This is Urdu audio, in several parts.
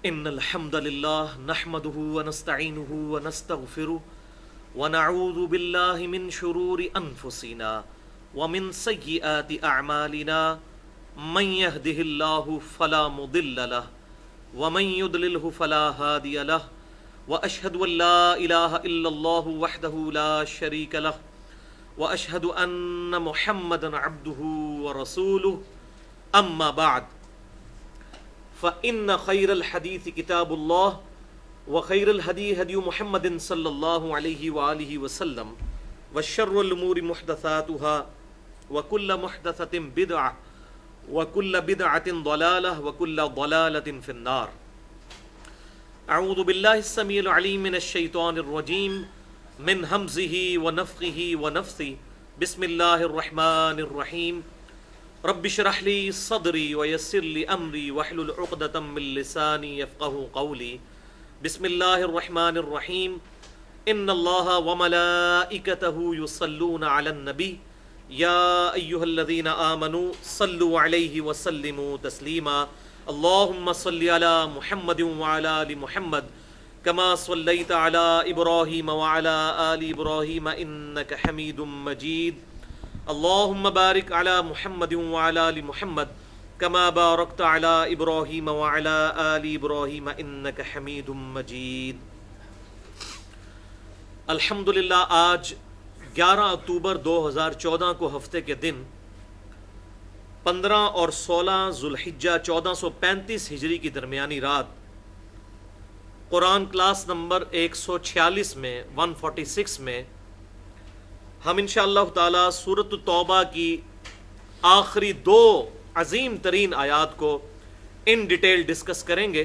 ان الحمد لله نحمده ونستعينه ونستغفره ونعوذ بالله من شرور انفسنا ومن سيئات اعمالنا من يهده الله فلا مضل له ومن يضلله فلا هادي له واشهد ان لا اله الا الله وحده لا شريك له واشهد ان محمدا عبده ورسوله اما بعد فإن خير الحديث كتاب الله وخير الهدي هدي محمد صلى الله عليه وآله وسلم وشر الأمور محدثاتها وكل محدثة بدعة وكل بدعة ضلالة وكل ضلالة في النار. أعوذ بالله السميع العليم من الشيطان الرجيم من همزه ونفخه ونفثه. بسم الله الرحمن الرحيم. رب اشرح لي صدري ويسر لي امري واحلل عقدة من لساني يفقهوا قولي. بسم الله الرحمن الرحيم. ان الله وملائكته يصلون على النبي يا ايها الذين امنوا صلوا عليه وسلموا تسليما. اللهم صل على محمد وعلى ال محمد كما صليت على ابراهيم وعلى ال ابراهيم انك حميد مجيد. اللهم بارك على محمد وعلى ال محمد كما باركت على ابراهيم وعلى ال ابراهيم انك حميد مجيد. الحمدللہ آج 11 اکتوبر 2014 کو ہفتے کے دن 15 اور 16 ذوالحجہ 1435 ہجری کی درمیانی رات قرآن کلاس نمبر 146 میں 146 میں ہم انشاءاللہ تعالی سورۃ التوبہ کی آخری 2 عظیم ترین آیات کو ان ڈیٹیل ڈسکس کریں گے.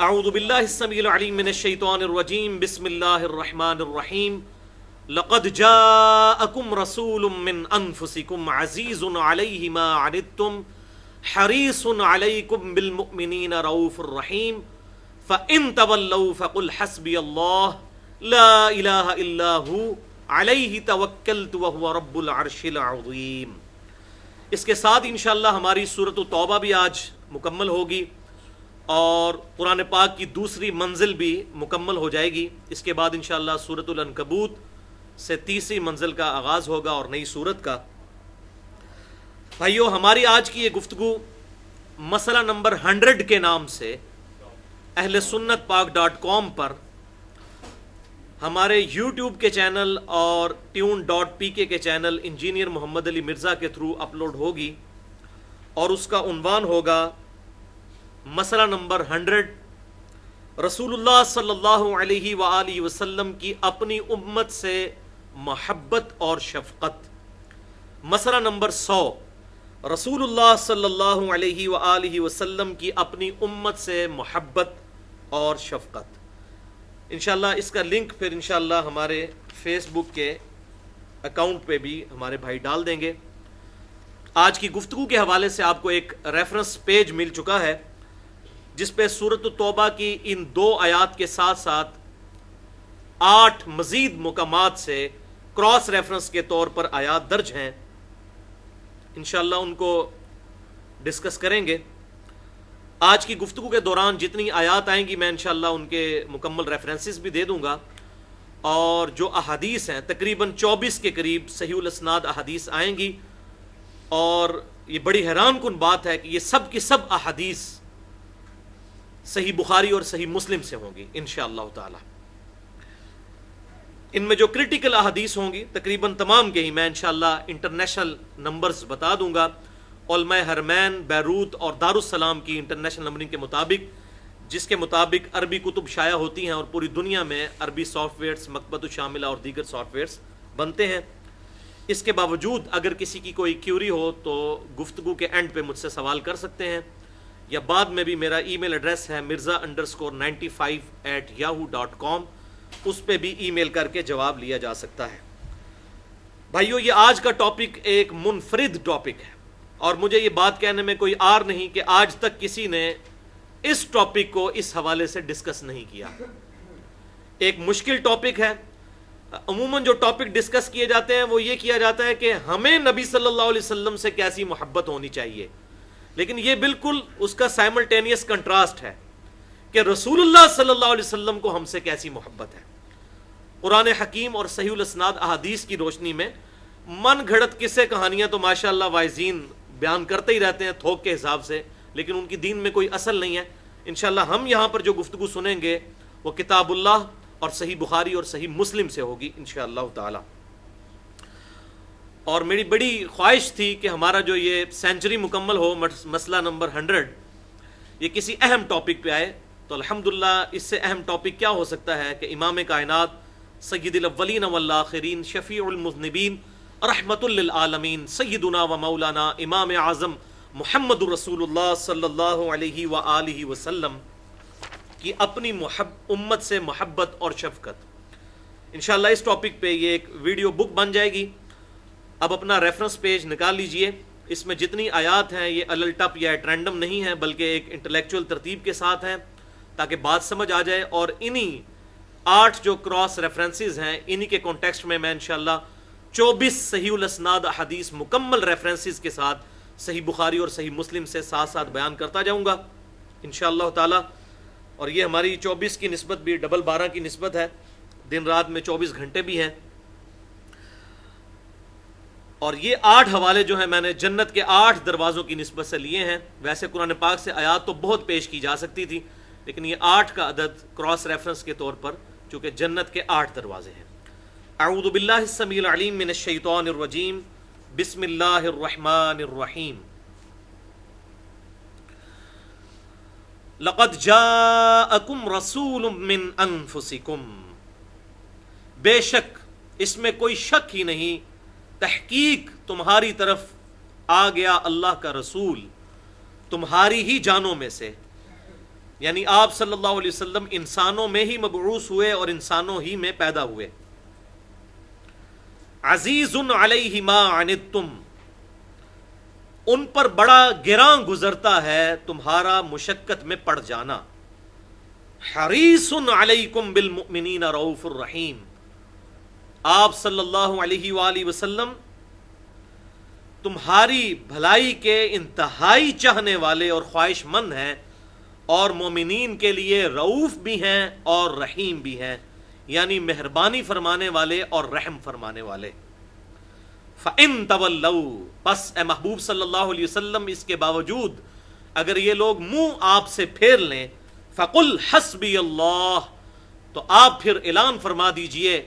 اعوذ باللہ السمیع العلیم من الشیطان الرجیم. بسم اللہ الرحمن الرحیم. لقد جاءکم رسول من انفسکم عزیز علیہ ما عنتم حریص علیکم بالمؤمنین رؤوف الرحیم. فإن تولوا فقل حسبی اللہ لا الہ الا ہو علیہ توکلت وہو رب العرش العظیم. اس کے ساتھ انشاءاللہ ہماری سورۃ التوبہ بھی آج مکمل ہوگی اور قرآن پاک کی دوسری منزل بھی مکمل ہو جائے گی. اس کے بعد انشاءاللہ سورۃ العنکبوت سے تیسری منزل کا آغاز ہوگا اور نئی سورت کا. بھائیو، ہماری آج کی یہ گفتگو مسئلہ نمبر 100 کے نام سے اہل سنت پاک.com پر ہمارے یوٹیوب کے چینل اور tune.pk کے چینل انجینئر محمد علی مرزا کے تھرو اپلوڈ ہوگی اور اس کا عنوان ہوگا مسئلہ نمبر 100 رسول اللہ صلی اللہ علیہ وآلہ وسلم کی اپنی امت سے محبت اور شفقت. مسئلہ نمبر 100 رسول اللہ صلی اللہ علیہ وآلہ وسلم کی اپنی امت سے محبت اور شفقت. انشاءاللہ اس کا لنک پھر انشاءاللہ ہمارے فیس بک کے اکاؤنٹ پہ بھی ہمارے بھائی ڈال دیں گے. آج کی گفتگو کے حوالے سے آپ کو ایک ریفرنس پیج مل چکا ہے جس پہ سورۃ التوبہ کی ان 2 آیات کے ساتھ ساتھ 8 مزید مقامات سے کراس ریفرنس کے طور پر آیات درج ہیں. انشاءاللہ ان کو ڈسکس کریں گے. آج کی گفتگو کے دوران جتنی آیات آئیں گی میں انشاءاللہ ان کے مکمل ریفرنسز بھی دے دوں گا اور جو احادیث ہیں تقریباً 24 کے قریب صحیح الاسناد احادیث آئیں گی اور یہ بڑی حیران کن بات ہے کہ یہ سب کی سب احادیث صحیح بخاری اور صحیح مسلم سے ہوں گی انشاءاللہ تعالی. ان میں جو کرٹیکل احادیث ہوں گی تقریباً تمام کے ہی میں انشاءاللہ انٹرنیشنل نمبرز بتا دوں گا. علماء حرمین بیروت اور دارالسلام کی انٹرنیشنل نمبرنگ کے مطابق، جس کے مطابق عربی کتب شائع ہوتی ہیں اور پوری دنیا میں عربی سافٹ ویئرز مکتبۃ الشاملہ اور دیگر سافٹ ویئرز بنتے ہیں. اس کے باوجود اگر کسی کی کوئی کیوری ہو تو گفتگو کے اینڈ پہ مجھ سے سوال کر سکتے ہیں یا بعد میں بھی میرا ای میل ایڈریس ہے mirza_95@yahoo.com، اس پہ بھی ای میل کر کے جواب لیا جا سکتا ہے. بھائیو، یہ آج کا ٹاپک ایک منفرد ٹاپک ہے اور مجھے یہ بات کہنے میں کوئی عار نہیں کہ آج تک کسی نے اس ٹاپک کو اس حوالے سے ڈسکس نہیں کیا. ایک مشکل ٹاپک ہے. عموماً جو ٹاپک ڈسکس کیے جاتے ہیں وہ یہ کیا جاتا ہے کہ ہمیں نبی صلی اللہ علیہ وسلم سے کیسی محبت ہونی چاہیے لیکن یہ بالکل اس کا سائملٹینیس کنٹراسٹ ہے کہ رسول اللہ صلی اللہ علیہ وسلم کو ہم سے کیسی محبت ہے۔ قرآن حکیم اور صحیح الاسناد احادیث کی روشنی میں من گھڑت قصے کہانیاں تو ماشاءاللہ واعظین بیان کرتے ہی رہتے ہیں تھوک کے حساب سے، لیکن ان کی دین میں کوئی اصل نہیں ہے۔ انشاءاللہ ہم یہاں پر جو گفتگو سنیں گے وہ کتاب اللہ اور صحیح بخاری اور صحیح مسلم سے ہوگی انشاءاللہ تعالی۔ اور میری بڑی خواہش تھی کہ ہمارا جو یہ سینچری مکمل ہو، مسئلہ نمبر 100، یہ کسی اہم ٹاپک پہ آئے، تو الحمدللہ اس سے اہم ٹاپک کیا ہو سکتا ہے کہ امام کائنات سید الاولین والآخرین شفیع المذنبین رحمت للعالمین سیدنا و مولانا امام اعظم محمد رسول اللہ صلی اللہ علیہ وآلہ وسلم کی اپنی امت سے محبت اور شفقت۔ انشاءاللہ اس ٹاپک پہ یہ ایک ویڈیو بک بن جائے گی۔ اب اپنا ریفرنس پیج نکال لیجئے، اس میں جتنی آیات ہیں یہ الل ٹپ یا ایٹ رینڈم نہیں ہے، بلکہ ایک انٹلیکچوئل ترتیب کے ساتھ ہیں تاکہ بات سمجھ آ جائے، اور انہی 8 جو کراس ریفرنسز ہیں انہی کے کانٹیکسٹ میں انشاءاللہ 24 صحیح الاسناد حدیث مکمل ریفرنسز کے ساتھ صحیح بخاری اور صحیح مسلم سے ساتھ ساتھ بیان کرتا جاؤں گا انشاءاللہ تعالی۔ اور یہ ہماری 24 کی نسبت بھی ڈبل 12 کی نسبت ہے، دن رات میں 24 گھنٹے بھی ہیں۔ اور یہ 8 حوالے جو ہیں میں نے جنت کے 8 دروازوں کی نسبت سے لیے ہیں۔ ویسے قرآن پاک سے آیات تو بہت پیش کی جا سکتی تھی، لیکن یہ 8 کا عدد کراس ریفرنس کے طور پر چونکہ جنت کے 8 دروازے ہیں۔ اعوذ باللہ السمیع العلیم من الشیطان الرجیم، بسم اللہ الرحمن الرحیم۔ لقد جاءکم رسول من انفسکم، بے شک اس میں کوئی شک ہی نہیں، تحقیق تمہاری طرف آ گیا اللہ کا رسول تمہاری ہی جانوں میں سے، یعنی آپ صلی اللہ علیہ وسلم انسانوں میں ہی مبعوث ہوئے اور انسانوں ہی میں پیدا ہوئے۔ عزیز علیہ ما عنتم، ان پر بڑا گراں گزرتا ہے تمہارا مشقت میں پڑ جانا۔ حریص علیکم بالمؤمنین رؤوف الرحیم، آپ صلی اللہ علیہ وآلہ وسلم تمہاری بھلائی کے انتہائی چاہنے والے اور خواہش مند ہیں، اور مومنین کے لیے رؤوف بھی ہیں اور رحیم بھی ہیں، یعنی مہربانی فرمانے والے اور رحم فرمانے والے۔ فَإِن تَوَلَّوْا، پس اے محبوب صلی اللہ علیہ وسلم اس کے باوجود اگر یہ لوگ منہ آپ سے پھیر لیں، فَقُلْ حَسْبِيَ اللَّهُ، تو آپ پھر اعلان فرما دیجئے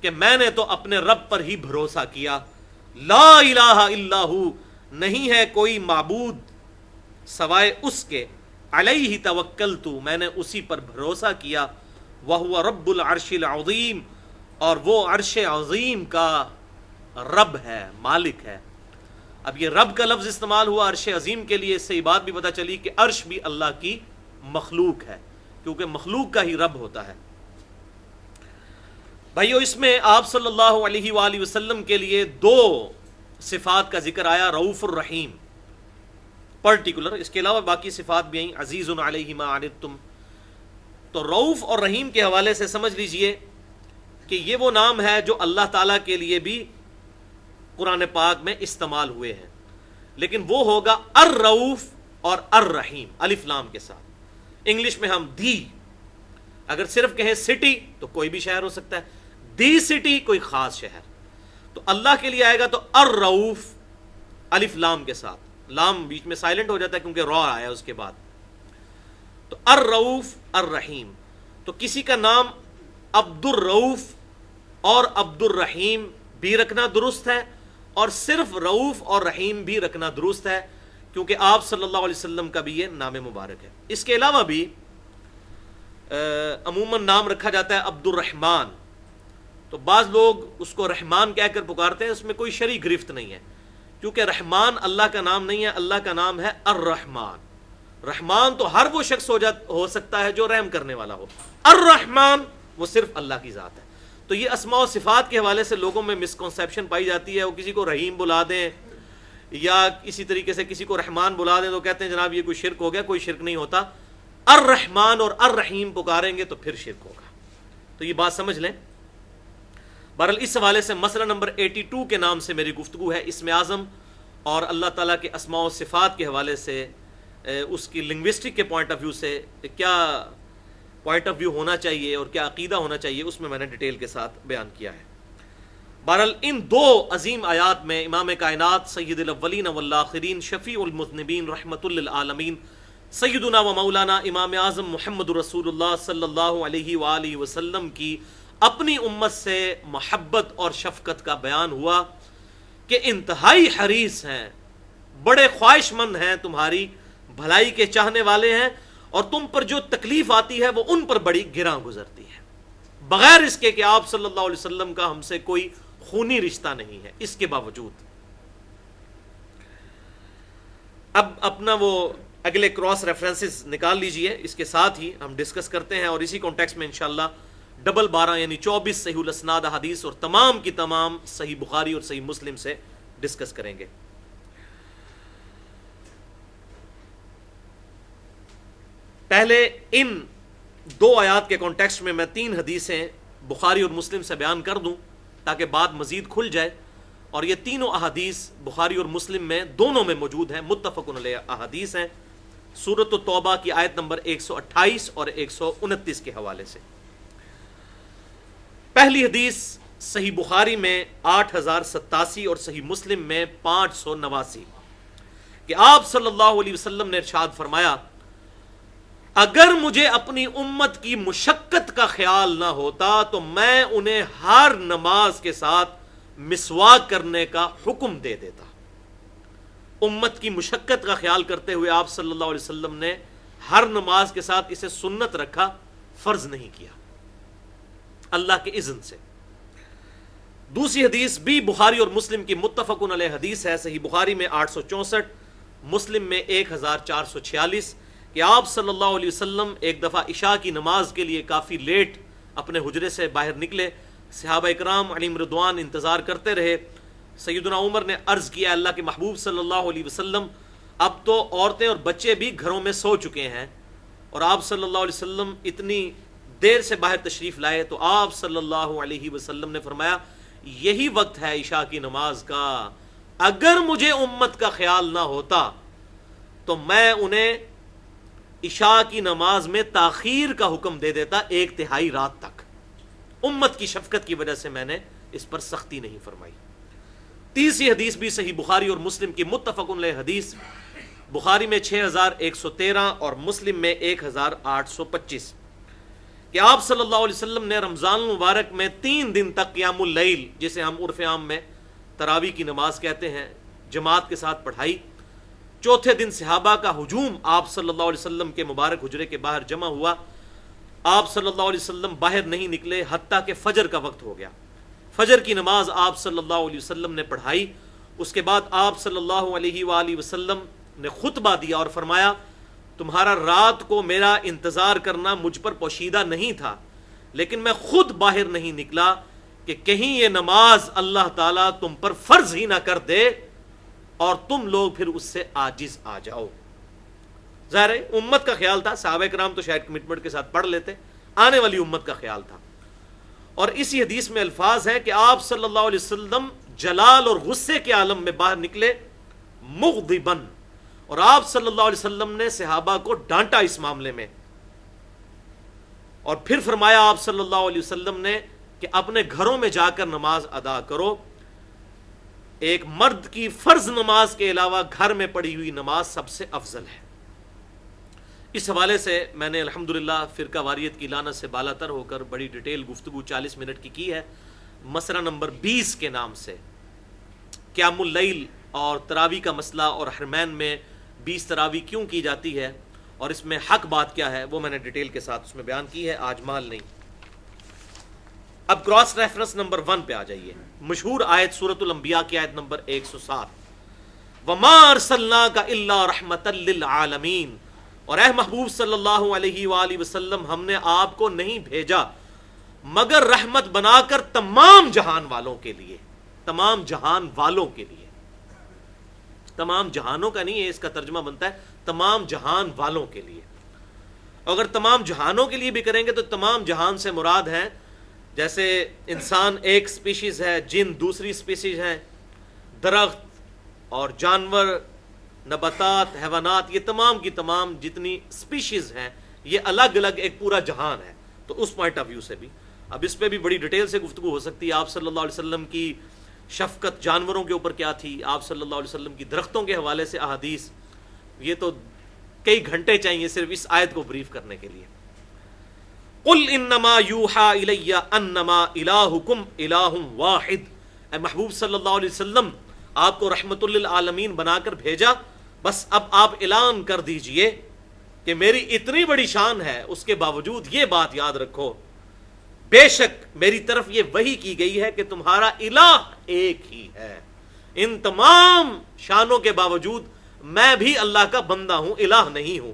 کہ میں نے تو اپنے رب پر ہی بھروسہ کیا، لا الہ الا ہو، نہیں ہے کوئی معبود سوائے اس کے، علیہ توکلت، میں نے اسی پر بھروسہ کیا، وہو رب العرش العظیم، اور وہ عرش عظیم کا رب ہے، مالک ہے۔ اب یہ رب کا لفظ استعمال ہوا عرش عظیم کے لیے، اس سے یہ بات بھی پتہ چلی کہ عرش بھی اللہ کی مخلوق ہے، کیونکہ مخلوق کا ہی رب ہوتا ہے۔ بھائیو، اس میں آپ صلی اللہ علیہ وآلہ وسلم کے لیے 2 صفات کا ذکر آیا، رؤوف الرحیم پرٹیکولر، اس کے علاوہ باقی صفات بھی آئیں، عزیز علیہ ما عنتم۔ تو رؤوف اور رحیم کے حوالے سے سمجھ لیجئے کہ یہ وہ نام ہے جو اللہ تعالیٰ کے لیے بھی قرآن پاک میں استعمال ہوئے ہیں، لیکن وہ ہوگا الرؤوف اور الرحیم الف لام کے ساتھ۔ انگلش میں ہم دی، اگر صرف کہیں سٹی تو کوئی بھی شہر ہو سکتا ہے، دی سٹی کوئی خاص شہر، تو اللہ کے لیے آئے گا تو الرؤوف الف لام کے ساتھ، لام بیچ میں سائلنٹ ہو جاتا ہے کیونکہ را آیا اس کے بعد، تو الرؤوف الرحیم۔ تو کسی کا نام عبد الرؤوف اور عبد الرحیم بھی رکھنا درست ہے، اور صرف رؤوف اور رحیم بھی رکھنا درست ہے، کیونکہ آپ صلی اللہ علیہ وسلم کا بھی یہ نام مبارک ہے۔ اس کے علاوہ بھی عموماً نام رکھا جاتا ہے عبد الرحمن، تو بعض لوگ اس کو رحمان کہہ کر پکارتے ہیں، اس میں کوئی شرعی گرفت نہیں ہے، کیونکہ رحمان اللہ کا نام نہیں ہے، اللہ کا نام ہے الرحمن۔ رحمان تو ہر وہ شخص ہو سکتا ہے جو رحم کرنے والا ہو، الرحمن وہ صرف اللہ کی ذات ہے۔ تو یہ اسماء و صفات کے حوالے سے لوگوں میں مسکنسیپشن پائی جاتی ہے، وہ کسی کو رحیم بلا دیں یا اسی طریقے سے کسی کو رحمان بلا دیں تو کہتے ہیں جناب یہ کوئی شرک ہو گیا، کوئی شرک نہیں ہوتا، الرحمن اور الرحیم پکاریں گے تو پھر شرک ہوگا۔ تو یہ بات سمجھ لیں۔ بہرحال اس حوالے سے مسئلہ نمبر 82 کے نام سے میری گفتگو ہے، اسم اعظم اور اللہ تعالیٰ کے اسماء و صفات کے حوالے سے اس کی لنگوسٹک کے پوائنٹ آف ویو سے کیا پوائنٹ آف ویو ہونا چاہیے اور کیا عقیدہ ہونا چاہیے، اس میں نے ڈیٹیل کے ساتھ بیان کیا ہے۔ بہرحال ان دو عظیم آیات میں امام کائنات سید الاولین والآخرین شفیع المذنبین رحمت للعالمین سیدنا و مولانا امام اعظم محمد رسول اللہ صلی اللہ علیہ وآلہ وسلم کی اپنی امت سے محبت اور شفقت کا بیان ہوا کہ انتہائی حریص ہیں، بڑے خواہش مند ہیں، تمہاری بھلائی کے چاہنے والے ہیں، اور تم پر جو تکلیف آتی ہے وہ ان پر بڑی گراں گزرتی ہے، بغیر اس کے کہ آپ صلی اللہ علیہ وسلم کا ہم سے کوئی خونی رشتہ نہیں ہے، اس کے باوجود۔ اب اپنا وہ اگلے کراس ریفرنسز نکال لیجئے، اس کے ساتھ ہی ہم ڈسکس کرتے ہیں، اور اسی کانٹیکس میں انشاءاللہ 12 یعنی 24 صحیح الاسناد حدیث اور تمام کی تمام صحیح بخاری اور صحیح مسلم سے ڈسکس کریں گے۔ پہلے ان دو آیات کے کانٹیکسٹ میں 3 حدیثیں بخاری اور مسلم سے بیان کر دوں تاکہ بات مزید کھل جائے، اور یہ تینوں احادیث بخاری اور مسلم میں دونوں میں موجود ہیں، متفق علیہ احادیث ہیں، سورۃ التوبہ کی آیت نمبر 128 اور 129 کے حوالے سے۔ پہلی حدیث صحیح بخاری میں 8087 اور صحیح مسلم میں 589 کہ آپ صلی اللہ علیہ وسلم نے ارشاد فرمایا، اگر مجھے اپنی امت کی مشقت کا خیال نہ ہوتا تو میں انہیں ہر نماز کے ساتھ مسواک کرنے کا حکم دے دیتا۔ امت کی مشقت کا خیال کرتے ہوئے آپ صلی اللہ علیہ وسلم نے ہر نماز کے ساتھ اسے سنت رکھا، فرض نہیں کیا، اللہ کے اذن سے۔ دوسری حدیث بھی بخاری اور مسلم کی متفق علیہ حدیث ہے، صحیح بخاری میں 864، مسلم میں 1446 کہ آپ صلی اللہ علیہ وسلم ایک دفعہ عشاء کی نماز کے لیے کافی لیٹ اپنے حجرے سے باہر نکلے، صحابہ اکرام علیہم رضوان انتظار کرتے رہے۔ سیدنا عمر نے عرض کیا، اللہ کے محبوب صلی اللہ علیہ وسلم اب تو عورتیں اور بچے بھی گھروں میں سو چکے ہیں، اور آپ صلی اللہ علیہ وسلم اتنی دیر سے باہر تشریف لائے، تو آپ صلی اللہ علیہ وسلم نے فرمایا یہی وقت ہے عشاء کی نماز کا، اگر مجھے امت کا خیال نہ ہوتا تو میں انہیں عشاء کی نماز میں تاخیر کا حکم دے دیتا 1/3 رات تک۔ امت کی شفقت کی وجہ سے میں نے اس پر سختی نہیں فرمائی۔ تیسری حدیث بھی صحیح بخاری اور مسلم کی متفق علیہ حدیث، بخاری میں 6113 اور مسلم میں 1825 کہ آپ صلی اللہ علیہ وسلم نے رمضان المبارک میں 3 دن تک قیام اللیل، جسے ہم عرف عام میں تراویح کی نماز کہتے ہیں، جماعت کے ساتھ پڑھائی۔ چوتھے دن صحابہ کا ہجوم آپ صلی اللہ علیہ وسلم کے مبارک حجرے کے باہر جمع ہوا، آپ صلی اللہ علیہ وسلم باہر نہیں نکلے حتیٰ کہ فجر کا وقت ہو گیا۔ فجر کی نماز آپ صلی اللہ علیہ وسلم نے پڑھائی، اس کے بعد آپ صلی اللہ علیہ وآلہ وسلم نے خطبہ دیا اور فرمایا، تمہارا رات کو میرا انتظار کرنا مجھ پر پوشیدہ نہیں تھا، لیکن میں خود باہر نہیں نکلا کہ کہیں یہ نماز اللہ تعالیٰ تم پر فرض ہی نہ کر دے اور تم لوگ پھر اس سے عاجز آ جاؤ۔ ظاہر ہے امت کا خیال تھا، صحابہ کرام تو شاید کمٹمنٹ کے ساتھ پڑھ لیتے، آنے والی امت کا خیال تھا۔ اور اسی حدیث میں الفاظ ہیں کہ آپ صلی اللہ علیہ وسلم جلال اور غصے کے عالم میں باہر نکلے مغضباً، اور آپ صلی اللہ علیہ وسلم نے صحابہ کو ڈانٹا اس معاملے میں، اور پھر فرمایا آپ صلی اللہ علیہ وسلم نے کہ اپنے گھروں میں جا کر نماز ادا کرو، ایک مرد کی فرض نماز کے علاوہ گھر میں پڑھی ہوئی نماز سب سے افضل ہے۔ اس حوالے سے میں نے الحمدللہ فرقہ واریت کی لعنت سے بالا تر ہو کر بڑی ڈیٹیل گفتگو 40 منٹ کی ہے، مسئلہ نمبر 20 کے نام سے، قیام اللیل اور تراویح کا مسئلہ، اور حرمین میں 20 تراویح کیوں کی جاتی ہے اور اس میں حق بات کیا ہے، وہ میں نے ڈیٹیل کے ساتھ اس میں بیان کی ہے، آج مال نہیں۔ اب کراس ریفرنس نمبر 1 پہ آ جائیے، مشہور آیت سورۃ الانبیاء کی آیت نمبر 107، وَمَا أَرْسَلْنَاكَ إِلَّا رَحْمَةً لِّلْعَالَمِينَ، اور اے محبوب صلی اللہ علیہ وآلہ وسلم ہم نے آپ کو نہیں بھیجا مگر رحمت بنا کر تمام جہان والوں کے لیے، تمام جہان والوں کے لیے، تمام جہانوں کا نہیں ہے، اس کا ترجمہ بنتا ہے تمام جہان والوں کے لیے۔ اگر تمام جہانوں کے لیے بھی کریں گے تو تمام جہان سے مراد ہیں، جیسے انسان ایک سپیشیز ہے، جن دوسری سپیشیز ہیں، درخت، اور جانور، نباتات، حیوانات، یہ تمام کی تمام جتنی سپیشیز ہیں یہ الگ الگ ایک پورا جہان ہے. تو اس پوائنٹ آف ویو سے بھی اب اس پہ بھی بڑی ڈیٹیل سے گفتگو ہو سکتی ہے. آپ صلی اللہ علیہ وسلم کی شفقت جانوروں کے اوپر کیا تھی، آپ صلی اللہ علیہ وسلم کی درختوں کے حوالے سے احادیث، یہ تو کئی گھنٹے چاہیے صرف اس آیت کو بریف کرنے کے لیے. قل انما یوحا الی انما الہکم الہ واحد. اے محبوب صلی اللہ علیہ وسلم، آپ کو رحمت للعالمین بنا کر بھیجا، بس اب آپ اعلان کر دیجئے کہ میری اتنی بڑی شان ہے، اس کے باوجود یہ بات یاد رکھو، بے شک میری طرف یہ وحی کی گئی ہے کہ تمہارا الہ ایک ہی ہے. ان تمام شانوں کے باوجود میں بھی اللہ کا بندہ ہوں، الہ نہیں ہوں.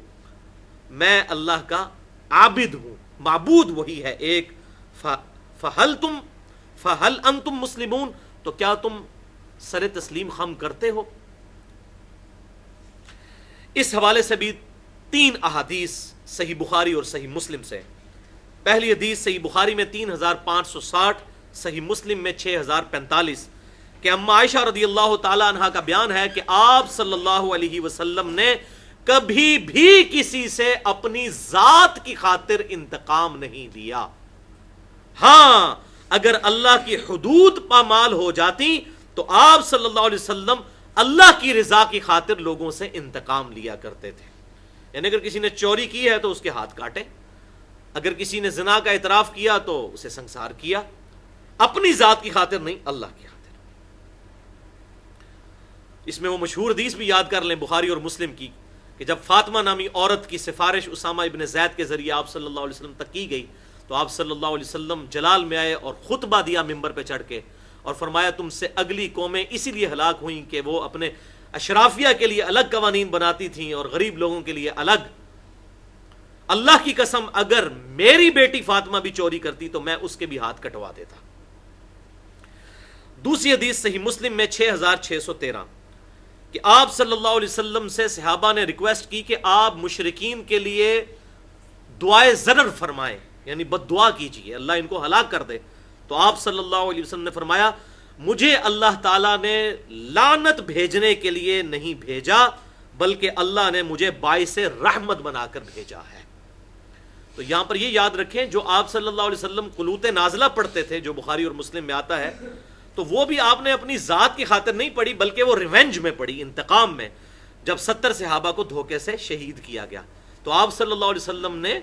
میں اللہ کا عابد ہوں، معبود وہی ہے ایک. فہل انتم مسلمون، تو کیا تم سر تسلیم خم کرتے ہو؟ اس حوالے سے بھی 3 احادیث صحیح بخاری اور صحیح مسلم سے. پہلی حدیث صحیح بخاری میں 3560، صحیح مسلم میں 6045 کہ اما عائشہ رضی اللہ تعالی عنہا کا بیان ہے کہ آپ صلی اللہ علیہ وسلم نے کبھی بھی کسی سے اپنی ذات کی خاطر انتقام نہیں لیا. ہاں اگر اللہ کی حدود پامال ہو جاتی تو آپ صلی اللہ علیہ وسلم اللہ کی رضا کی خاطر لوگوں سے انتقام لیا کرتے تھے. یعنی اگر کسی نے چوری کی ہے تو اس کے ہاتھ کاٹے، اگر کسی نے زنا کا اعتراف کیا تو اسے سنسار کیا، اپنی ذات کی خاطر نہیں، اللہ کی خاطر. اس میں وہ مشہور حدیث بھی یاد کر لیں بخاری اور مسلم کی کہ جب فاطمہ نامی عورت کی سفارش اسامہ ابن زید کے ذریعے آپ صلی اللہ علیہ وسلم تک کی گئی تو آپ صلی اللہ علیہ وسلم جلال میں آئے اور خطبہ دیا ممبر پہ چڑھ کے، اور فرمایا تم سے اگلی قومیں اسی لیے ہلاک ہوئیں کہ وہ اپنے اشرافیہ کے لیے الگ قوانین بناتی تھیں اور غریب لوگوں کے لیے الگ. اللہ کی قسم اگر میری بیٹی فاطمہ بھی چوری کرتی تو میں اس کے بھی ہاتھ کٹوا دیتا. دوسری حدیث صحیح مسلم میں 6613 کہ آپ صلی اللہ علیہ وسلم سے صحابہ نے ریکویسٹ کی کہ آپ مشرکین کے لیے دعائے ضرر فرمائیں، یعنی بد دعا کیجیے اللہ ان کو ہلاک کر دے. تو آپ صلی اللہ علیہ وسلم نے فرمایا مجھے اللہ تعالیٰ نے لعنت بھیجنے کے لیے نہیں بھیجا بلکہ اللہ نے مجھے باعث رحمت بنا کر بھیجا ہے. تو یہاں پر یہ یاد رکھیں جو آپ صلی اللہ علیہ وسلم قنوت نازلہ پڑھتے تھے جو بخاری اور مسلم میں آتا ہے، تو وہ بھی آپ نے اپنی ذات کی خاطر نہیں پڑھی بلکہ وہ ریونج میں پڑھی، انتقام میں، جب 70 صحابہ کو دھوکے سے شہید کیا گیا تو آپ صلی اللہ علیہ وسلم نے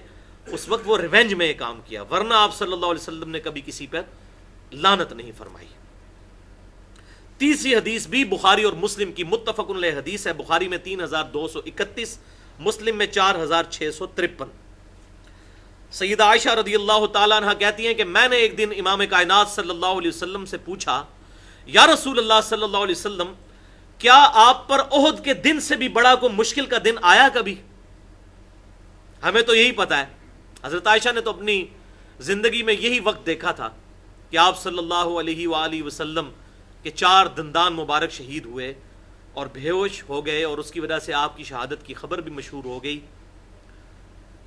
اس وقت وہ ریونج میں کام کیا، ورنہ آپ صلی اللہ علیہ وسلم نے کبھی کسی پر لعنت نہیں فرمائی. تیسری حدیث بھی بخاری اور مسلم کی متفق علیہ حدیث ہے، بخاری میں 3231، مسلم میں 4653. سیدہ عائشہ رضی اللہ تعالیٰ عنہ کہتی ہیں کہ میں نے ایک دن امام کائنات صلی اللہ علیہ وسلم سے پوچھا یا رسول اللہ صلی اللہ علیہ وسلم کیا آپ پر احد کے دن سے بھی بڑا کوئی مشکل کا دن آیا کبھی؟ ہمیں تو یہی پتا ہے، حضرت عائشہ نے تو اپنی زندگی میں یہی وقت دیکھا تھا کہ آپ صلی اللہ علیہ وآلہ وسلم کے 4 دندان مبارک شہید ہوئے اور بے ہوش ہو گئے، اور اس کی وجہ سے آپ کی شہادت کی خبر بھی مشہور ہو گئی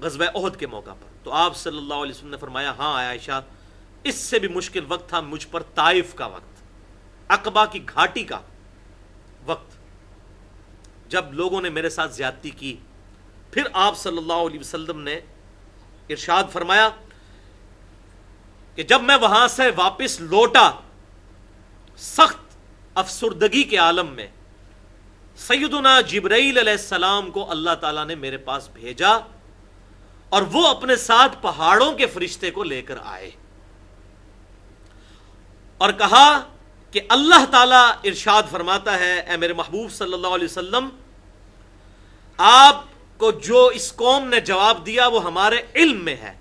غزوہ احد کے موقع پر. تو آپ صلی اللہ علیہ وسلم نے فرمایا ہاں عائشہ، اس سے بھی مشکل وقت تھا مجھ پر طائف کا وقت، عقبہ کی گھاٹی کا وقت، جب لوگوں نے میرے ساتھ زیادتی کی. پھر آپ صلی اللہ علیہ وسلم نے ارشاد فرمایا کہ جب میں وہاں سے واپس لوٹا سخت افسردگی کے عالم میں، سیدنا جبرائیل علیہ السلام کو اللہ تعالیٰ نے میرے پاس بھیجا اور وہ اپنے ساتھ پہاڑوں کے فرشتے کو لے کر آئے اور کہا کہ اللہ تعالیٰ ارشاد فرماتا ہے اے میرے محبوب صلی اللہ علیہ وسلم، آپ کو جو اس قوم نے جواب دیا وہ ہمارے علم میں ہے،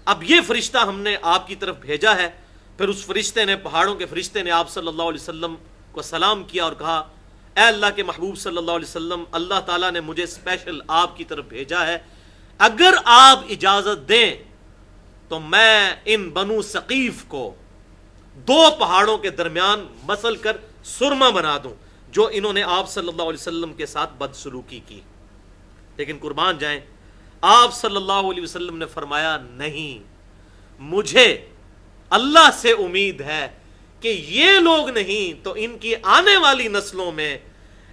اب یہ فرشتہ ہم نے آپ کی طرف بھیجا ہے. پھر اس فرشتے نے، پہاڑوں کے فرشتے نے آپ صلی اللہ علیہ وسلم کو سلام کیا اور کہا اے اللہ کے محبوب صلی اللہ علیہ وسلم، اللہ تعالیٰ نے مجھے اسپیشل آپ کی طرف بھیجا ہے، اگر آپ اجازت دیں تو میں ان بنو ثقیف کو 2 پہاڑوں کے درمیان مسل کر سرما بنا دوں جو انہوں نے آپ صلی اللہ علیہ وسلم کے ساتھ بدسلوکی کی. لیکن قربان جائیں آپ صلی اللہ علیہ وسلم نے فرمایا نہیں، مجھے اللہ سے امید ہے کہ یہ لوگ نہیں تو ان کی آنے والی نسلوں میں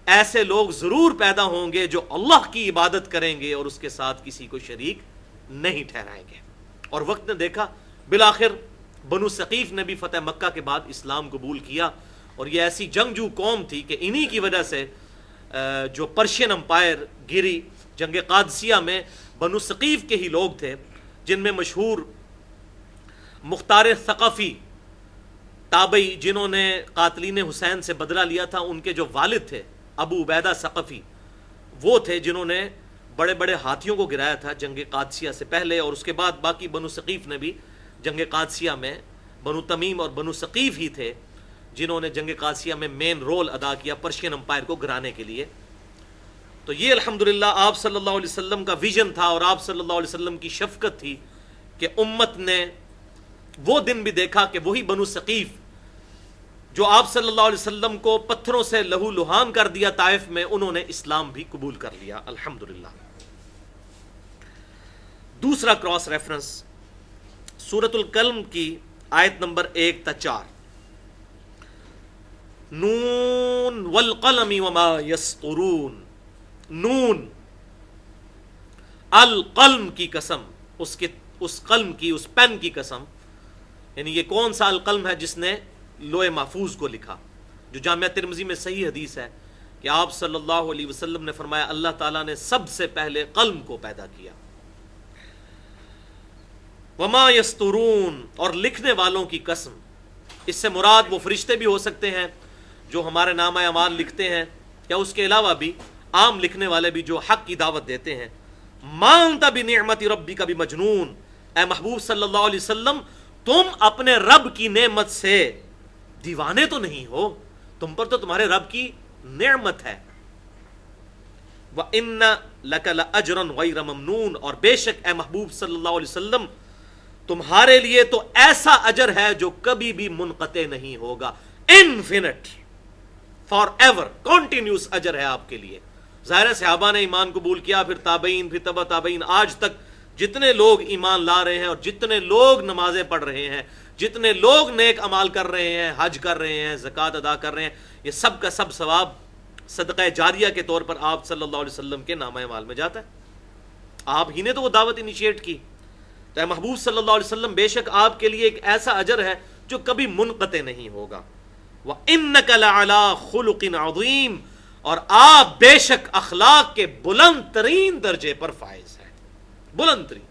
ایسے لوگ ضرور پیدا ہوں گے جو اللہ کی عبادت کریں گے اور اس کے ساتھ کسی کو شریک نہیں ٹھہرائیں گے. اور وقت نے دیکھا بالآخر بنو ثقیف نے بھی فتح مکہ کے بعد اسلام قبول کیا، اور یہ ایسی جنگجو قوم تھی کہ انہی کی وجہ سے جو پرشین امپائر گری. جنگ قادسیہ میں بنو ثقیف کے ہی لوگ تھے، جن میں مشہور مختار ثقفی تابعی جنہوں نے قاتلین حسین سے بدلہ لیا تھا، ان کے جو والد تھے ابو عبیدہ ثقفی، وہ تھے جنہوں نے بڑے بڑے ہاتھیوں کو گرایا تھا جنگ قادسیہ سے پہلے. اور اس کے بعد باقی بنو ثقیف نے بھی جنگ قادسیہ میں، بنو تمیم اور بنو ثقیف ہی تھے جنہوں نے جنگ قادسیہ میں مین رول ادا کیا پرشین امپائر کو گرانے کے لیے. تو یہ الحمدللہ آپ صلی اللہ علیہ وسلم کا ویژن تھا اور آپ صلی اللہ علیہ وسلم کی شفقت تھی کہ امت نے وہ دن بھی دیکھا کہ وہی بنو ثقیف جو آپ صلی اللہ علیہ وسلم کو پتھروں سے لہو لہان کر دیا طائف میں، انہوں نے اسلام بھی قبول کر لیا الحمدللہ. دوسرا کراس ریفرنس سورۃ القلم کی آیت نمبر 1 تا 4. نون والقلم وما یسطرون. نون، القلم کی قسم، اس قلم کی، اس پین کی قسم. یعنی یہ کون سا القلم ہے جس نے لوح محفوظ کو لکھا؟ جو جامعہ ترمذی میں صحیح حدیث ہے کہ آپ صلی اللہ علیہ وسلم نے فرمایا اللہ تعالیٰ نے سب سے پہلے قلم کو پیدا کیا. وما یسطرون، اور لکھنے والوں کی قسم. اس سے مراد وہ فرشتے بھی ہو سکتے ہیں جو ہمارے نامہ اعمال لکھتے ہیں، یا اس کے علاوہ بھی عام لکھنے والے بھی جو حق کی دعوت دیتے ہیں. ما انت بنعمت ربک بمجنون. اے محبوب صلی اللہ علیہ وسلم، تم اپنے رب کی نعمت سے دیوانے تو نہیں ہو، تم پر تو تمہارے رب کی نعمت ہے. وَإِنَّ لَكَ لَأَجْرًا غَيْرَ مَمْنُونَ، اور بے شک اے محبوب صلی اللہ علیہ وسلم تمہارے لیے تو ایسا اجر ہے جو کبھی بھی منقطع نہیں ہوگا. انفینٹ، فار ایور، کنٹینیوس اجر ہے آپ کے لیے. ظاہر ہے صحابہ نے ایمان قبول کیا، پھر تابعین، پھر تبع تابعین، آج تک جتنے لوگ ایمان لا رہے ہیں اور جتنے لوگ نمازیں پڑھ رہے ہیں، جتنے لوگ نیک اعمال کر رہے ہیں، حج کر رہے ہیں، زکوٰۃ ادا کر رہے ہیں، یہ سب کا سب ثواب صدقہ جاریہ کے طور پر آپ صلی اللہ علیہ وسلم کے نامہ اعمال میں جاتا ہے. آپ ہی نے تو وہ دعوت انیشیٹ کی. تو اے محبوب صلی اللہ علیہ وسلم بے شک آپ کے لیے ایک ایسا اجر ہے جو کبھی منقطع نہیں ہوگا. وَإِنَّكَ لَعَلَىٰ خُلُقٍ عَظِيمٍ، اور آپ بے شک اخلاق کے بلند ترین درجے پر فائز ہیں. بلند ترین.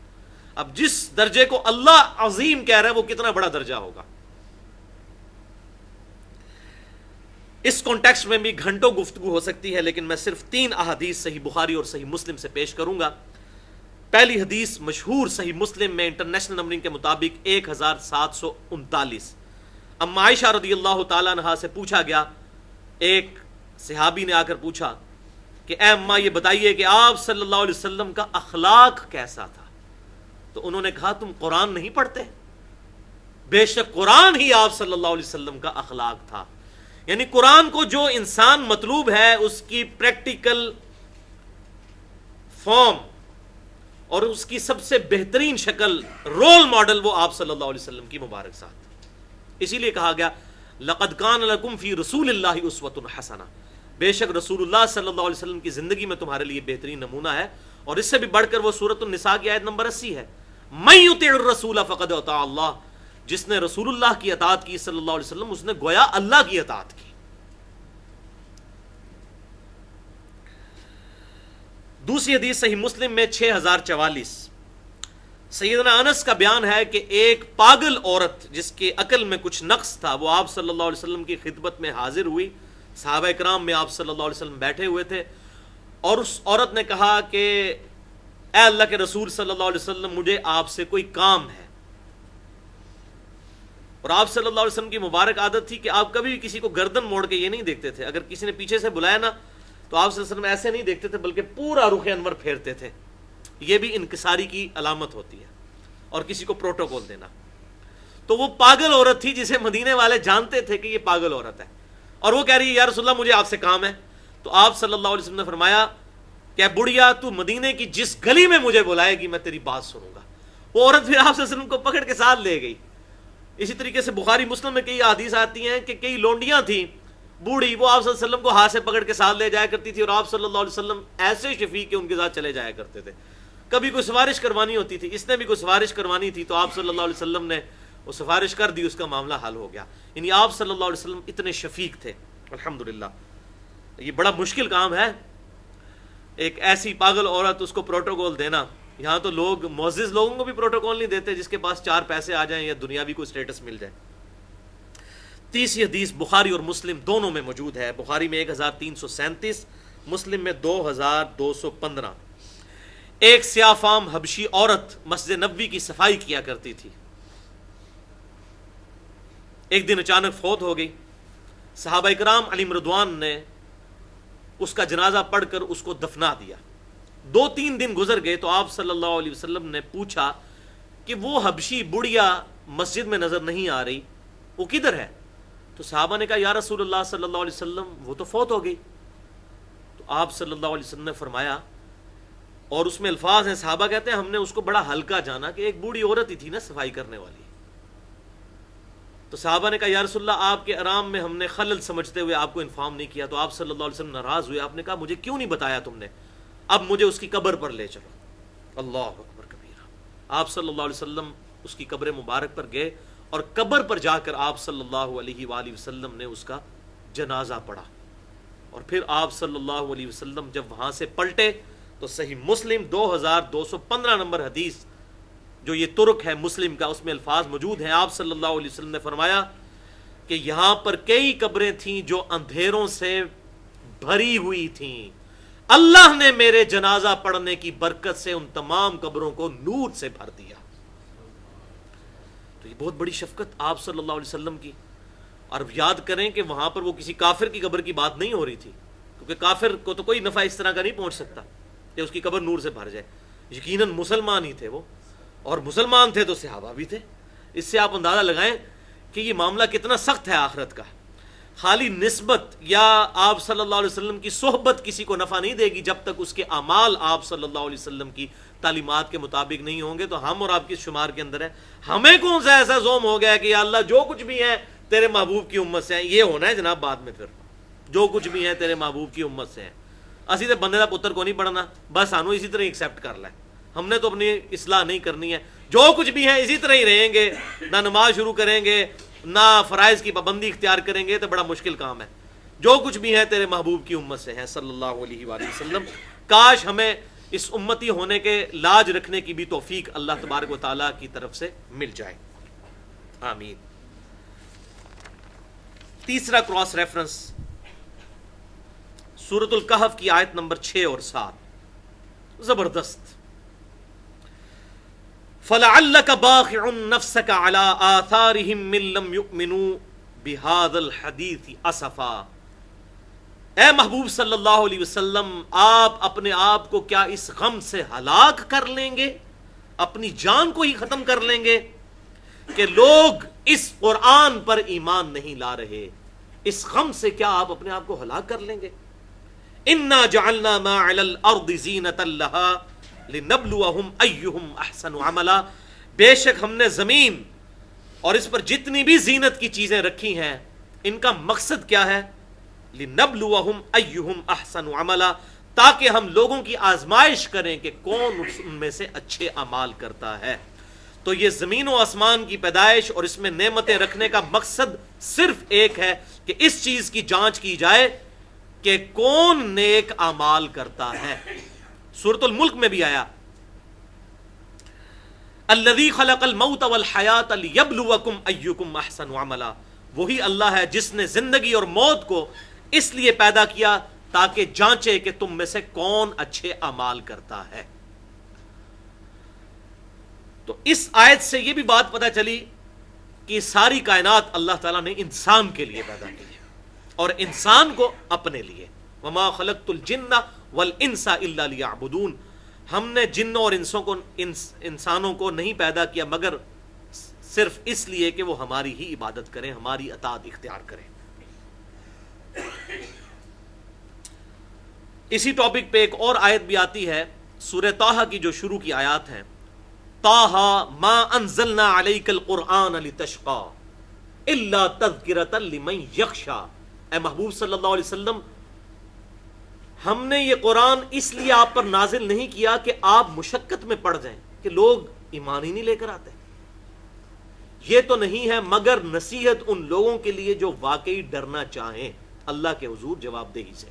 اب جس درجے کو اللہ عظیم کہہ رہا ہے وہ کتنا بڑا درجہ ہوگا. اس کانٹیکسٹ میں بھی گھنٹوں گفتگو ہو سکتی ہے، لیکن میں صرف 3 احادیث صحیح بخاری اور صحیح مسلم سے پیش کروں گا. پہلی حدیث مشہور صحیح مسلم میں انٹرنیشنل نمبرنگ کے مطابق 1739. اما عائشہ رضی اللہ تعالیٰ عنہا سے پوچھا گیا، ایک صحابی نے آ کر پوچھا کہ اے اماں یہ بتائیے کہ آپ صلی اللہ علیہ وسلم کا اخلاق کیسا تھا؟ تو انہوں نے کہا تم قرآن نہیں پڑھتے؟ بے شک قرآن ہی آپ صلی اللہ علیہ وسلم کا اخلاق تھا. یعنی قرآن کو جو انسان مطلوب ہے اس کی پریکٹیکل فارم اور اس کی سب سے بہترین شکل، رول ماڈل، وہ آپ صلی اللہ علیہ وسلم کی مبارک ساتھ. اسی لیے کہا گیا لقد کان لکم فی رسول اللہ اسوۃ حسنہ، بے شک رسول اللہ صلی اللہ علیہ وسلم کی زندگی میں تمہارے لیے بہترین نمونہ ہے. اور اس سے بھی بڑھ کر وہ سورۃ النساء کی آیت نمبر 80 ہے، من یطع الرسول فقد اطاع اللہ، جس نے رسول اللہ کی اطاعت کی صلی اللہ علیہ وسلم، اس نے گویا اللہ کی اطاعت کی. دوسری حدیث صحیح مسلم میں 6044. سیدنا انس کا بیان ہے کہ ایک پاگل عورت جس کے عقل میں کچھ نقص تھا وہ آپ صلی اللہ علیہ وسلم کی خدمت میں حاضر ہوئی. صحابہ کرام میں آپ صلی اللہ علیہ وسلم بیٹھے ہوئے تھے اور اس عورت نے کہا کہ اے اللہ کے رسول صلی اللہ علیہ وسلم مجھے آپ سے کوئی کام ہے. اور آپ صلی اللہ علیہ وسلم کی مبارک عادت تھی کہ آپ کبھی بھی کسی کو گردن موڑ کے یہ نہیں دیکھتے تھے. اگر کسی نے پیچھے سے بلایا نا تو آپ صلی اللہ علیہ وسلم ایسے نہیں دیکھتے تھے بلکہ پورا رخ انور پھیرتے تھے. یہ بھی انکساری کی علامت ہوتی ہے اور کسی کو پروٹوکول دینا. تو وہ پاگل عورت تھی جسے مدینے والے جانتے تھے کہ یہ پاگل عورت ہے اور وہ کہہ رہی ہے یا رسول اللہ مجھے آپ سے کام ہے. تو آپ صلی اللہ علیہ وسلم نے فرمایا کہ بڑھیا تو مدینے کی جس گلی میں مجھے بلائے گی میں تیری بات سنوں گا. وہ عورت پھر آپ صلی اللہ علیہ وسلم کو پکڑ کے ساتھ لے گئی. اسی طریقے سے بخاری مسلم میں کئی حدیث آتی ہیں کہ کئی لونڈیاں تھیں بوڑھی، وہ آپ صلی اللہ علیہ وسلم کو ہاتھ سے پکڑ کے ساتھ لے جایا کرتی تھی، اور آپ صلی اللہ علیہ وسلم ایسے شفیق کے ان کے ساتھ چلے جایا کرتے تھے. کبھی کوئی سفارش کروانی ہوتی تھی، اس نے بھی کوئی سفارش کروانی تھی، تو آپ صلی اللہ علیہ وسلم نے وہ سفارش کر دی، اس کا معاملہ حل ہو گیا. یعنی آپ صلی اللہ علیہ وسلم اتنے شفیق تھے. الحمدللہ. یہ بڑا مشکل کام ہے، ایک ایسی پاگل عورت اس کو پروٹوکول دینا. یہاں تو لوگ معزز لوگوں کو بھی پروٹوکول نہیں دیتے، جس کے پاس 4 پیسے آ جائیں یا دنیاوی کوئی سٹیٹس مل جائے. 30 حدیث بخاری اور مسلم دونوں میں موجود ہے. بخاری میں 1337، مسلم میں 2215. ایک سیاہ فام حبشی عورت مسجد نبوی کی صفائی کیا کرتی تھی. ایک دن اچانک فوت ہو گئی. صحابہ اکرام علیہم رضوان نے اس کا جنازہ پڑھ کر اس کو دفنا دیا. 2-3 دن گزر گئے تو آپ صلی اللہ علیہ وسلم نے پوچھا کہ وہ حبشی بڑھیا مسجد میں نظر نہیں آ رہی، وہ کدھر ہے؟ تو صحابہ نے کہا یا رسول اللہ صلی اللہ علیہ وسلم وہ تو فوت ہو گئی. تو آپ صلی اللہ علیہ وسلم نے فرمایا، اور اس میں الفاظ ہیں، صحابہ کہتے ہیں ہم نے اس کو بڑا ہلکا جانا کہ ایک بوڑھی عورت ہی تھی نا صفائی کرنے والی. تو صحابہ نے کہا یا رسول اللہ آپ کے آرام میں ہم نے خلل سمجھتے ہوئے آپ کو انفارم نہیں کیا. تو آپ صلی اللہ علیہ وسلم ناراض ہوئے. آپ نے کہا مجھے کیوں نہیں بتایا تم نے؟ اب مجھے اس کی قبر پر لے چلو. اللہ اکبر کبیرہ. آپ صلی اللہ علیہ وسلم اس کی قبر مبارک پر گئے، اور قبر پر جا کر آپ صلی اللہ علیہ وآلہ وسلم نے اس کا جنازہ پڑھا. اور پھر آپ صلی اللہ علیہ وسلم جب وہاں سے پلٹے تو صحیح مسلم 2215 نمبر حدیث جو یہ ترک ہے مسلم کا، اس میں الفاظ موجود ہیں. آپ صلی اللہ علیہ وسلم نے فرمایا کہ یہاں پر کئی قبریں تھیں جو اندھیروں سے بھری ہوئی تھیں، اللہ نے میرے جنازہ پڑھنے کی برکت سے ان تمام قبروں کو نور سے بھر دیا. تو یہ بہت بڑی شفقت آپ صلی اللہ علیہ وسلم کی. اور یاد کریں کہ وہاں پر وہ کسی کافر کی قبر کی بات نہیں ہو رہی تھی، کیونکہ کافر کو تو کوئی نفع اس طرح کا نہیں پہنچ سکتا کہ اس کی قبر نور سے بھر جائے. یقیناً مسلمان ہی تھے وہ، اور مسلمان تھے تو صحابہ بھی تھے. اس سے آپ اندازہ لگائیں کہ یہ معاملہ کتنا سخت ہے آخرت کا. خالی نسبت یا آپ صلی اللہ علیہ وسلم کی صحبت کسی کو نفع نہیں دے گی جب تک اس کے اعمال آپ صلی اللہ علیہ وسلم کی تعلیمات کے مطابق نہیں ہوں گے. تو ہم اور آپ کس شمار کے اندر ہے؟ ہمیں کون سا ایسا زوم ہو گیا کہ یا اللہ جو کچھ بھی ہے تیرے محبوب کی امت سے ہیں. یہ ہونا ہے جناب بعد میں، پھر جو کچھ بھی ہے تیرے محبوب کی امت سے ہیں. اسی تے بندے دا پتر کو نہیں پڑھنا، بس سانو اسی طرح ایکسیپٹ کر لیں. ہم نے تو اپنی اصلاح نہیں کرنی ہے، جو کچھ بھی ہے اسی طرح ہی رہیں گے. نہ نماز شروع کریں گے، نہ فرائض کی پابندی اختیار کریں گے، تو بڑا مشکل کام ہے. جو کچھ بھی ہے تیرے محبوب کی امت سے ہے صلی اللہ علیہ وآلہ وسلم. کاش ہمیں اس امتی ہونے کے لاج رکھنے کی بھی توفیق اللہ تبارک و تعالیٰ کی طرف سے مل جائے. آمین. تیسرا کراس ریفرنس سورۃ الکہف کی آیت نمبر 6 اور 7، زبردست. فَلَعَلَّكَ بَاخِعٌ نَفْسَكَ عَلَىٰ آثَارِهِمْ مِن لَّمْ يُؤْمِنُوا بِهَٰذَا الْحَدِيثِ أَسَفًا. اے محبوب صلی اللہ علیہ وسلم، آپ اپنے آپ کو کیا اس غم سے ہلاک کر لیں گے، اپنی جان کو ہی ختم کر لیں گے کہ لوگ اس قرآن پر ایمان نہیں لا رہے؟ اس غم سے کیا آپ اپنے آپ کو ہلاک کر لیں گے؟ اِنَّا جَعَلْنَا مَا عَلَى الْأَرْضِ زِينَةً لَهَا لِنَبْلُوَهُمْ أَيُّهُمْ أَحْسَنُ عَمَلًا. بے شک ہم نے زمین اور اس پر جتنی بھی زینت کی چیزیں رکھی ہیں، ان کا مقصد کیا ہے؟ لِنَبْلُوَهُمْ أَيُّهُمْ أَحْسَنُ عَمَلًا، تاکہ ہم لوگوں کی آزمائش کریں کہ کون ان میں سے اچھے اعمال کرتا ہے. تو یہ زمین و آسمان کی پیدائش اور اس میں نعمتیں رکھنے کا مقصد صرف ایک ہے کہ اس چیز کی جانچ کی جائے کہ کون نیک اعمال کرتا ہے. سورۃ الملک میں بھی آیا الذی خلق الموت والحیات لیبلوکم ایکم احسن عملا. وہی اللہ ہے جس نے زندگی اور موت کو اس لیے پیدا کیا تاکہ جانچے کہ تم میں سے کون اچھے اعمال کرتا ہے. تو اس آیت سے یہ بھی بات پتہ چلی کہ ساری کائنات اللہ تعالیٰ نے انسان کے لیے پیدا کی ہے، اور انسان کو اپنے لیے. وما خلقت الجن والانس الا لیعبدون. ہم نے جنوں اور انسانوں کو نہیں پیدا کیا مگر صرف اس لیے کہ وہ ہماری ہی عبادت کریں، ہماری اطاعت اختیار کریں. اسی ٹاپک پہ ایک اور آیت بھی آتی ہے سورہ طٰہٰ کی جو شروع کی آیات ہیں. طٰہٰ ما انزلنا علیک القرآن لتشقی الا تذکرۃ لمن یخشی. اے محبوب صلی اللہ علیہ وسلم، ہم نے یہ قرآن اس لیے آپ پر نازل نہیں کیا کہ آپ مشقت میں پڑ جائیں کہ لوگ ایمان ہی نہیں لے کر آتے. یہ تو نہیں ہے مگر نصیحت ان لوگوں کے لیے جو واقعی ڈرنا چاہیں اللہ کے حضور جواب دہی سے.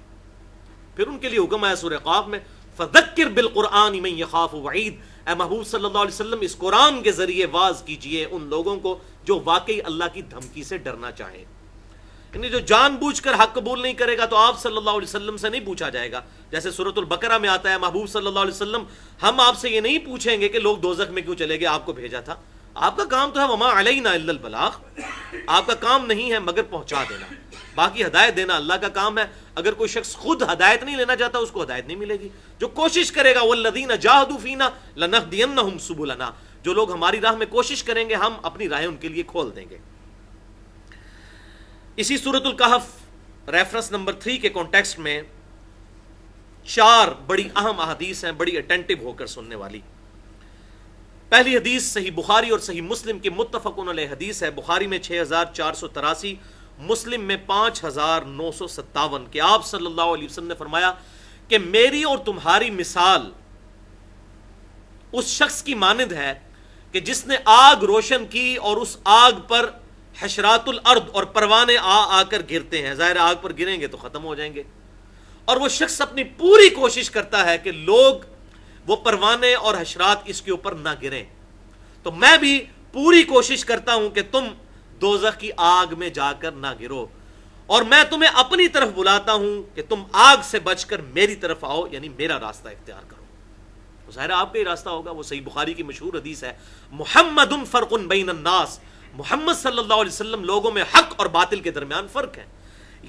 پھر ان کے لیے حکم ہے سورہ قاف میں فذکر بالقرآن من یخاف وعید. اے محبوب صلی اللہ علیہ وسلم اس قرآن کے ذریعے واعظ کیجئے ان لوگوں کو جو واقعی اللہ کی دھمکی سے ڈرنا چاہیں. یعنی جو جان بوجھ کر حق قبول نہیں کرے گا تو آپ صلی اللہ علیہ وسلم سے نہیں پوچھا جائے گا. جیسے سورۃ البقرہ میں آتا ہے محبوب صلی اللہ علیہ وسلم ہم آپ سے یہ نہیں پوچھیں گے کہ لوگ دوزخ میں کیوں چلے گئے، آپ کو بھیجا تھا. آپ کا کام تو ہے وما علینا الا البلاغ، آپ کا کام نہیں ہے مگر پہنچا دینا، باقی ہدایت دینا اللہ کا کام ہے. اگر کوئی شخص خود ہدایت نہیں لینا چاہتا اس کو ہدایت نہیں ملے گی. جو کوشش کرے گا والذین جاہدوا فینا لنہدینہم سبلنا، جو لوگ ہماری راہ میں کوشش کریں گے ہم اپنی راہیں ان کے لیے کھول دیں گے. اسی سورۃ الکہف ریفرنس نمبر 3 کے کانٹیکسٹ میں 4 بڑی اہم احادیث ہیں، بڑی اٹینٹو ہو کر سننے والی. پہلی حدیث صحیح بخاری اور صحیح مسلم کی متفقن علیہ حدیث ہے. بخاری میں 6483، مسلم میں 5957 کہ آپ صلی اللہ علیہ وسلم نے فرمایا کہ میری اور تمہاری مثال اس شخص کی مانند ہے کہ جس نے آگ روشن کی اور اس آگ پر حشرات الارض اور پروانے آ کر گرتے ہیں. ظاہر آگ پر گریں گے تو ختم ہو جائیں گے، اور وہ شخص اپنی پوری کوشش کرتا ہے کہ لوگ وہ پروانے اور حشرات اس کے اوپر نہ گریں. تو میں بھی پوری کوشش کرتا ہوں کہ تم دوزخ کی آگ میں جا کر نہ گرو، اور میں تمہیں اپنی طرف بلاتا ہوں کہ تم آگ سے بچ کر میری طرف آؤ، یعنی میرا راستہ اختیار کرو. ظاہر آپ کا ہی راستہ ہوگا. وہ صحیح بخاری کی مشہور حدیث ہے محمد فرق بین الناس، محمد صلی اللہ علیہ وسلم لوگوں میں حق اور باطل کے درمیان فرق ہے.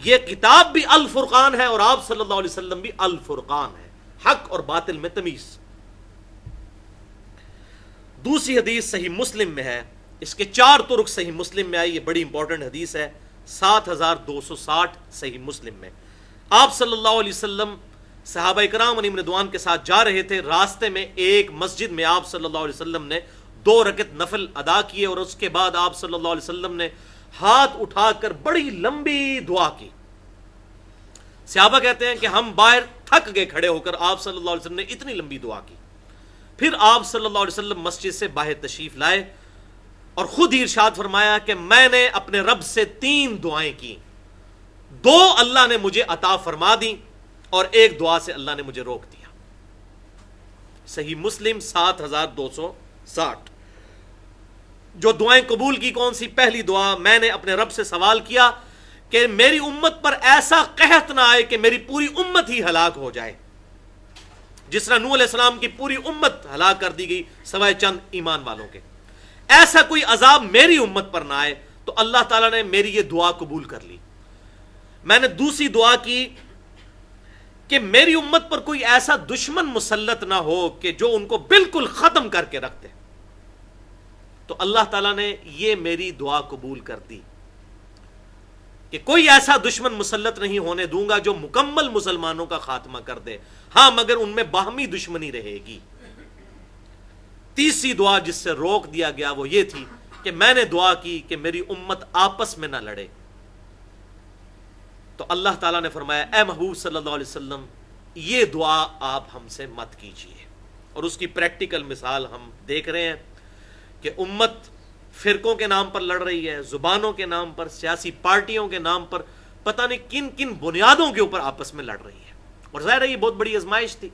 یہ کتاب بھی الفرقان ہے اور آپ صلی اللہ علیہ وسلم بھی الفرقان ہے، حق اور باطل میں تمیز. دوسری حدیث صحیح مسلم میں ہے، اس کے 4 طرق صحیح مسلم میں آئی. یہ بڑی امپورٹنٹ حدیث ہے، 7260 صحیح مسلم میں. آپ صلی اللہ علیہ وسلم صحابہ کرام علیہم رضوان کے ساتھ جا رہے تھے. راستے میں ایک مسجد میں آپ صلی اللہ علیہ وسلم نے 2 رکعت نفل ادا کیے اور اس کے بعد آپ صلی اللہ علیہ وسلم نے ہاتھ اٹھا کر بڑی لمبی دعا کی. صحابہ کہتے ہیں کہ ہم باہر تھک گئے کھڑے ہو کر، آپ صلی اللہ علیہ وسلم نے اتنی لمبی دعا کی. پھر آپ صلی اللہ علیہ وسلم مسجد سے باہر تشریف لائے اور خود ہی ارشاد فرمایا کہ میں نے اپنے رب سے 3 دعائیں کی، 2 اللہ نے مجھے عطا فرما دی اور ایک دعا سے اللہ نے مجھے روک دیا. صحیح مسلم 7260. جو دعائیں قبول کی کون سی؟ پہلی دعا میں نے اپنے رب سے سوال کیا کہ میری امت پر ایسا قحط نہ آئے کہ میری پوری امت ہی ہلاک ہو جائے، جس طرح نوح علیہ السلام کی پوری امت ہلاک کر دی گئی سوائے چند ایمان والوں کے. ایسا کوئی عذاب میری امت پر نہ آئے. تو اللہ تعالیٰ نے میری یہ دعا قبول کر لی. میں نے دوسری دعا کی کہ میری امت پر کوئی ایسا دشمن مسلط نہ ہو کہ جو ان کو بالکل ختم کر کے رکھتے. تو اللہ تعالیٰ نے یہ میری دعا قبول کر دی کہ کوئی ایسا دشمن مسلط نہیں ہونے دوں گا جو مکمل مسلمانوں کا خاتمہ کر دے، ہاں مگر ان میں باہمی دشمنی رہے گی. تیسری دعا جس سے روک دیا گیا وہ یہ تھی کہ میں نے دعا کی کہ میری امت آپس میں نہ لڑے. تو اللہ تعالیٰ نے فرمایا اے محبوب صلی اللہ علیہ وسلم یہ دعا آپ ہم سے مت کیجیے. اور اس کی پریکٹیکل مثال ہم دیکھ رہے ہیں کہ امت فرقوں کے نام پر لڑ رہی ہے، زبانوں کے نام پر، سیاسی پارٹیوں کے نام پر، پتہ نہیں کن کن بنیادوں کے اوپر آپس میں لڑ رہی ہے. اور ظاہر ہے یہ بہت بڑی آزمائش تھی.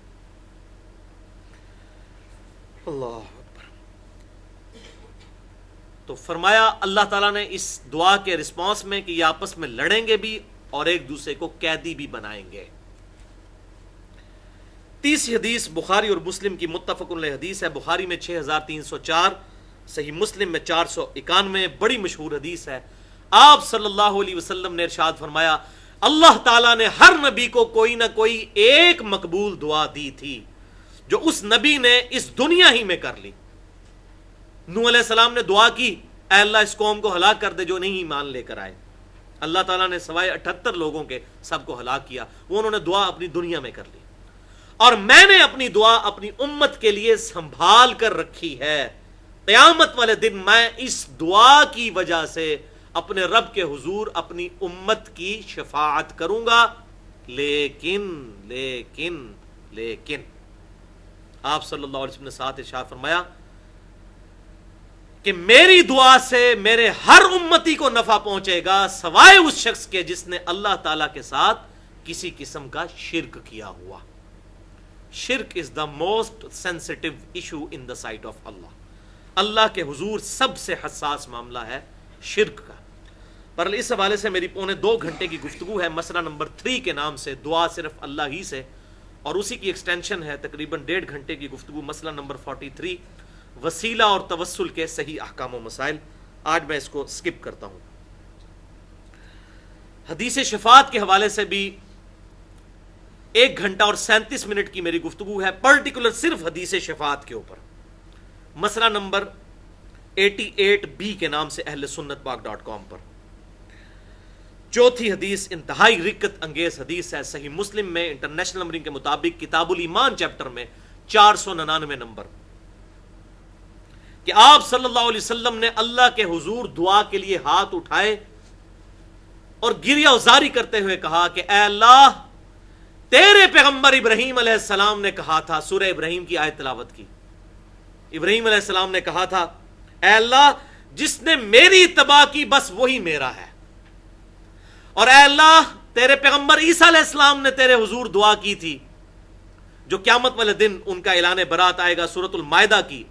اللہ اکبر. تو فرمایا اللہ تعالیٰ نے اس دعا کے رسپانس میں کہ یہ آپس میں لڑیں گے بھی اور ایک دوسرے کو قیدی بھی بنائیں گے. تیسری حدیث بخاری اور مسلم کی متفق علیہ حدیث ہے. بخاری میں 6304، صحیح مسلم میں 491، بڑی مشہور حدیث ہے. آپ صلی اللہ علیہ وسلم نے ارشاد فرمایا اللہ تعالیٰ نے ہر نبی کو کوئی نہ کوئی ایک مقبول دعا دی تھی جو اس نبی نے اس دنیا ہی میں کر لی. نوح علیہ السلام نے دعا کی اے اللہ اس قوم کو ہلاک کر دے جو نہیں ایمان لے کر آئے. اللہ تعالیٰ نے سوائے 78 لوگوں کے سب کو ہلاک کیا. وہ انہوں نے دعا اپنی دنیا میں کر لی. اور میں نے اپنی دعا اپنی امت کے لیے سنبھال کر رکھی ہے. قیامت والے دن میں اس دعا کی وجہ سے اپنے رب کے حضور اپنی امت کی شفاعت کروں گا، لیکن آپ صلی اللہ علیہ وسلم نے ساتھ ارشاد فرمایا کہ میری دعا سے میرے ہر امتی کو نفع پہنچے گا سوائے اس شخص کے جس نے اللہ تعالیٰ کے ساتھ کسی قسم کا شرک کیا ہوا۔ شرک is the most sensitive issue in the sight of اللہ۔ اللہ کے حضور سب سے حساس معاملہ ہے شرک کا۔ پر اس حوالے سے میری 2.25 گھنٹے کی گفتگو ہے مسئلہ نمبر 3 کے نام سے، دعا صرف اللہ ہی سے، اور اسی کی ایکسٹینشن ہے تقریباً 1.5 گھنٹے کی گفتگو مسئلہ نمبر 43 وسیلہ اور توسل کے صحیح احکام و مسائل۔ آج میں اس کو سکپ کرتا ہوں۔ حدیث شفاعت کے حوالے سے بھی 1 گھنٹہ اور 37 منٹ کی میری گفتگو ہے، پرٹیکولر صرف حدیث شفاعت کے اوپر، مسئلہ نمبر 88B کے نام سے اہل سنت پاک.com پر۔ چوتھی حدیث انتہائی رکت انگیز حدیث ہے، صحیح مسلم میں انٹرنیشنل نمبرنگ کے مطابق کتاب الایمان چیپٹر میں 499 نمبر، کہ آپ صلی اللہ علیہ وسلم نے اللہ کے حضور دعا کے لیے ہاتھ اٹھائے اور گریہ وزاری کرتے ہوئے کہا کہ اے اللہ، تیرے پیغمبر ابراہیم علیہ السلام نے کہا تھا، سورہ ابراہیم کی آیت تلاوت کی، ابراہیم علیہ السلام نے کہا تھا اے اللہ جس نے میری اتباع کی بس وہی میرا ہے، اور اے اللہ تیرے پیغمبر عیسیٰ علیہ السلام نے تیرے حضور دعا کی تھی جو قیامت والے دن ان کا اعلان برات آئے گا، سورۃ المائدہ کی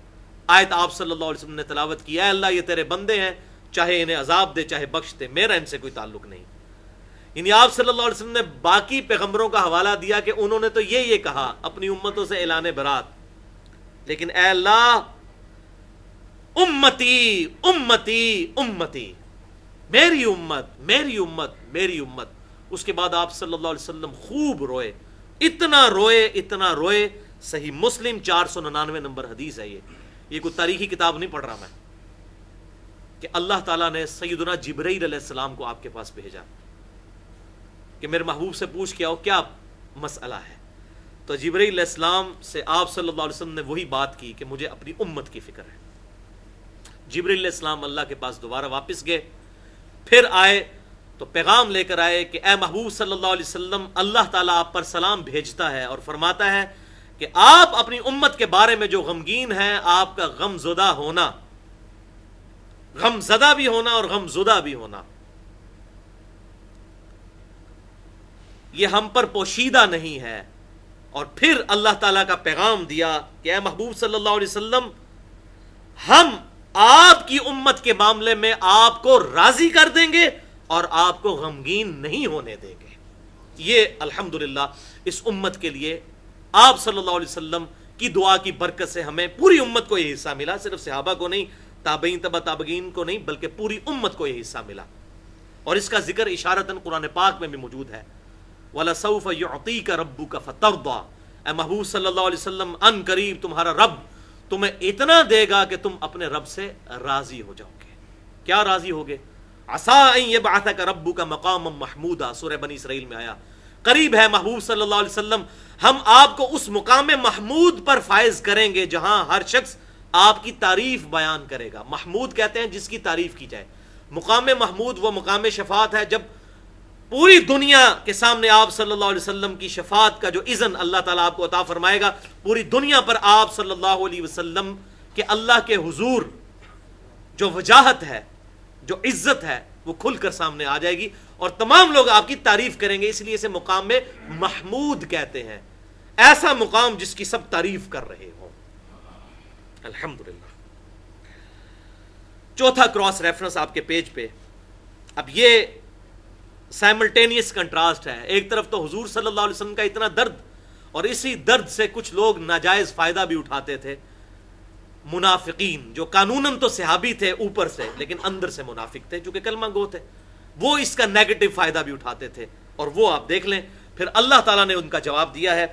آیت آپ صلی اللہ علیہ وسلم نے تلاوت کی، اے اللہ یہ تیرے بندے ہیں، چاہے انہیں عذاب دے چاہے بخش دے، میرا ان سے کوئی تعلق نہیں۔ یعنی آپ صلی اللہ علیہ وسلم نے باقی پیغمبروں کا حوالہ دیا کہ انہوں نے تو یہ کہا اپنی امتوں سے اعلان برات، لیکن اے اللہ امتی امتی امتی، میری امت میری امت میری امت۔ اس کے بعد آپ صلی اللہ علیہ وسلم خوب روئے، اتنا روئے، صحیح مسلم 499 نمبر حدیث ہے۔ یہ کوئی تاریخی کتاب نہیں پڑھ رہا میں، کہ اللہ تعالیٰ نے سیدنا جبرائیل علیہ السلام کو آپ کے پاس بھیجا کہ میرے محبوب سے پوچھ کے آؤ کیا مسئلہ ہے، تو جبرائیل علیہ السلام سے آپ صلی اللہ علیہ وسلم نے وہی بات کی کہ مجھے اپنی امت کی فکر ہے۔ جبرائیل علیہ السلام اللہ کے پاس دوبارہ واپس گئے، پھر آئے تو پیغام لے کر آئے کہ اے محبوب صلی اللہ علیہ وسلم، اللہ تعالیٰ آپ پر سلام بھیجتا ہے اور فرماتا ہے کہ آپ اپنی امت کے بارے میں جو غمگین ہیں، آپ کا غم زدہ ہونا، غم زدہ بھی ہونا اور غم زدہ بھی ہونا، یہ ہم پر پوشیدہ نہیں ہے۔ اور پھر اللہ تعالیٰ کا پیغام دیا کہ اے محبوب صلی اللہ علیہ وسلم، ہم آپ کی امت کے معاملے میں آپ کو راضی کر دیں گے اور آپ کو غمگین نہیں ہونے دیں گے۔ یہ الحمدللہ اس امت کے لیے آپ صلی اللہ علیہ وسلم کی دعا کی برکت سے ہمیں پوری امت کو یہ حصہ ملا، صرف صحابہ کو نہیں، تابعین تبع تابعین کو نہیں، بلکہ پوری امت کو یہ حصہ ملا۔ اور اس کا ذکر اشارتاً قرآن پاک میں بھی موجود ہے، وَلَسَوْفَ يُعْطِيكَ رَبُّكَ فَتَرْضَىٰ، اے محبوب صلی اللہ علیہ وسلم ان قریب تمہارا رب تمہیں اتنا دے گا کہ تم اپنے رب سے راضی ہو جاؤ گے۔ کیا راضی ہوگے؟ عَسَىٰ أَن يَبْعَثَكَ رَبُّكَ مَقَامًا مَحْمُودًا، سورہ بنی اسرائیل میں آیا، قریب ہے محبوب صلی اللہ علیہ وسلم ہم آپ کو اس مقام محمود پر فائز کریں گے جہاں ہر شخص آپ کی تعریف بیان کرے گا۔ محمود کہتے ہیں جس کی تعریف کی جائے۔ مقام محمود وہ مقام شفاعت ہے جب پوری دنیا کے سامنے آپ صلی اللہ علیہ وسلم کی شفاعت کا جو اذن اللہ تعالیٰ آپ کو عطا فرمائے گا، پوری دنیا پر آپ صلی اللہ علیہ وسلم کے اللہ کے حضور جو وجاہت ہے، جو عزت ہے، وہ کھل کر سامنے آ جائے گی اور تمام لوگ آپ کی تعریف کریں گے۔ اس لیے اسے مقام میں محمود کہتے ہیں، ایسا مقام جس کی سب تعریف کر رہے ہوں۔ الحمدللہ۔ چوتھا کراس ریفرنس آپ کے پیج پہ، اب یہ سائملٹینیس کنٹراسٹ ہے، ایک طرف تو حضور صلی اللہ علیہ وسلم کا اتنا درد اور اسی درد سے کچھ لوگ ناجائز فائدہ بھی اٹھاتے تھے، منافقین جو قانوناً تو صحابی تھے اوپر سے لیکن اندر سے منافق تھے، چونکہ کلمہ گو تھے، وہ اس کا نیگیٹو فائدہ بھی اٹھاتے تھے، اور وہ آپ دیکھ لیں پھر اللہ تعالیٰ نے ان کا جواب دیا ہے۔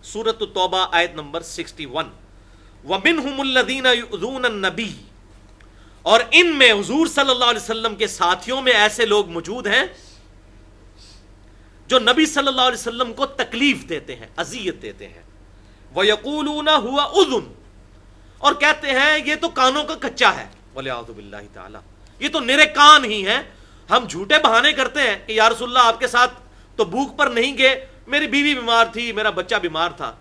سورۃ التوبہ آیت نمبر 61، وَمِنْهُمُ الَّذِينَ يُؤْذُونَ النَّبِيَّ، اور ان میں حضور صلی اللہ علیہ وسلم کے ساتھیوں میں ایسے لوگ موجود ہیں جو نبی صلی اللہ علیہ وسلم کو تکلیف دیتے ہیں، اذیت دیتے ہیں، وَيَقُولُونَ هُوَ أُذُنٌ، اور کہتے ہیں یہ تو کانوں کا کچا ہے، وَلِعَوْذُ بِاللَّهِ تَعَالَى، یہ تو نرے کان ہی ہیں، ہم جھوٹے بہانے کرتے ہیں کہ یا رسول اللہ آپ کے ساتھ تو بوک پر نہیں گئے، میری بیوی بیمار تھی، میرا بچہ بیمار تھا،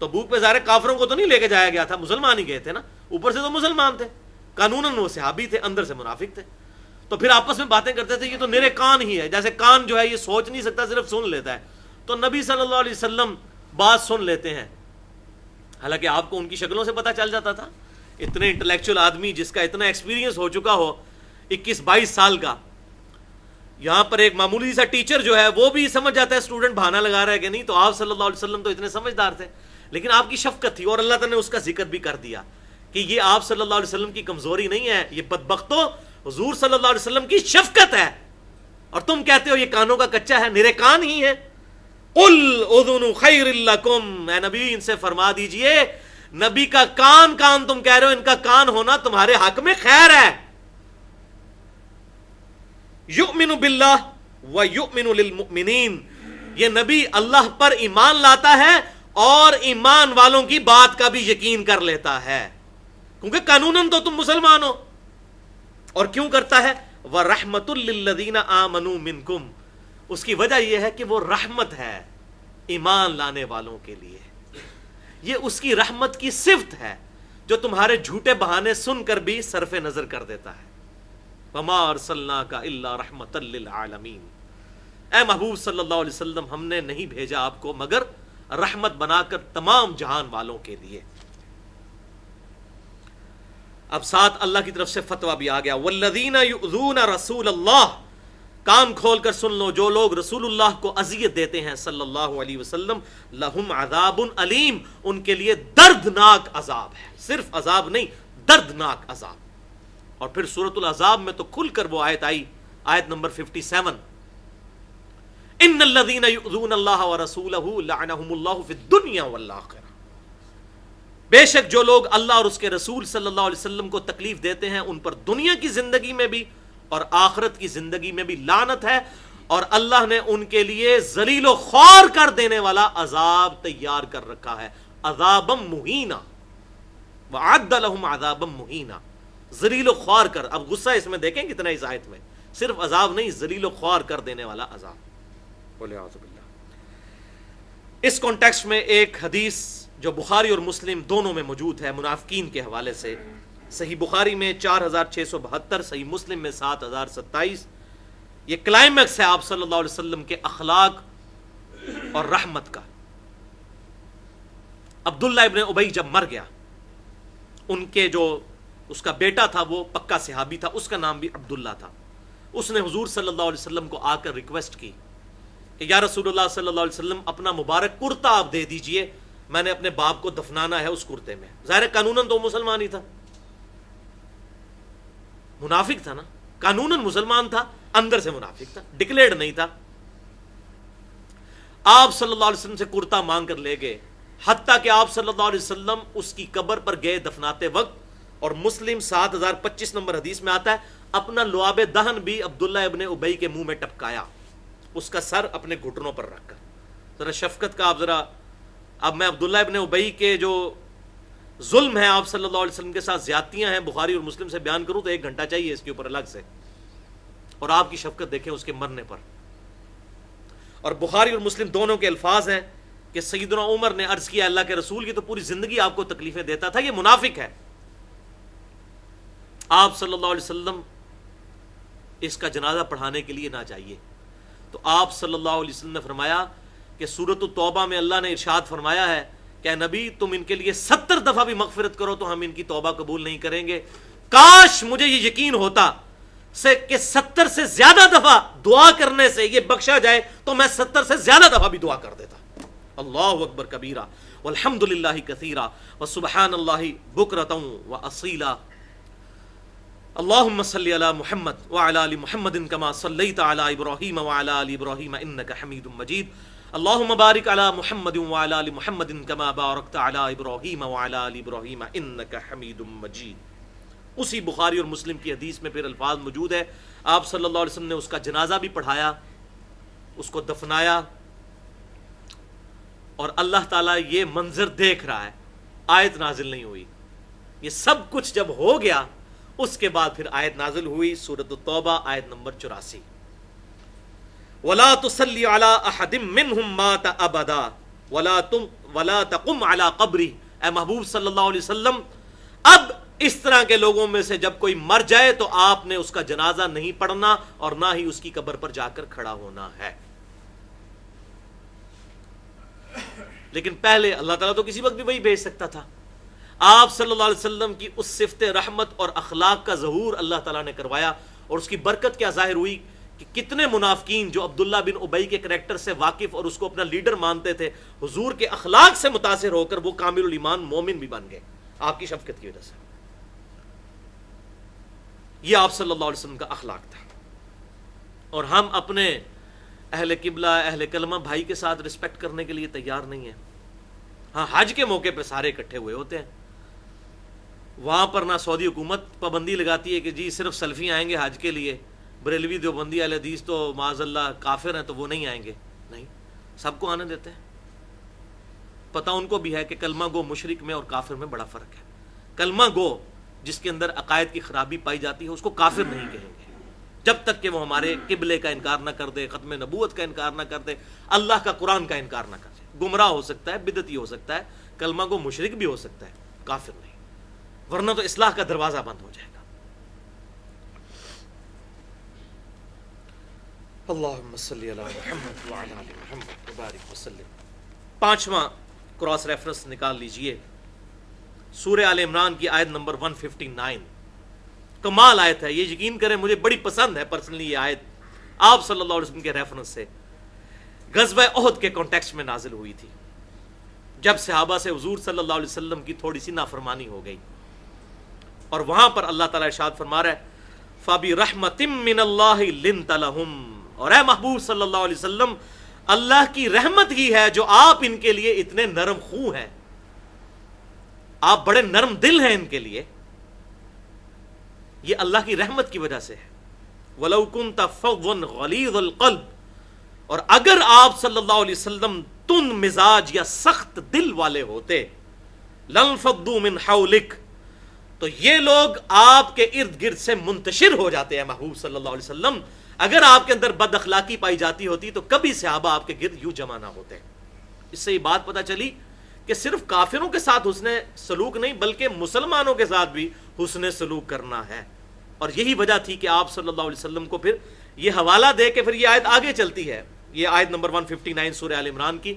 تو بوک پہ ظاہر کافروں کو تو نہیں لے کے جایا گیا تھا، مسلمان ہی گئے تھے نا، اوپر سے تو مسلمان تھے، قانوناً وہ صحابی تھے، اندر سے منافق تھے، تو پھر آپس میں باتیں کرتے تھے یہ تو نرے کان ہی ہے، جیسے کان جو ہے یہ سوچ نہیں سکتا، صرف سن لیتا ہے، تو نبی صلی اللہ علیہ وسلم بات سن لیتے ہیں، حالانکہ آپ کو ان کی شکلوں سے پتہ چل جاتا تھا۔ اتنے انٹلیکچوئل آدمی جس کا اتنا ایکسپیرینس ہو چکا ہو 21-22 سال کا، یہاں پر ایک معمولی سا ٹیچر جو ہے وہ بھی سمجھ جاتا ہے اسٹوڈنٹ بہانہ لگا رہا ہے کہ نہیں، تو آپ صلی اللہ علیہ وسلم تو اتنے سمجھدار تھے، لیکن آپ کی شفقت تھی، اور اللہ تعالیٰ نے اس کا ذکر بھی کر دیا کہ یہ آپ صلی اللہ علیہ وسلم کی کمزوری نہیں ہے، یہ بدبختو حضور صلی اللہ علیہ وسلم کی شفقت ہے، اور تم کہتے ہو یہ کانوں کا کچا ہے، نرے کان ہی ہے۔ قل اذن خیر لکم، اے نبی ان سے فرما دیجئے نبی کا کان تم کہہ رہے ہو، ان کا کان ہونا تمہارے حق میں خیر ہے۔ یؤمن باللہ و یؤمن للمؤمنین، یہ نبی اللہ پر ایمان لاتا ہے اور ایمان والوں کی بات کا بھی یقین کر لیتا ہے، کیونکہ قانوناً تو تم مسلمان ہو، اور کیوں کرتا ہے؟ وَرَحْمَةٌ لِّلَّذِينَ آمَنُوا مِنْكُمْ، اس کی وجہ یہ ہے کہ وہ رحمت ہے ایمان لانے والوں کے لیے، یہ اس کی رحمت کی صفت ہے جو تمہارے جھوٹے بہانے سن کر بھی صرف نظر کر دیتا ہے۔ وَمَا أَرْسَلْنَاكَ إِلَّا رَحْمَةً لِّلْعَالَمِينَ، اے محبوب صلی اللہ علیہ وسلم ہم نے نہیں بھیجا آپ کو مگر رحمت بنا کر تمام جہان والوں کے لیے۔ اب ساتھ اللہ کی طرف سے فتویٰ بھی آ گیا، وَالَّذِينَ يُؤْذُونَ رَسُولَ اللَّهِ، کان کھول کر سن لو، جو لوگ رسول اللہ کو اذیت دیتے ہیں صلی اللہ علیہ وسلم، لہم عذاب علیم، ان کے لیے دردناک عذاب ہے، صرف عذاب نہیں، دردناک عذاب۔ اور پھر سورۃ الاحزاب میں تو کھل کر وہ آیت آئی، آیت نمبر 57، ان الذین یؤذون اللہ ورسولہ لعنہم اللہ فی الدنیا والآخرہ، بے شک جو لوگ اللہ اور اس کے رسول صلی اللہ علیہ وسلم کو تکلیف دیتے ہیں ان پر دنیا کی زندگی میں بھی اور آخرت کی زندگی میں بھی لعنت ہے، اور اللہ نے ان کے لیے ذلیل و خوار کر دینے والا عذاب تیار کر رکھا ہے، عذابا مہینا، وعد لہم عذابا مہینا، ذلیل و خوار کر۔ اب غصہ اس میں دیکھیں کتنا اس آیت میں، صرف عذاب نہیں، ذلیل و خوار کر دینے والا عذاب۔ والعیاذ باللہ۔ اس کانٹیکسٹ میں ایک حدیث جو بخاری اور مسلم دونوں میں موجود ہے منافقین کے حوالے سے، صحیح بخاری میں 4672، صحیح مسلم میں 7027، یہ کلائمیکس ہے آپ صلی اللہ علیہ وسلم کے اخلاق اور رحمت کا۔ عبداللہ ابن ابی جب مر گیا، ان کے جو اس کا بیٹا تھا وہ پکا صحابی تھا، اس کا نام بھی عبداللہ تھا، اس نے حضور صلی اللہ علیہ وسلم کو آ کر ریکویسٹ کی کہ یا رسول اللہ صلی اللہ علیہ وسلم اپنا مبارک کرتا آپ دے دیجئے، میں نے اپنے باپ کو دفنانا ہے اس کرتے میں۔ ظاہر قانوناً تو مسلمان ہی تھا، منافق تھا نا، قانوناً مسلمان تھا، اندر سے منافق تھا، ڈکلیئرڈ نہیں تھا۔ آپ صلی اللہ علیہ وسلم سے کرتا مانگ کر لے گئے، حتیٰ کہ آپ صلی اللہ علیہ وسلم اس کی قبر پر گئے دفناتے وقت، اور مسلم 7025 نمبر حدیث میں آتا ہے اپنا لعاب دہن بھی عبداللہ ابن ابی کے منہ میں ٹپکایا، اس کا سر اپنے گھٹنوں پر رکھ کر۔ ذرا شفقت کا آپ ذرا، اب میں عبداللہ ابن ابی کے جو ظلم ہے آپ صلی اللہ علیہ وسلم کے ساتھ، زیادتیاں ہیں، بخاری اور مسلم سے بیان کروں تو 1 گھنٹہ چاہیے اس کے اوپر الگ سے، اور آپ کی شفقت دیکھیں اس کے مرنے پر۔ اور بخاری اور مسلم دونوں کے الفاظ ہیں کہ سیدنا عمر نے عرض کیا اللہ کے رسول کی تو پوری زندگی آپ کو تکلیفیں دیتا تھا، یہ منافق ہے، آپ صلی اللہ علیہ وسلم اس کا جنازہ پڑھانے کے لیے نہ جائیے۔ تو آپ صلی اللہ علیہ وسلم نے فرمایا کہ سورۃ التوبہ میں اللہ نے ارشاد فرمایا ہے کہ اے نبی تم ان کے لیے 70 دفعہ بھی مغفرت کرو تو ہم ان کی توبہ قبول نہیں کریں گے، کاش مجھے یہ یقین ہوتا کہ 70 سے زیادہ دفعہ دعا کرنے سے یہ بخشا جائے تو میں 70 سے زیادہ دفعہ بھی دعا کر دیتا۔ اللہ اکبر کبیرہ والحمد للہ کثیرہ وسبحان اللہ بکرۃ واصیلا۔ اللہم صلی علی محمد وعلی آل محمد کما صلیت علی ابراہیم وعلی آل ابراہیم انک حمید مجید۔ اللہم بارک علی محمد وعلی آل محمد کما بارکت علی ابراہیم وعلی آل ابراہیم انک حمید مجید۔ اسی بخاری اور مسلم کی حدیث میں پھر الفاظ موجود ہے، آپ صلی اللہ علیہ وسلم نے اس کا جنازہ بھی پڑھایا، اس کو دفنایا، اور اللہ تعالیٰ یہ منظر دیکھ رہا ہے، آیت نازل نہیں ہوئی۔ یہ سب کچھ جب ہو گیا اس کے بعد پھر آیت نازل ہوئی، سورۃ التوبہ آیت نمبر 84۔ ولا تصلی علی احد منہم مات ابدا ولا تقم علی قبری. اے محبوب صلی اللہ علیہ وسلم، اب اس طرح کے لوگوں میں سے جب کوئی مر جائے تو آپ نے اس کا جنازہ نہیں پڑھنا اور نہ ہی اس کی قبر پر جا کر کھڑا ہونا ہے. لیکن پہلے اللہ تعالیٰ تو کسی وقت بھی وہی بھیج سکتا تھا. آپ صلی اللہ علیہ وسلم کی اس صفت رحمت اور اخلاق کا ظہور اللہ تعالیٰ نے کروایا، اور اس کی برکت کیا ظاہر ہوئی کہ کتنے منافقین جو عبداللہ بن ابی کے کریکٹر سے واقف اور اس کو اپنا لیڈر مانتے تھے، حضور کے اخلاق سے متاثر ہو کر وہ کامل الایمان مومن بھی بن گئے آپ کی شفقت کی وجہ سے. یہ آپ صلی اللہ علیہ وسلم کا اخلاق تھا. اور ہم اپنے اہل قبلہ اہل کلمہ بھائی کے ساتھ رسپیکٹ کرنے کے لیے تیار نہیں ہیں. ہاں حج کے موقع پہ سارے اکٹھے ہوئے ہوتے ہیں، وہاں پر نہ سعودی حکومت پابندی لگاتی ہے کہ جی صرف سلفی آئیں گے حج کے لیے، بریلوی دیوبندی اہل حدیث تو معاذ اللہ کافر ہیں تو وہ نہیں آئیں گے. نہیں، سب کو آنے دیتے ہیں. پتہ ان کو بھی ہے کہ کلمہ گو مشرک میں اور کافر میں بڑا فرق ہے. کلمہ گو جس کے اندر عقائد کی خرابی پائی جاتی ہے اس کو کافر نہیں کہیں گے جب تک کہ وہ ہمارے قبلے کا انکار نہ کر دے، ختم نبوت کا انکار نہ کر دے، اللہ کا قرآن کا انکار نہ کر دے. گمراہ ہو سکتا ہے، بدعتی ہو سکتا ہے، کلمہ گو مشرک بھی ہو سکتا ہے، کافر نہیں. ورنہ تو اصلاح کا دروازہ بند ہو جائے گا. اللہم صلی علی محمد وعلی آل محمد وبارک وسلم. پانچواں کراس ریفرنس نکال لیجئے، سورہ آل عمران کی آیت نمبر 159. کمال آیت ہے یہ، یقین کریں مجھے بڑی پسند ہے پرسنلی یہ آیت. آپ صلی اللہ علیہ وسلم کے ریفرنس سے غزوہ احد کے کانٹیکسٹ میں نازل ہوئی تھی، جب صحابہ سے حضور صلی اللہ علیہ وسلم کی تھوڑی سی نافرمانی ہو گئی، اور وہاں پر اللہ تعالیٰ ارشاد فرما رہا ہے فَبِرَحْمَةٍ مِّنَ اللَّهِ لِنْتَ لَهُمْ. اور اے محبوب صلی اللہ علیہ وسلم، اللہ کی رحمت ہی ہے جو آپ ان کے لیے اتنے نرم خو ہیں، آپ بڑے نرم دل ہیں ان کے لیے، یہ اللہ کی رحمت کی وجہ سے ہے. وَلَوْ كُنْتَ فَظًّا غَلِيظَ الْقَلْبِ. اور اگر آپ صلی اللہ علیہ وسلم تند مزاج یا سخت دل والے ہوتے، لَانفَضُّوا مِنْ حَوْلِكَ، تو یہ لوگ آپ کے ارد گرد سے منتشر ہو جاتے ہیں. محبوب صلی اللہ علیہ وسلم، اگر آپ کے اندر بد اخلاقی پائی جاتی ہوتی تو کبھی صحابہ آپ کے گرد یوں جمع نہ ہوتے. اس سے یہ بات پتہ چلی کہ صرف کافروں کے ساتھ حسن سلوک نہیں بلکہ مسلمانوں کے ساتھ بھی حسن سلوک کرنا ہے. اور یہی وجہ تھی کہ آپ صلی اللہ علیہ وسلم کو پھر یہ حوالہ دے کے پھر یہ آیت آگے چلتی ہے، یہ آیت نمبر 159 سورہ آل عمران کی،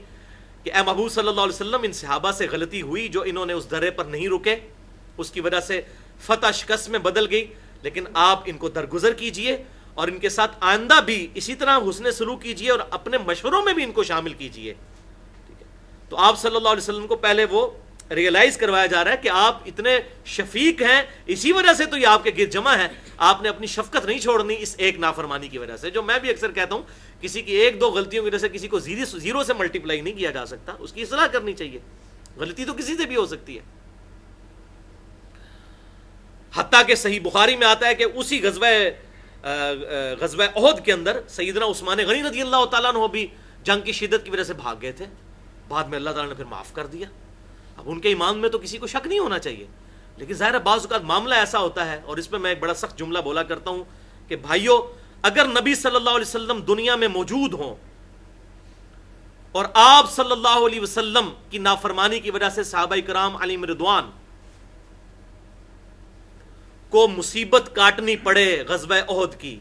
کہ اے محبوب صلی اللہ علیہ وسلم، ان صحابہ سے غلطی ہوئی جو انہوں نے اس درے پر نہیں رکے، اس کی وجہ سے فتح شکست میں بدل گئی، لیکن آپ ان کو درگزر کیجئے اور ان کے ساتھ آئندہ بھی اسی طرح حسن سلوک کیجئے اور اپنے مشوروں میں بھی ان کو شامل کیجئے. ٹھیک ہے، تو آپ صلی اللہ علیہ وسلم کو پہلے وہ ریئلائز کروایا جا رہا ہے کہ آپ اتنے شفیق ہیں، اسی وجہ سے تو یہ آپ کے گرد جمع ہے. آپ نے اپنی شفقت نہیں چھوڑنی اس ایک نافرمانی کی وجہ سے. جو میں بھی اکثر کہتا ہوں، کسی کی ایک دو غلطیوں کی وجہ سے کسی کو زیرو سے ملٹیپلائی نہیں کیا جا سکتا، اس کی اصلاح کرنی چاہیے. غلطی تو کسی سے بھی ہو سکتی ہے. حتیٰ کہ صحیح بخاری میں آتا ہے کہ اسی غزوہ احد کے اندر سیدنا عثمان غنی رضی اللہ تعالیٰ عنہ بھی جنگ کی شدت کی وجہ سے بھاگ گئے تھے، بعد میں اللہ تعالیٰ نے پھر معاف کر دیا. اب ان کے ایمان میں تو کسی کو شک نہیں ہونا چاہیے، لیکن ظاہر ہے بعض اوقات معاملہ ایسا ہوتا ہے، اور اس پہ میں ایک بڑا سخت جملہ بولا کرتا ہوں کہ بھائیو، اگر نبی صلی اللہ علیہ وسلم دنیا میں موجود ہوں اور آپ صلی اللہ علیہ وسلم کی نافرمانی کی وجہ سے صحابہ کرام علیہم رضوان کو مصیبت کاٹنی پڑے غزوہ احد کی،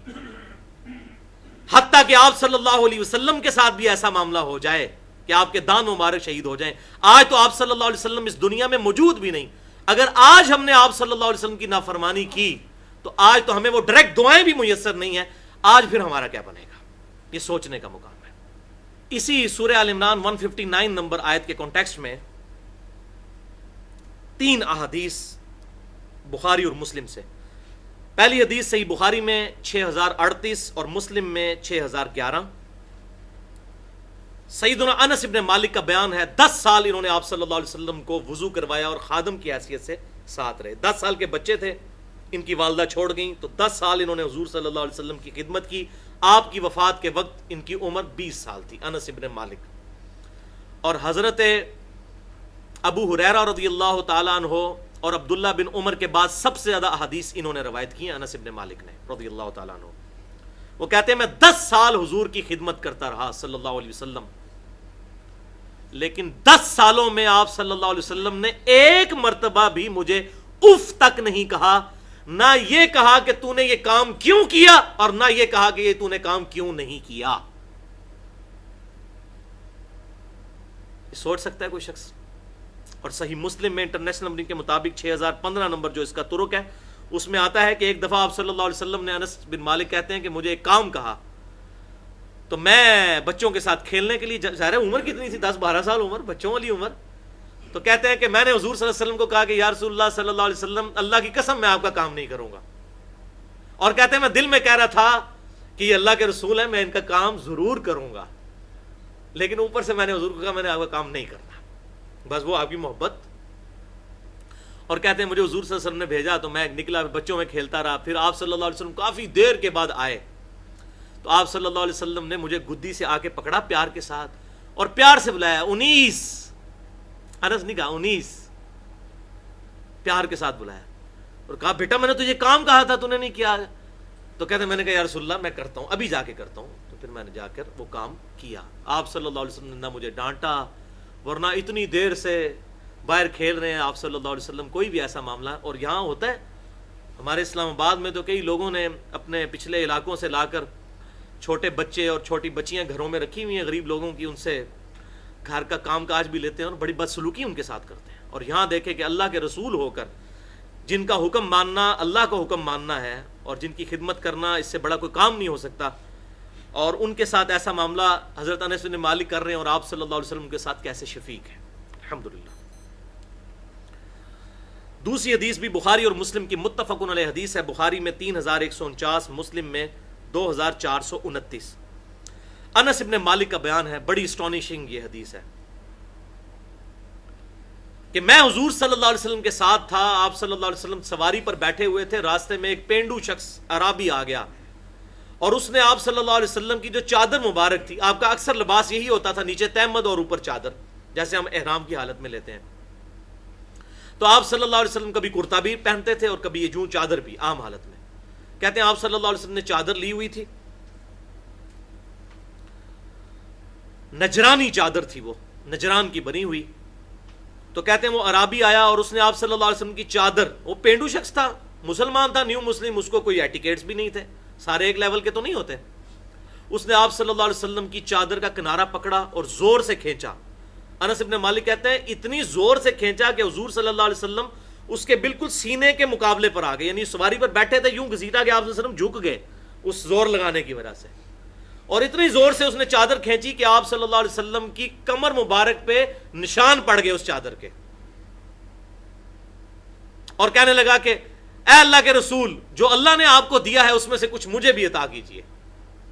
حتیٰ کہ آپ صلی اللہ علیہ وسلم کے ساتھ بھی ایسا معاملہ ہو جائے کہ آپ کے دان مبارک شہید ہو جائیں. آج تو آپ صلی اللہ علیہ وسلم اس دنیا میں موجود بھی نہیں، اگر آج ہم نے آپ صلی اللہ علیہ وسلم کی نافرمانی کی تو آج تو ہمیں وہ ڈائریکٹ دعائیں بھی میسر نہیں ہیں. آج پھر ہمارا کیا بنے گا؟ یہ سوچنے کا مقام ہے. اسی سورہ آل عمران 159 نمبر آیت کے کانٹیکسٹ میں 3 احادیث بخاری اور مسلم سے. پہلی حدیث صحیح بخاری میں 6038 اور مسلم میں 6011. سیدنا انس ابن مالک کا بیان ہے 10 سال انہوں نے آپ صلی اللہ علیہ وسلم کو وضو کروایا اور خادم کی حیثیت سے ساتھ رہے. 10 سال کے بچے تھے، ان کی والدہ چھوڑ گئیں تو 10 سال انہوں نے حضور صلی اللہ علیہ وسلم کی خدمت کی. آپ کی وفات کے وقت ان کی عمر 20 سال تھی. انس ابن مالک. اور حضرت ابو ہریرہ رضی اللہ تعالیٰ عنہ اور عبداللہ بن عمر کے بعد سب سے زیادہ احادیث انہوں نے روایت کی ہیں انس ابن مالک نے رضی اللہ تعالیٰ عنہ. وہ کہتے ہیں میں 10 سال حضور کی خدمت کرتا رہا صلی اللہ علیہ وسلم، لیکن 10 سالوں میں آپ صلی اللہ علیہ وسلم نے ایک مرتبہ بھی مجھے اف تک نہیں کہا، نہ یہ کہا کہ تو نے یہ کام کیوں کیا، اور نہ یہ کہا کہ یہ تو نے کام کیوں نہیں کیا۔ سوچ سکتا ہے کوئی شخص؟ اور صحیح مسلم میں انٹرنیشنل نمبر کے مطابق 6015 نمبر جو اس کا طرق ہے، اس میں آتا ہے کہ ایک دفعہ آپ صلی اللہ علیہ وسلم نے، انس بن مالک کہتے ہیں کہ مجھے ایک کام کہا، تو میں بچوں کے ساتھ کھیلنے کے لیے، ظاہر ہے عمر کتنی تھی، 10-12 سال عمر، بچوں والی عمر، تو کہتے ہیں کہ میں نے حضور صلی اللہ علیہ وسلم کو کہا کہ یا رسول اللہ صلی اللہ علیہ وسلم، اللہ کی قسم میں آپ کا کام نہیں کروں گا، اور کہتے ہیں میں دل میں کہہ رہا تھا کہ یہ اللہ کے رسول ہیں، میں ان کا کام ضرور کروں گا، لیکن اوپر سے میں نے حضور کو کہا میں نے آپ کا کام نہیں کرنا، بس وہ آپ کی محبت۔ اور کہتے ہیں مجھے حضور صلی اللہ علیہ وسلم نے بھیجا تو میں نکلا، بچوں میں کھیلتا رہا، پھر آپ صلی اللہ علیہ وسلم کافی دیر کے بعد آئے، تو آپ صلی اللہ علیہ وسلم نے مجھے گدی سے آ کے پکڑا پیار کے ساتھ، اور پیار سے بلایا، 19، انس نہیں کہا 19، پیار کے ساتھ بلایا، اور کہا بیٹا میں نے تجھے کام کہا تھا تو نے نہیں کیا، تو کہتے ہیں میں نے کہا یا رسول اللہ میں کرتا ہوں، ابھی جا کے کرتا ہوں، تو پھر میں نے جا کر وہ کام کیا۔ آپ صلی اللہ علیہ وسلم نے نہ مجھے ڈانٹا، ورنہ اتنی دیر سے باہر کھیل رہے ہیں آپ صلی اللہ علیہ وسلم، کوئی بھی ایسا معاملہ، اور یہاں ہوتا ہے ہمارے اسلام آباد میں تو کئی لوگوں نے اپنے پچھلے علاقوں سے لا کر چھوٹے بچے اور چھوٹی بچیاں گھروں میں رکھی ہوئی ہیں غریب لوگوں کی، ان سے گھر کا کام کاج بھی لیتے ہیں اور بڑی بدسلوکی ان کے ساتھ کرتے ہیں۔ اور یہاں دیکھیں کہ اللہ کے رسول ہو کر جن کا حکم ماننا اللہ کا حکم ماننا ہے، اور جن کی خدمت کرنا اس سے بڑا کوئی کام نہیں ہو سکتا، اور ان کے ساتھ ایسا معاملہ حضرت انس بن مالک کر رہے ہیں، اور آپ صلی اللہ علیہ وسلم کے ساتھ کیسے شفیق ہیں، الحمدللہ۔ دوسری حدیث بھی بخاری اور مسلم کی متفقن علیہ حدیث ہے، بخاری میں 3149، مسلم میں 2429۔ انس ابن مالک کا بیان ہے، بڑی اسٹانشنگ یہ حدیث ہے کہ میں حضور صلی اللہ علیہ وسلم کے ساتھ تھا، آپ صلی اللہ علیہ وسلم سواری پر بیٹھے ہوئے تھے، راستے میں ایک پینڈو شخص عرابی آ گیا، اور اس نے آپ صلی اللہ علیہ وسلم کی جو چادر مبارک تھی، آپ کا اکثر لباس یہی ہوتا تھا، نیچے تہمد اور اوپر چادر، جیسے ہم احرام کی حالت میں لیتے ہیں، تو آپ صلی اللہ علیہ وسلم کبھی کرتا بھی پہنتے تھے اور کبھی یہ جوں چادر بھی عام حالت میں۔ کہتے ہیں آپ صلی اللہ علیہ وسلم نے چادر لی ہوئی تھی، نجرانی چادر تھی، وہ نجران کی بنی ہوئی، تو کہتے ہیں وہ عرابی آیا اور اس نے آپ صلی اللہ علیہ وسلم کی چادر، وہ پینڈو شخص تھا، مسلمان تھا، نیو مسلم، اس کو کوئی ایٹیکیٹس بھی نہیں تھے، سارے ایک لیول کے تو نہیں ہوتے، اس نے آپ صلی اللہ علیہ وسلم کی چادر کا کنارہ پکڑا اور زور سے کھینچا۔ انس ابن مالک کہتے ہیں اتنی زور سے کھینچا کہ حضور صلی اللہ علیہ وسلم اس کے بالکل سینے کے مقابلے پر آ گئے، یعنی سواری پر بیٹھے تھے، یوں گھسیٹا کہ آپ صلی اللہ علیہ وسلم جھک گئے اس زور لگانے کی وجہ سے، اور اتنی زور سے اس نے چادر کھینچی کہ آپ صلی اللہ علیہ وسلم کی کمر مبارک پہ نشان پڑ گئے اس چادر کے، اور کہنے لگا کہ اے اللہ کے رسول، جو اللہ نے آپ کو دیا ہے اس میں سے کچھ مجھے بھی عطا کیجیے۔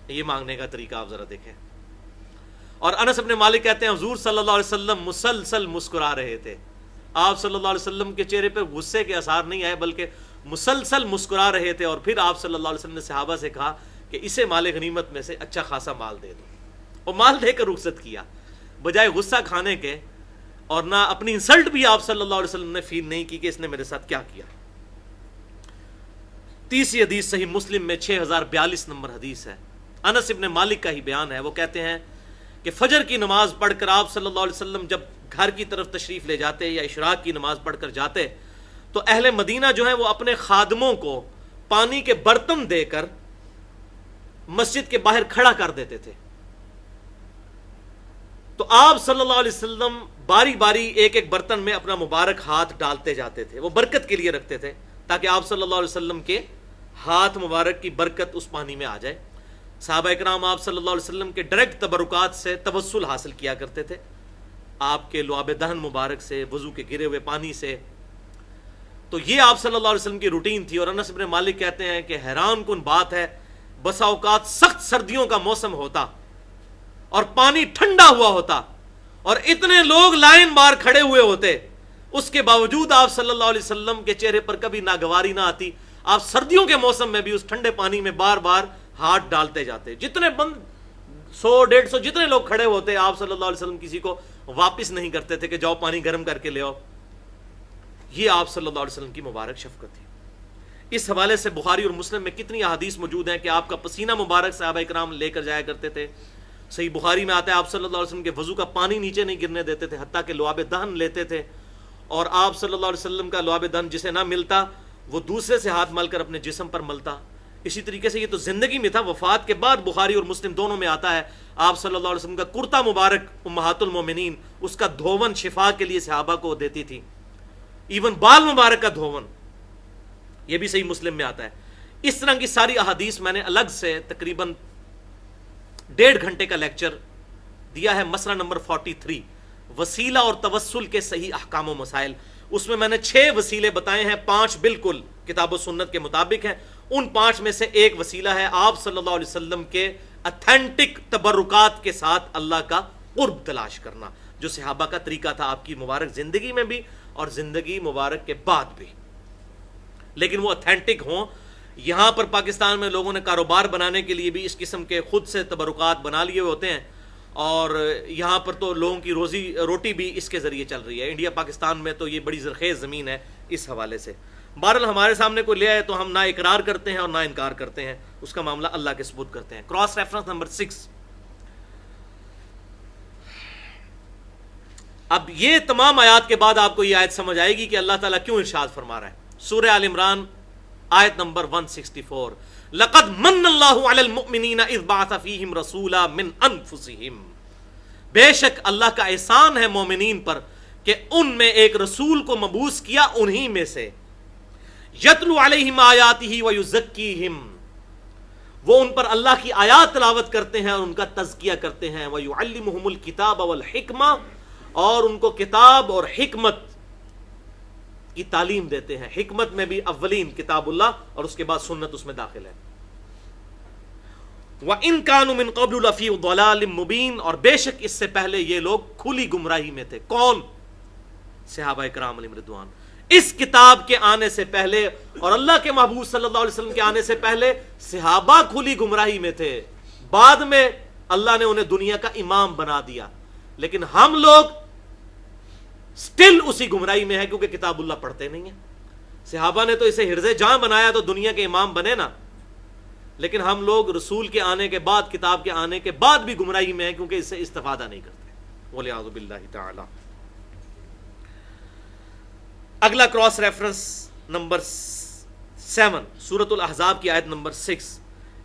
یہ مانگنے کا طریقہ آپ ذرا دیکھیں۔ اور انس ابن مالک کہتے ہیں حضور صلی اللہ علیہ وسلم مسلسل مسکرا رہے تھے، آپ صلی اللہ علیہ وسلم کے چہرے پہ غصے کے آثار نہیں آئے بلکہ مسلسل مسکرا رہے تھے، اور پھر آپ صلی اللہ علیہ وسلم نے صحابہ سے کہا کہ اسے مال غنیمت میں سے اچھا خاصا مال دے دو، اور مال دے کر رخصت کیا، بجائے غصہ کھانے کے، اور نہ اپنی انسلٹ بھی آپ صلی اللہ علیہ وسلم نے فیل نہیں کی کہ اس نے میرے ساتھ کیا کیا۔ تیسری حدیث صحیح مسلم میں 6042 نمبر حدیث ہے، انس ابن مالک کا ہی بیان ہے، وہ کہتے ہیں کہ فجر کی نماز پڑھ کر آپ صلی اللہ علیہ وسلم جب گھر کی طرف تشریف لے جاتے یا اشراق کی نماز پڑھ کر جاتے تو اہل مدینہ جو ہیں وہ اپنے خادموں کو پانی کے برتن دے کر مسجد کے باہر کھڑا کر دیتے تھے، تو آپ صلی اللہ علیہ وسلم باری باری ایک ایک برتن میں اپنا مبارک ہاتھ ڈالتے جاتے تھے، وہ برکت کے لیے رکھتے تھے تاکہ آپ صلی اللہ علیہ وسلم کے ہاتھ مبارک کی برکت اس پانی میں آ جائے۔ صحابہ اکرام آپ صلی اللہ علیہ وسلم کے ڈائریکٹ تبرکات سے توسل حاصل کیا کرتے تھے، آپ کے لعاب دہن مبارک سے، وضو کے گرے ہوئے پانی سے، تو یہ آپ صلی اللہ علیہ وسلم کی روٹین تھی۔ اور انس بن مالک کہتے ہیں کہ حیران کن بات ہے، بسا اوقات سخت سردیوں کا موسم ہوتا اور پانی ٹھنڈا ہوا ہوتا اور اتنے لوگ لائن بار کھڑے ہوئے ہوتے، اس کے باوجود آپ صلی اللہ علیہ وسلم کے چہرے پر کبھی ناگواری نہ آتی، آپ سردیوں کے موسم میں بھی اس ٹھنڈے پانی میں بار بار ہاتھ ڈالتے جاتے، جتنے بند 100-150 جتنے لوگ کھڑے ہوتے، آپ صلی اللہ علیہ وسلم کسی کو واپس نہیں کرتے تھے کہ جاؤ پانی گرم کر کے لے آؤ۔ یہ آپ صلی اللہ علیہ وسلم کی مبارک شفقت تھی۔ اس حوالے سے بخاری اور مسلم میں کتنی احادیث موجود ہیں کہ آپ کا پسینہ مبارک صحابہ کرام لے کر جایا کرتے تھے. صحیح بخاری میں آتا ہے آپ صلی اللہ علیہ وسلم کے وضو کا پانی نیچے نہیں گرنے دیتے تھے حتیٰ کہ لعاب دہن لیتے تھے, اور آپ صلی اللہ علیہ وسلم کا لعاب دہن جسے نہ ملتا وہ دوسرے سے ہاتھ مل کر اپنے جسم پر ملتا. اسی طریقے سے یہ تو زندگی میں تھا, وفات کے بعد بخاری اور مسلم دونوں میں آتا ہے آپ صلی اللہ علیہ وسلم کا کرتا مبارک امہات المومنین اس کا دھون شفا کے لیے صحابہ کو دیتی تھی, ایون بال مبارک کا دھون, یہ بھی صحیح مسلم میں آتا ہے. اس طرح کی ساری احادیث میں نے الگ سے تقریباً 1.5 گھنٹے کا لیکچر دیا ہے. مسئلہ نمبر 43 وسیلہ اور توسل کے صحیح احکام و مسائل. اس میں نے 6 وسیلے بتائے ہیں, 5 بالکل کتاب و سنت کے مطابق ہیں. ان 5 میں سے ایک وسیلہ ہے آپ صلی اللہ علیہ وسلم کے اتھینٹک تبرکات کے ساتھ اللہ کا قرب تلاش کرنا, جو صحابہ کا طریقہ تھا آپ کی مبارک زندگی میں بھی اور زندگی مبارک کے بعد بھی, لیکن وہ اتھینٹک ہوں. یہاں پر پاکستان میں لوگوں نے کاروبار بنانے کے لیے بھی اس قسم کے خود سے تبرکات بنا لیے ہوتے ہیں, اور یہاں پر تو لوگوں کی روزی روٹی بھی اس کے ذریعے چل رہی ہے. انڈیا پاکستان میں تو یہ بڑی زرخیز زمین ہے اس حوالے سے. بہرحال ہمارے سامنے کوئی لے آئے تو ہم نہ اقرار کرتے ہیں اور نہ انکار کرتے ہیں, اس کا معاملہ اللہ کے سپرد کرتے ہیں. Cross reference number 6. اب یہ تمام آیات کے بعد آپ کو یہ آیت سمجھ آئے گی کہ اللہ تعالیٰ کیوں ارشاد فرما رہا ہے. سورہ آل عمران آیت نمبر 164 لقد من اللہ علی المؤمنین اذ بعث فیہم رسولا من انفسہم, بے شک اللہ کا احسان ہے مومنین پر کہ ان میں ایک رسول کو مبعوث کیا انہی میں سے, یتلو علیہم آیاتہ ویزکیہم, وہ ان پر اللہ کی آیات تلاوت کرتے ہیں اور ان کا تزکیہ کرتے ہیں, ویعلمہم الکتاب والحکمہ, اور ان کو کتاب اور حکمت کی تعلیم دیتے ہیں. حکمت میں بھی اولین کتاب اللہ اور اس کے بعد سنت اس میں داخل ہے. وَإِن كَانُوا مِن قَبْلُ لَفِي ضَلَالٍ مُبِينٍ, اور بے شک اس سے پہلے یہ لوگ کھلی گمراہی میں تھے. کون؟ صحابہ کرام علیہم رضوان. اس کتاب کے آنے سے پہلے اور اللہ کے محبوب صلی اللہ علیہ وسلم کے آنے سے پہلے صحابہ کھلی گمراہی میں تھے. بعد میں اللہ نے انہیں دنیا کا امام بنا دیا, لیکن ہم لوگ سٹل اسی گمراہی میں ہے کیونکہ کتاب اللہ پڑھتے نہیں ہیں. صحابہ نے تو اسے حرز جاں بنایا تو دنیا کے امام بنے نا, لیکن ہم لوگ رسول کے آنے کے بعد, کتاب کے آنے کے بعد بھی گمراہی میں ہیں کیونکہ اس سے استفادہ نہیں کرتے. وَلِعَاذُ بِاللَّهِ تَعَالَى. اگلا کراس ریفرنس نمبر 7 سورۃ الاحزاب کی آیت نمبر 6.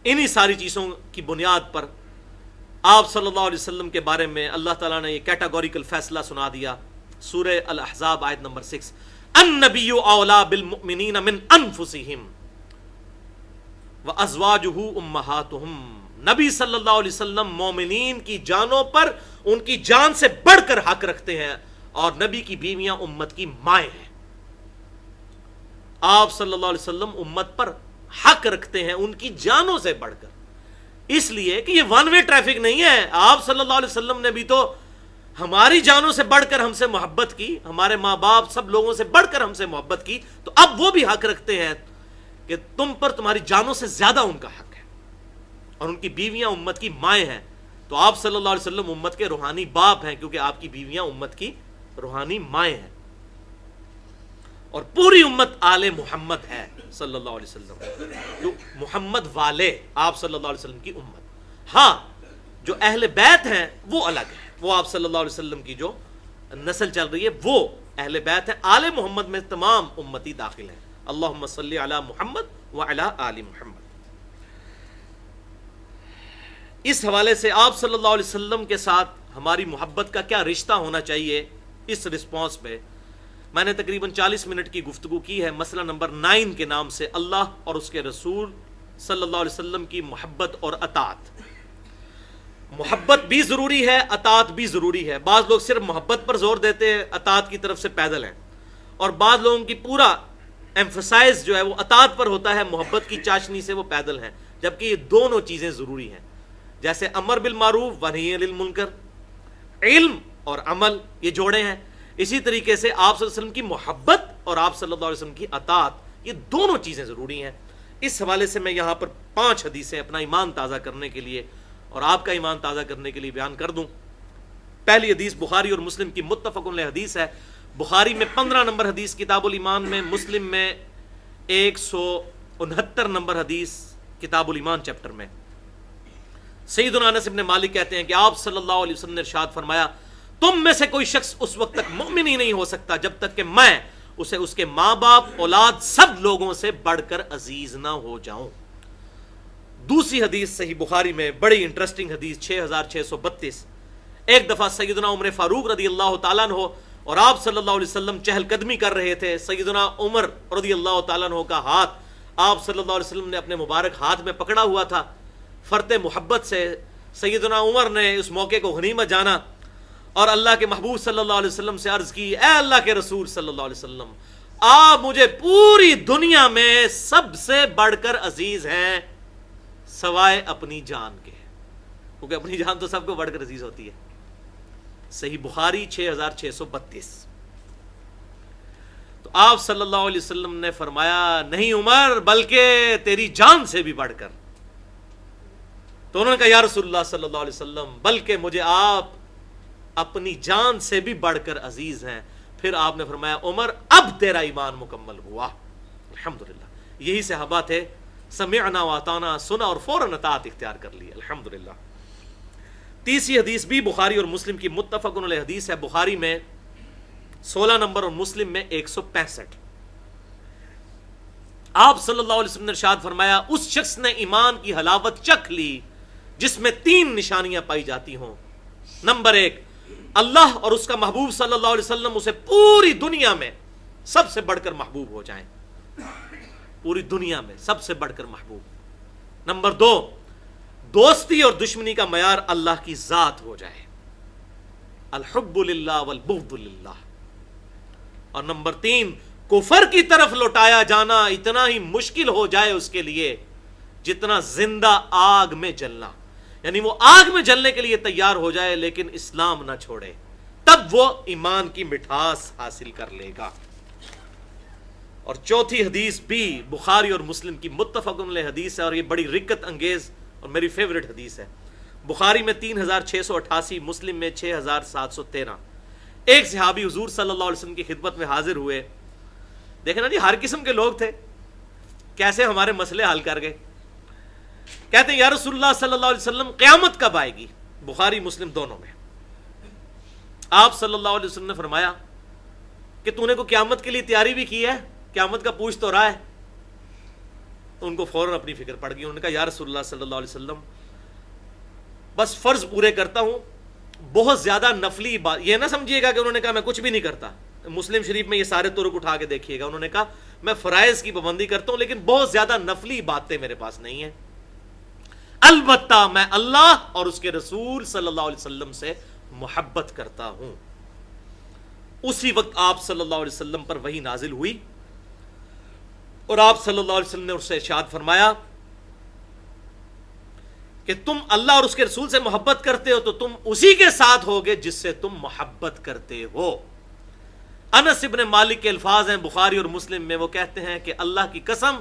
انہی ساری چیزوں کی بنیاد پر آپ صلی اللہ علیہ وسلم کے بارے میں اللہ تعالیٰ نے یہ کیٹاگوریکل فیصلہ سنا دیا. سورہ الاحزاب آیت نمبر 6 النبی اولا بالمؤمنین من انفسہم وازواجہ امہاتہم, نبی صلی اللہ علیہ وسلم مومنین کی جانوں پر ان کی جان سے بڑھ کر حق رکھتے ہیں, اور نبی کی بیویاں امت کی مائیں ہیں. آپ صلی اللہ علیہ وسلم امت پر حق رکھتے ہیں ان کی جانوں سے بڑھ کر, اس لیے کہ یہ ون وے ٹریفک نہیں ہے. آپ صلی اللہ علیہ وسلم نے بھی تو ہماری جانوں سے بڑھ کر ہم سے محبت کی, ہمارے ماں باپ سب لوگوں سے بڑھ کر ہم سے محبت کی, تو اب وہ بھی حق رکھتے ہیں کہ تم پر تمہاری جانوں سے زیادہ ان کا حق ہے, اور ان کی بیویاں امت کی مائیں ہیں. تو آپ صلی اللہ علیہ وسلم امت کے روحانی باپ ہیں کیونکہ آپ کی بیویاں امت کی روحانی مائیں ہیں, اور پوری امت آل محمد ہے صلی اللہ علیہ وسلم, جو محمد والے آپ صلی اللہ علیہ وسلم کی امت. ہاں جو اہل بیت ہیں وہ الگ ہیں, وہ آپ صلی اللہ علیہ وسلم کی جو نسل چل رہی ہے وہ اہل بیت ہے. آل محمد میں تمام امتی داخل ہیں. اللہم صلی علی محمد وعلی آل محمد. اس حوالے سے آپ صلی اللہ علیہ وسلم کے ساتھ ہماری محبت کا کیا رشتہ ہونا چاہیے, اس رسپانس پہ میں نے تقریباً 40 منٹ کی گفتگو کی ہے. مسئلہ نمبر 9 کے نام سے اللہ اور اس کے رسول صلی اللہ علیہ وسلم کی محبت اور اطاعت. محبت بھی ضروری ہے, اطاعت بھی ضروری ہے. بعض لوگ صرف محبت پر زور دیتے ہیں, اطاعت کی طرف سے پیدل ہیں, اور بعض لوگوں کی پورا ایمفسائز جو ہے وہ اطاعت پر ہوتا ہے, محبت کی چاشنی سے وہ پیدل ہیں. جبکہ یہ دونوں چیزیں ضروری ہیں. جیسے امر بالمعروف ونہی عن المنکر, علم اور عمل یہ جوڑے ہیں, اسی طریقے سے آپ صلی اللہ علیہ وسلم کی محبت اور آپ صلی اللہ علیہ وسلم کی اطاعت یہ دونوں چیزیں ضروری ہیں. اس حوالے سے میں یہاں پر 5 حدیثیں اپنا ایمان تازہ کرنے کے لیے اور آپ کا ایمان تازہ کرنے کے لیے بیان کر دوں. پہلی حدیث بخاری اور مسلم کی متفق علیہ حدیث ہے. بخاری میں 15 نمبر حدیث کتاب الایمان میں, مسلم میں 69 نمبر حدیث کتاب الایمان چیپٹر میں سیدنا انس بن مالک کہتے ہیں کہ آپ صلی اللہ علیہ وسلم نے ارشاد فرمایا تم میں سے کوئی شخص اس وقت تک مومن ہی نہیں ہو سکتا جب تک کہ میں اسے اس کے ماں باپ اولاد سب لوگوں سے بڑھ کر عزیز نہ ہو جاؤں۔ دوسری حدیث صحیح بخاری میں بڑی انٹرسٹنگ حدیث 6632، ایک دفعہ سیدنا عمر فاروق رضی اللہ تعالیٰ عنہ اور آپ صلی اللہ علیہ وسلم چہل قدمی کر رہے تھے، سیدنا عمر رضی اللہ تعالیٰ عنہ کا ہاتھ آپ صلی اللہ علیہ وسلم نے اپنے مبارک ہاتھ میں پکڑا ہوا تھا، فرط محبت سے سیدنا عمر نے اس موقع کو غنیمت جانا اور اللہ کے محبوب صلی اللہ علیہ وسلم سے عرض کی، اے اللہ کے رسول صلی اللہ علیہ وسلم، آپ مجھے پوری دنیا میں سب سے بڑھ کر عزیز ہیں سوائے اپنی جان کے، کیونکہ اپنی جان تو سب کو بڑھ کر عزیز ہوتی ہے۔ صحیح بخاری 6632۔ تو آپ صلی اللہ علیہ وسلم نے فرمایا نہیں عمر، بلکہ تیری جان سے بھی بڑھ کر۔ تو انہوں نے کہا یا رسول اللہ صلی اللہ علیہ وسلم، بلکہ مجھے آپ اپنی جان سے بھی بڑھ کر عزیز ہیں۔ پھر آپ نے فرمایا عمر اب تیرا ایمان مکمل ہوا۔ الحمدللہ، یہی صحابہ تھے، سمعنا واطعنا، سنا اور فوراً اطاعت اختیار کر لی، الحمدللہ۔ تیسری حدیث بھی بخاری اور مسلم کی متفق علیہ حدیث ہے، بخاری میں 16 نمبر اور مسلم میں 165۔ آپ صلی اللہ علیہ وسلم نے ارشاد فرمایا اس شخص نے ایمان کی حلاوت چکھ لی جس میں 3 نشانیاں پائی جاتی ہوں۔ نمبر 1، اللہ اور اس کا محبوب صلی اللہ علیہ وسلم اسے پوری دنیا میں سب سے بڑھ کر محبوب ہو جائیں، پوری دنیا میں سب سے بڑھ کر محبوب۔ نمبر 2، دوستی اور دشمنی کا معیار اللہ کی ذات ہو جائے، الحب للہ والبغض للہ۔ اور نمبر 3، کفر کی طرف لوٹایا جانا اتنا ہی مشکل ہو جائے اس کے لیے جتنا زندہ آگ میں جلنا، یعنی وہ آگ میں جلنے کے لیے تیار ہو جائے لیکن اسلام نہ چھوڑے، تب وہ ایمان کی مٹھاس حاصل کر لے گا۔ اور چوتھی حدیث بھی بخاری اور مسلم کی متفق علیہ حدیث ہے، اور یہ بڑی رکت انگیز اور میری فیورٹ حدیث ہے۔ بخاری میں 3688، مسلم میں 6713۔ ایک صحابی حضور صلی اللہ علیہ وسلم کی خدمت میں حاضر ہوئے، دیکھیں نا جی ہر قسم کے لوگ تھے، کیسے ہمارے مسئلے حل کر گئے۔ کہتے ہیں یا رسول اللہ صلی اللہ علیہ وسلم قیامت کب آئے گی؟ بخاری مسلم دونوں میں۔ آپ صلی اللہ علیہ وسلم نے فرمایا کہ تو نے کو قیامت کے لیے تیاری بھی کی ہے، قیامت کا پوچھ تو رہا ہے؟ تو ان کو فوراً اپنی فکر پڑ گئی، انہوں نے کہا یا رسول اللہ صلی اللہ علیہ وسلم بس فرض پورے کرتا ہوں، بہت زیادہ نفلی بات، یہ نہ سمجھیے گا کہ انہوں نے کہا میں کچھ بھی نہیں کرتا۔ مسلم شریف میں یہ سارے طرق اٹھا کے دیکھیے گا، انہوں نے کہا میں فرائض کی پابندی کرتا ہوں لیکن بہت زیادہ نفلی باتیں میرے پاس نہیں ہیں، البتہ میں اللہ اور اس کے رسول صلی اللہ علیہ وسلم سے محبت کرتا ہوں۔ اسی وقت آپ صلی اللہ علیہ وسلم پر وحی نازل ہوئی اور آپ صلی اللہ علیہ وسلم نے اس سے ارشاد فرمایا کہ تم اللہ اور اس کے رسول سے محبت کرتے ہو تو تم اسی کے ساتھ ہوگے جس سے تم محبت کرتے ہو۔ انس ابن مالک کے الفاظ ہیں بخاری اور مسلم میں، وہ کہتے ہیں کہ اللہ کی قسم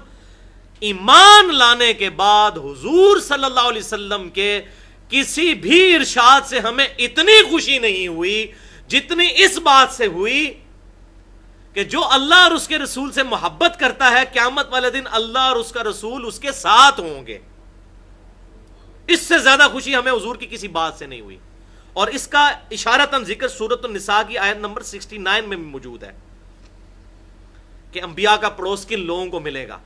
ایمان لانے کے بعد حضور صلی اللہ علیہ وسلم کے کسی بھی ارشاد سے ہمیں اتنی خوشی نہیں ہوئی جتنی اس بات سے ہوئی کہ جو اللہ اور اس کے رسول سے محبت کرتا ہے قیامت والے دن اللہ اور اس کا رسول اس کے ساتھ ہوں گے۔ اس سے زیادہ خوشی ہمیں حضور کی کسی بات سے نہیں ہوئی، اور اس کا اشارتاً ذکر سورۃ النساء کی آیت نمبر 69 میں بھی موجود ہے کہ انبیاء کا پڑوس کن لوگوں کو ملے گا۔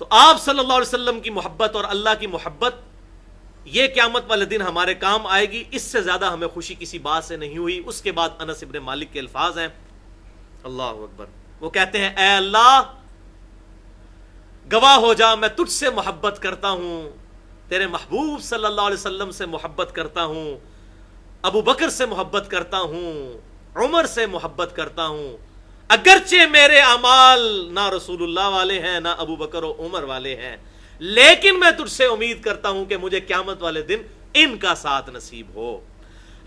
تو آپ صلی اللہ علیہ وسلم کی محبت اور اللہ کی محبت یہ قیامت والے دن ہمارے کام آئے گی، اس سے زیادہ ہمیں خوشی کسی بات سے نہیں ہوئی۔ اس کے بعد انس ابن مالک کے الفاظ ہیں، اللہ اکبر، وہ کہتے ہیں اے اللہ گواہ ہو جا میں تجھ سے محبت کرتا ہوں، تیرے محبوب صلی اللہ علیہ وسلم سے محبت کرتا ہوں، ابو بکر سے محبت کرتا ہوں، عمر سے محبت کرتا ہوں، اگرچہ میرے اعمال نہ رسول اللہ والے ہیں نہ ابو بکر و عمر والے ہیں، لیکن میں تجھ سے امید کرتا ہوں کہ مجھے قیامت والے دن ان کا ساتھ نصیب ہو۔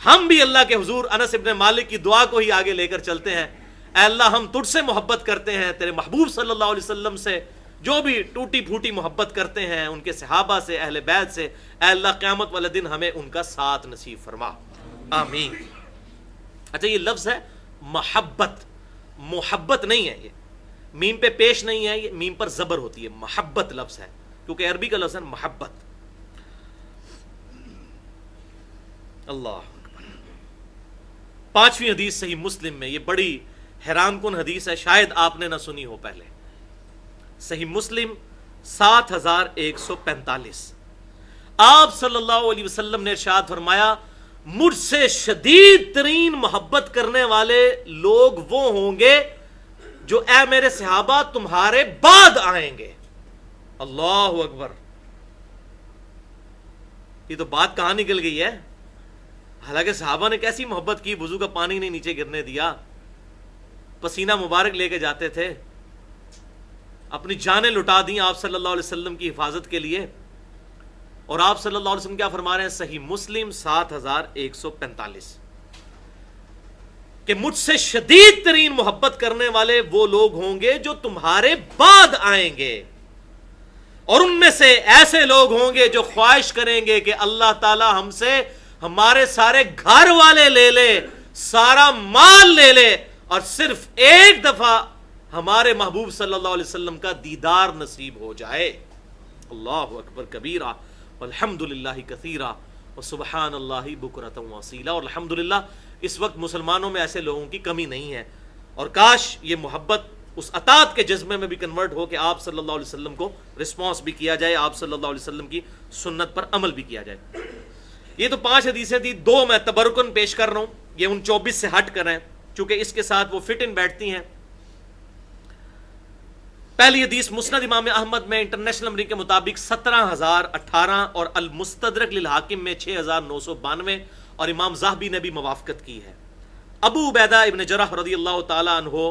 ہم بھی اللہ کے حضور انس ابن مالک کی دعا کو ہی آگے لے کر چلتے ہیں، اے اللہ ہم تجھ سے محبت کرتے ہیں، تیرے محبوب صلی اللہ علیہ وسلم سے جو بھی ٹوٹی پھوٹی محبت کرتے ہیں، ان کے صحابہ سے، اہل بیت سے، اے اللہ قیامت والے دن ہمیں ان کا ساتھ نصیب فرما، آمین۔ اچھا یہ لفظ ہے محبت، محبت نہیں ہے، یہ میم پہ پیش نہیں ہے، یہ میم پر زبر ہوتی ہے، محبت لفظ ہے، کیونکہ عربی کا لفظ ہے محبت۔ اللہ اکبر۔ پانچویں حدیث صحیح مسلم میں، یہ بڑی حیران کن حدیث ہے، شاید آپ نے نہ سنی ہو پہلے۔ صحیح مسلم 7145، آپ صلی اللہ علیہ وسلم نے ارشاد فرمایا مجھ سے شدید ترین محبت کرنے والے لوگ وہ ہوں گے جو اے میرے صحابہ تمہارے بعد آئیں گے۔ اللہ اکبر۔ یہ تو بات کہاں نکل گئی ہے؟ حالانکہ صحابہ نے کیسی محبت کی، وضو کا پانی نہیں نیچے گرنے دیا، پسینہ مبارک لے کے جاتے تھے، اپنی جانیں لٹا دیں آپ صلی اللہ علیہ وسلم کی حفاظت کے لیے۔ اور آپ صلی اللہ علیہ وسلم کیا فرما رہے ہیں؟ صحیح مسلم 7145 کہ مجھ سے شدید ترین محبت کرنے والے وہ لوگ ہوں گے جو تمہارے بعد آئیں گے، اور ان میں سے ایسے لوگ ہوں گے جو خواہش کریں گے کہ اللہ تعالی ہم سے ہمارے سارے گھر والے لے لے، سارا مال لے لے، اور صرف ایک دفعہ ہمارے محبوب صلی اللہ علیہ وسلم کا دیدار نصیب ہو جائے۔ اللہ اکبر کبیرہ والحمد للہ کثیرہ وسبحان اللہ بکرۃ واصیلا۔ اور الحمدللہ اس وقت مسلمانوں میں ایسے لوگوں کی کمی نہیں ہے، اور کاش یہ محبت اس اطاعت کے جذبے میں بھی کنورٹ ہو کہ آپ صلی اللہ علیہ وسلم کو رسپانس بھی کیا جائے، آپ صلی اللہ علیہ وسلم کی سنت پر عمل بھی کیا جائے۔ یہ تو 5 حدیثیں تھی، 2 میں تبرکن پیش کر رہا ہوں، یہ ان 24 سے ہٹ کر ہیں چونکہ اس کے ساتھ وہ فٹ ان بیٹھتی ہیں۔ پہلی حدیث مسند امام احمد میں انٹرنیشنل نمبر کے مطابق 17018 اور المستدرک للحاکم میں 6992، اور امام ذہبی نے بھی موافقت کی ہے۔ ابو عبیدہ ابن جرح رضی اللہ تعالی عنہ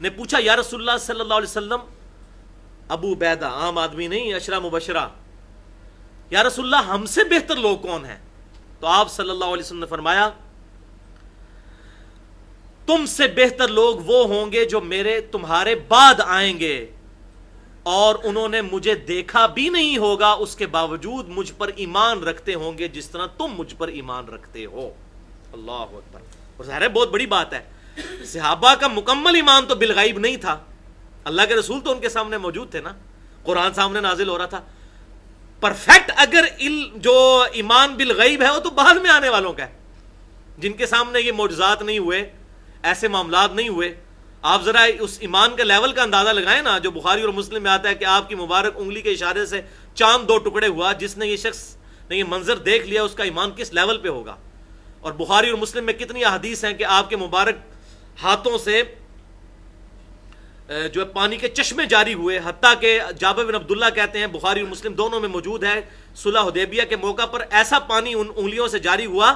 نے پوچھا یا رسول اللہ صلی اللہ علیہ وسلم، ابو عبیدہ عام آدمی نہیں، عشرہ مبشرہ، یا رسول اللہ ہم سے بہتر لوگ کون ہیں؟ تو آپ صلی اللہ علیہ وسلم نے فرمایا تم سے بہتر لوگ وہ ہوں گے جو تمہارے بعد آئیں گے، اور انہوں نے مجھے دیکھا بھی نہیں ہوگا، اس کے باوجود مجھ پر ایمان رکھتے ہوں گے جس طرح تم مجھ پر ایمان رکھتے ہو۔ اللہ اکبر۔ اور ظاہر ہے بہت بڑی بات ہے، صحابہ کا مکمل ایمان تو بالغیب نہیں تھا، اللہ کے رسول تو ان کے سامنے موجود تھے نا، قرآن سامنے نازل ہو رہا تھا۔ پرفیکٹ اگر جو ایمان بالغیب ہے وہ تو بعد میں آنے والوں کا ہے، جن کے سامنے یہ معجزات نہیں ہوئے، ایسے معاملات نہیں ہوئے۔ آپ ذرا اس ایمان کے لیول کا اندازہ لگائیں نا، جو بخاری اور مسلم میں آتا ہے کہ آپ کی مبارک انگلی کے اشارے سے چاند 2 ٹکڑے ہوا، جس نے یہ شخص نے یہ منظر دیکھ لیا اس کا ایمان کس لیول پہ ہوگا۔ اور بخاری اور مسلم میں کتنی احادیث ہیں کہ آپ کے مبارک ہاتھوں سے جو پانی کے چشمے جاری ہوئے، حتیٰ کہ جابر بن عبداللہ کہتے ہیں، بخاری اور مسلم دونوں میں موجود ہے، صلح حدیبیہ کے موقع پر ایسا پانی ان انگلیوں سے جاری ہوا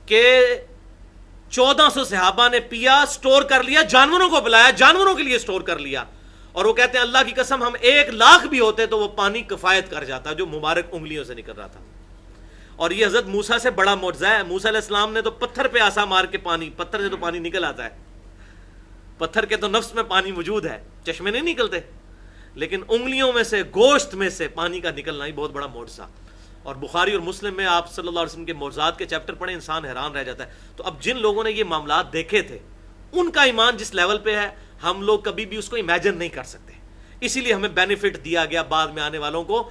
کہ 1400 صحابہ نے پیا، سٹور کر لیا، جانوروں کو پلایا، جانوروں کے لیے سٹور کر لیا۔ اور وہ کہتے ہیں اللہ کی قسم ہم 1,00,000 بھی ہوتے تو وہ پانی کفایت کر جاتا جو مبارک انگلیوں سے نکل رہا تھا۔ اور یہ حضرت موسیٰ سے بڑا معجزہ ہے، موسیٰ علیہ السلام نے تو پتھر پہ آسا مار کے پانی، پتھر سے تو پانی نکل آتا ہے، پتھر کے تو نفس میں پانی موجود ہے، چشمے نہیں نکلتے، لیکن انگلیوں میں سے، گوشت میں سے پانی کا نکلنا ہی بہت بڑا معجزہ۔ اور بخاری اور مسلم میں آپ صلی اللہ علیہ وسلم کے معجزات کے چیپٹر پڑھیں، انسان حیران رہ جاتا ہے۔ تو اب جن لوگوں نے یہ معاملات دیکھے تھے، ان کا ایمان جس لیول پہ ہے، ہم لوگ کبھی بھی اس کو امیجن نہیں کر سکتے، اسی لیے ہمیں بینیفٹ دیا گیا بعد میں آنے والوں کو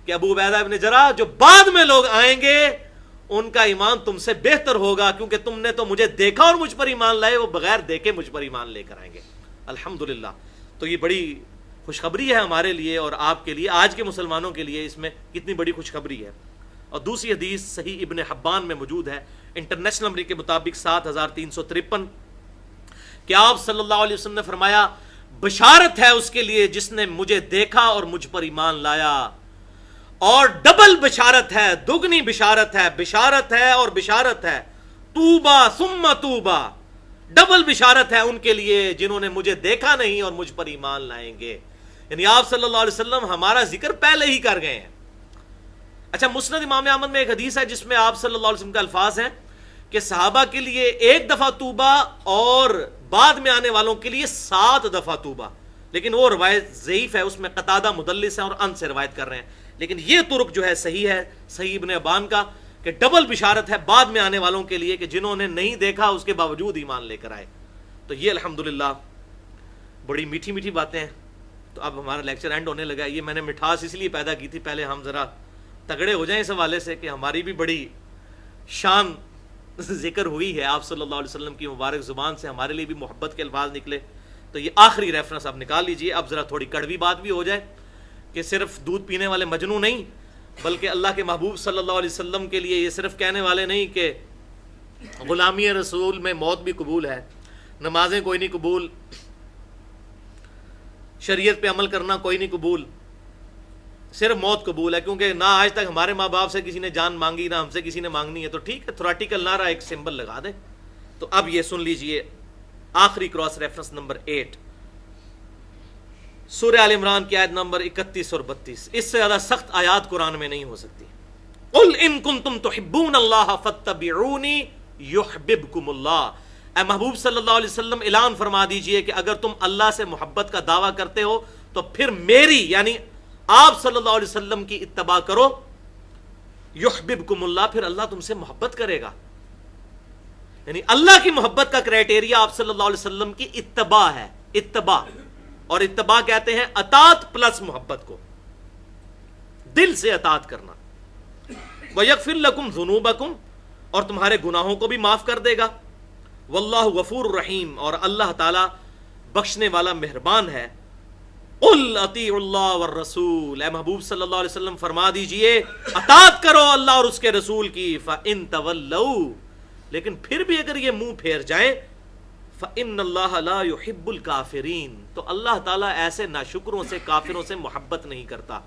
کہ ابو عبیدہ ابن جرح جو بعد میں لوگ آئیں گے ان کا ایمان تم سے بہتر ہوگا، کیونکہ تم نے تو مجھے دیکھا اور مجھ پر ایمان لائے، وہ بغیر دیکھے مجھ پر ایمان لے کر آئیں گے۔ الحمدللہ۔ تو یہ بڑی خوشخبری ہے ہمارے لیے اور آپ کے لیے، آج کے مسلمانوں کے لیے اس میں کتنی بڑی خوشخبری ہے۔ اور دوسری حدیث صحیح ابن حبان میں موجود ہے، انٹرنیشنل نمبر کے مطابق 7353، کہ آپ صلی اللہ علیہ وسلم نے فرمایا بشارت ہے اس کے لیے جس نے مجھے دیکھا اور مجھ پر ایمان لایا، اور ڈبل بشارت ہے، دگنی بشارت ہے، بشارت ہے اور بشارت ہے، توبہ ثم توبہ، ڈبل بشارت ہے ان کے لیے جنہوں نے مجھے دیکھا نہیں اور مجھ پر ایمان لائیں گے۔ یعنی آپ صلی اللہ علیہ وسلم ہمارا ذکر پہلے ہی کر گئے ہیں۔ اچھا، مسند امام احمد میں ایک حدیث ہے جس میں آپ صلی اللہ علیہ وسلم کے الفاظ ہیں کہ صحابہ کے لیے 1 دفعہ توبہ اور بعد میں آنے والوں کے لیے 7 دفعہ توبہ، لیکن وہ روایت ضعیف ہے، اس میں قتادہ مدلس ہیں اور ان سے روایت کر رہے ہیں، لیکن یہ طرق جو ہے صحیح ہے، صحیح ابن حبان کا، کہ ڈبل بشارت ہے بعد میں آنے والوں کے لیے کہ جنہوں نے نہیں دیکھا اس کے باوجود ایمان لے کر آئے۔ تو یہ الحمدللہ بڑی میٹھی میٹھی باتیں ہیں. تو اب ہمارا لیکچر اینڈ ہونے لگا. یہ میں نے مٹھاس اس لیے پیدا کی تھی، پہلے ہم ذرا تگڑے ہو جائیں اس حوالے سے کہ ہماری بھی بڑی شان ذکر ہوئی ہے، آپ صلی اللہ علیہ وسلم کی مبارک زبان سے ہمارے لیے بھی محبت کے الفاظ نکلے. تو یہ آخری ریفرنس آپ نکال لیجئے. اب ذرا تھوڑی کڑوی بات بھی ہو جائے کہ صرف دودھ پینے والے مجنو نہیں، بلکہ اللہ کے محبوب صلی اللہ علیہ وسلم کے لیے یہ صرف کہنے والے نہیں کہ غلامی رسول میں موت بھی قبول ہے، نمازیں کوئی نہیں قبول، شریعت پہ عمل کرنا کوئی نہیں قبول، صرف موت قبول ہے. کیونکہ نہ آج تک ہمارے ماں باپ سے کسی نے جان مانگی، نہ ہم سے کسی نے مانگنی ہے. تو ٹھیک ہے، تھوریٹیکل نعرہ ایک سمبل لگا دیں. تو اب یہ سن لیجئے آخری کراس ریفرنس نمبر 8 سورہ آل عمران کی آیت نمبر 31 اور 32. اس سے زیادہ سخت آیات قرآن میں نہیں ہو سکتی. قل ان کنتم تحبون اللہ فاتبعونی یحببکم اللہ. اے محبوب صلی اللہ علیہ وسلم اعلان فرما دیجئے کہ اگر تم اللہ سے محبت کا دعویٰ کرتے ہو تو پھر میری یعنی آپ صلی اللہ علیہ وسلم کی اتباع کرو. یحببکم اللہ، پھر اللہ تم سے محبت کرے گا. یعنی اللہ کی محبت کا کرائٹیریا آپ صلی اللہ علیہ وسلم کی اتباع ہے. اتباع، اور اتباع کہتے ہیں اطاعت پلس محبت کو، دل سے اطاعت کرنا. وَيَغْفِرْ لَكُمْ ذُنُوبَكُمْ، اور تمہارے گناہوں کو بھی معاف کر دے گا. واللہ غفور رحیم، اور اللہ تعالی بخشنے والا مہربان ہے. قل اطیعوا اللہ والرسول، اے محبوب صلی اللہ علیہ وسلم فرما دیجئے اطاعت کرو اللہ اور اس کے رسول کی. فَإِن تَوَلَّوْا، لیکن پھر بھی اگر یہ منہ پھیر جائیں، فَإِنَّ اللَّهَ لَا يُحِبُّ الْكَافِرِينَ، تو اللہ تعالیٰ ایسے ناشکروں سے، کافروں سے محبت نہیں کرتا.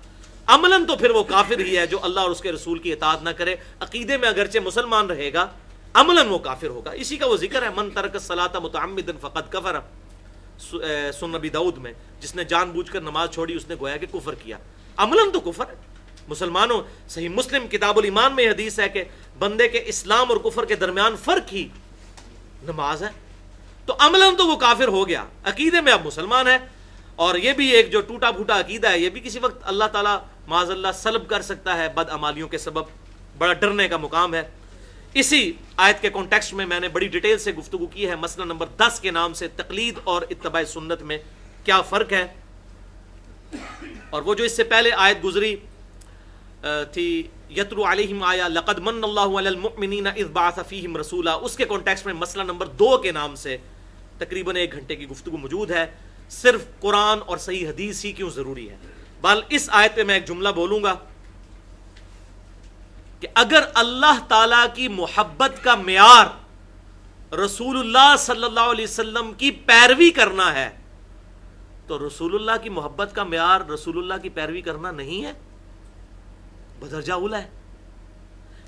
عملاً تو پھر وہ کافر ہی ہے جو اللہ اور اس کے رسول کی اطاعت نہ کرے. عقیدے میں اگرچہ مسلمان رہے گا، عملاً وہ کافر ہوگا. اسی کا وہ ذکر ہے، من ترک الصلاۃ متعمدا فقد کفر، سنن نبی داؤد میں، جس نے جان بوجھ کر نماز چھوڑی اس نے گویا کہ کفر کیا. عملاً تو کفر ہے. مسلمانوں، صحیح مسلم کتاب الایمان میں حدیث ہے کہ بندے کے اسلام اور کفر کے درمیان فرق ہی نماز ہے. تو عملاً تو وہ کافر ہو گیا، عقیدے میں اب مسلمان ہے. اور یہ بھی ایک جو ٹوٹا پھوٹا عقیدہ ہے، یہ بھی کسی وقت اللہ تعالیٰ معاذ اللہ سلب کر سکتا ہے بد اعمالیوں کے سبب. بڑا ڈرنے کا مقام ہے. اسی آیت کے کانٹیکسٹ میں میں نے بڑی ڈیٹیل سے گفتگو کی ہے مسئلہ نمبر 10 کے نام سے، تقلید اور اتباع سنت میں کیا فرق ہے. اور وہ جو اس سے پہلے آیت گزری تھی یتلو علیہم آیا لقد من اللہ علی المؤمنین اذ بعث فیہم رسولا، اس کے کانٹیکسٹ میں مسئلہ نمبر 2 کے نام سے تقریباً 1 گھنٹے کی گفتگو موجود ہے. صرف قرآن اور صحیح حدیث ہی کیوں ضروری ہے. بل اس آیت پہ میں ایک جملہ بولوں گا کہ اگر اللہ تعالی کی محبت کا معیار رسول اللہ صلی اللہ علیہ وسلم کی پیروی کرنا ہے تو رسول اللہ کی محبت کا معیار رسول اللہ کی پیروی کرنا نہیں ہے، بدرجہ اولا ہے.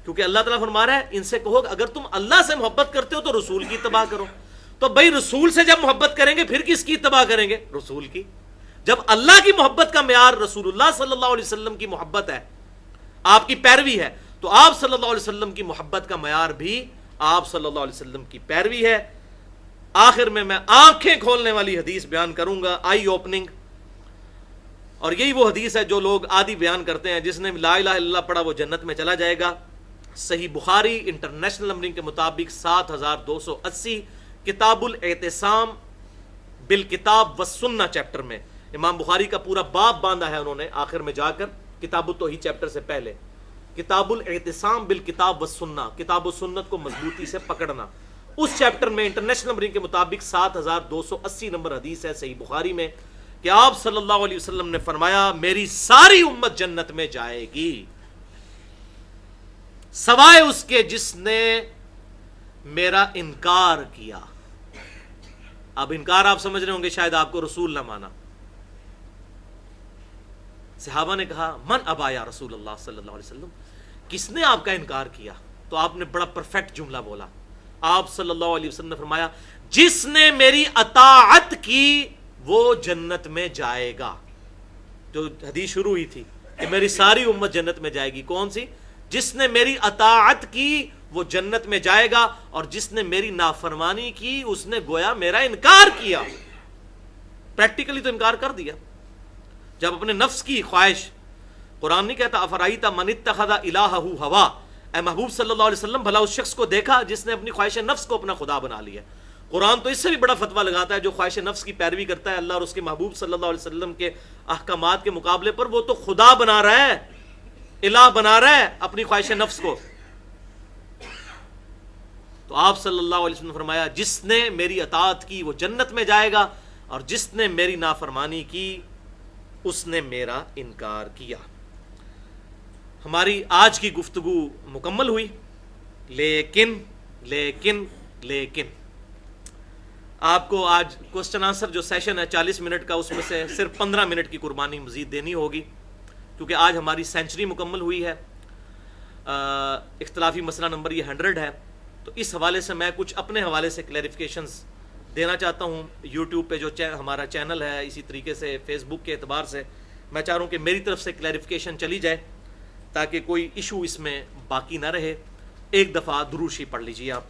کیونکہ اللہ تعالیٰ فرما رہا ہے ان سے کہو اگر تم اللہ سے محبت کرتے ہو تو رسول کی اتباع کرو. تو بھائی رسول سے جب محبت کریں گے پھر کس کی اتباع کریں گے؟ رسول کی. جب اللہ کی محبت کا معیار رسول اللہ صلی اللہ علیہ وسلم کی محبت ہے، آپ کی پیروی ہے، تو آپ صلی اللہ علیہ وسلم کی محبت کا معیار بھی آپ صلی اللہ علیہ وسلم کی پیروی ہے. آخر میں آنکھیں کھولنے والی حدیث بیان کروں گا، آئی اوپننگ. اور یہی وہ حدیث ہے جو لوگ آدھی بیان کرتے ہیں، جس نے لا الہ الا اللہ پڑھا وہ جنت میں چلا جائے گا. صحیح بخاری انٹرنیشنل نمبرنگ کے مطابق 7280، کتاب الاعتصام بالکتاب والسنہ چیپٹر میں امام بخاری کا پورا باب باندھا ہے انہوں نے آخر میں جا کر، کتاب التوحید چیپٹر سے پہلے. کتاب الاعتصام بالکتاب والسنہ، کتاب و سنت کو مضبوطی سے پکڑنا، اس چیپٹر میں انٹرنیشنل نمبرنگ کے مطابق 7280 نمبر حدیث ہے صحیح بخاری میں کہ آپ صلی اللہ علیہ وسلم نے فرمایا میری ساری امت جنت میں جائے گی سوائے اس کے جس نے میرا انکار کیا. اب انکار آپ سمجھ رہے ہوں گے شاید آپ کو رسول نہ مانا. صحابہ نے کہا من ابا یا رسول اللہ صلی اللہ علیہ وسلم، کس نے آپ کا انکار کیا؟ تو آپ نے بڑا پرفیکٹ جملہ بولا. آپ صلی اللہ علیہ وسلم نے فرمایا جس نے میری اطاعت کی وہ جنت میں جائے گا. جو حدیث شروع ہوئی تھی کہ میری ساری امت جنت میں جائے گی، کون سی؟ جس نے میری اطاعت کی وہ جنت میں جائے گا، اور جس نے میری نافرمانی کی اس نے گویا میرا انکار کیا. پریکٹیکلی تو انکار کر دیا. جب اپنے نفس کی خواہش، قرآن نہیں کہتا افرائیت من اتخذ الہہ ہوا، اے محبوب صلی اللہ علیہ وسلم بھلا اس شخص کو دیکھا جس نے اپنی خواہش نفس کو اپنا خدا بنا لیا. قرآن تو اس سے بھی بڑا فتویٰ لگاتا ہے جو خواہش نفس کی پیروی کرتا ہے اللہ اور اس کے محبوب صلی اللہ علیہ وسلم کے احکامات کے مقابلے پر، وہ تو خدا بنا رہا ہے، الہ بنا رہا ہے اپنی خواہش نفس کو۔ تو آپ صلی اللہ علیہ وسلم نے فرمایا جس نے میری اطاعت کی وہ جنت میں جائے گا، اور جس نے میری نافرمانی کی اس نے میرا انکار کیا۔ ہماری آج کی گفتگو مکمل ہوئی، لیکن لیکن لیکن آپ کو آج کوسچن آنسر جو سیشن ہے 40 منٹ کا، اس میں سے صرف 15 منٹ کی قربانی مزید دینی ہوگی، کیونکہ آج ہماری سینچری مکمل ہوئی ہے۔ اختلافی مسئلہ نمبر یہ 100 ہے، تو اس حوالے سے میں کچھ اپنے حوالے سے کلیریفیکیشنز دینا چاہتا ہوں۔ یوٹیوب پہ جو ہمارا چینل ہے، اسی طریقے سے فیس بک کے اعتبار سے میں چاہ رہا ہوں کہ میری طرف سے کلیریفیکیشن چلی جائے تاکہ کوئی ایشو اس میں باقی نہ رہے۔ ایک دفعہ درود شریف پڑھ لیجیے آپ۔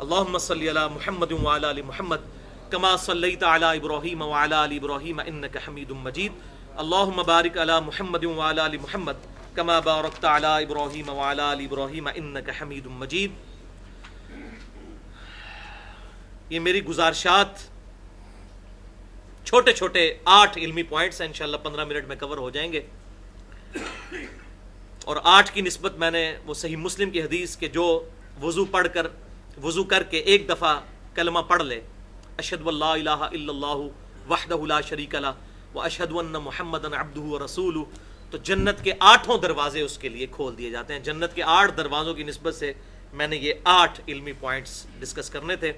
اللہم صلی علی محمد وعلی آل محمد کما صلیت علی ابراہیم وعلی آل ابراہیم انک حمید مجید۔ اللہم بارک علی محمد وعلی آل محمد کما بارکت علی ابراہیم وعلی آل ابراہیم انک حمید مجید۔ یہ میری گزارشات چھوٹے چھوٹے 8 علمی پوائنٹس ہیں، انشاءاللہ 15 منٹ میں کور ہو جائیں گے، اور 8 کی نسبت میں نے وہ صحیح مسلم کی حدیث کہ جو وضو کر کے ایک دفعہ کلمہ پڑھ لے، اشہد ان لا الہ الا اللہ وحدہ لا شریک لہ واشہد ان محمدا عبدہ ورسولہ، تو جنت کے 8 دروازے اس کے لیے کھول دیے جاتے ہیں۔ جنت کے 8 دروازوں کی نسبت سے میں نے یہ 8 علمی پوائنٹس ڈسکس کرنے تھے۔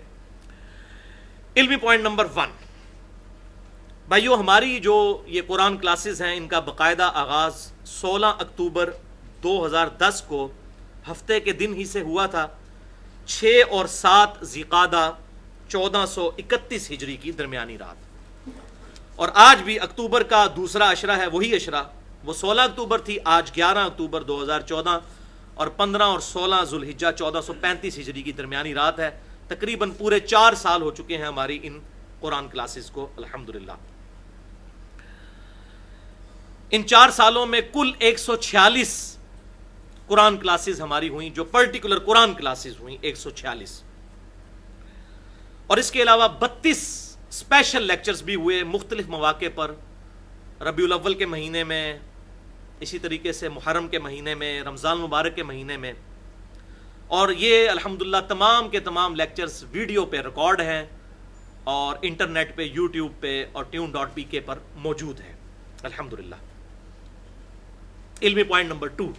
علمی پوائنٹ نمبر 1، بھائیو ہماری جو یہ قرآن کلاسز ہیں ان کا باقاعدہ آغاز 16 اکتوبر 2010 کو ہفتے کے دن ہی سے ہوا تھا، 6 اور 7 ذی-القعدہ 1431 ہجری کی درمیانی رات، اور آج بھی اکتوبر کا دوسرا عشرہ ہے، وہی عشرہ وہ 16 اکتوبر تھی، آج 11 اکتوبر 2014 اور 15 اور 16 ذوالحجہ 1435 ہجری کی درمیانی رات ہے۔ تقریباً پورے 4 سال ہو چکے ہیں ہماری ان قرآن کلاسز کو الحمدللہ۔ ان 4 سالوں میں کل 146 قرآن کلاسز ہماری ہوئیں، جو پرٹیکولر قرآن کلاسز ہوئیں 146، اور اس کے علاوہ 32 اسپیشل لیکچرز بھی ہوئے مختلف مواقع پر، ربیع الاول کے مہینے میں، اسی طریقے سے محرم کے مہینے میں، رمضان مبارک کے مہینے میں، اور یہ الحمدللہ تمام کے تمام لیکچرز ویڈیو پہ ریکارڈ ہیں اور انٹرنیٹ پہ، یوٹیوب پہ اور tune.pk پر موجود ہے الحمدللہ۔ علمی پوائنٹ نمبر 2،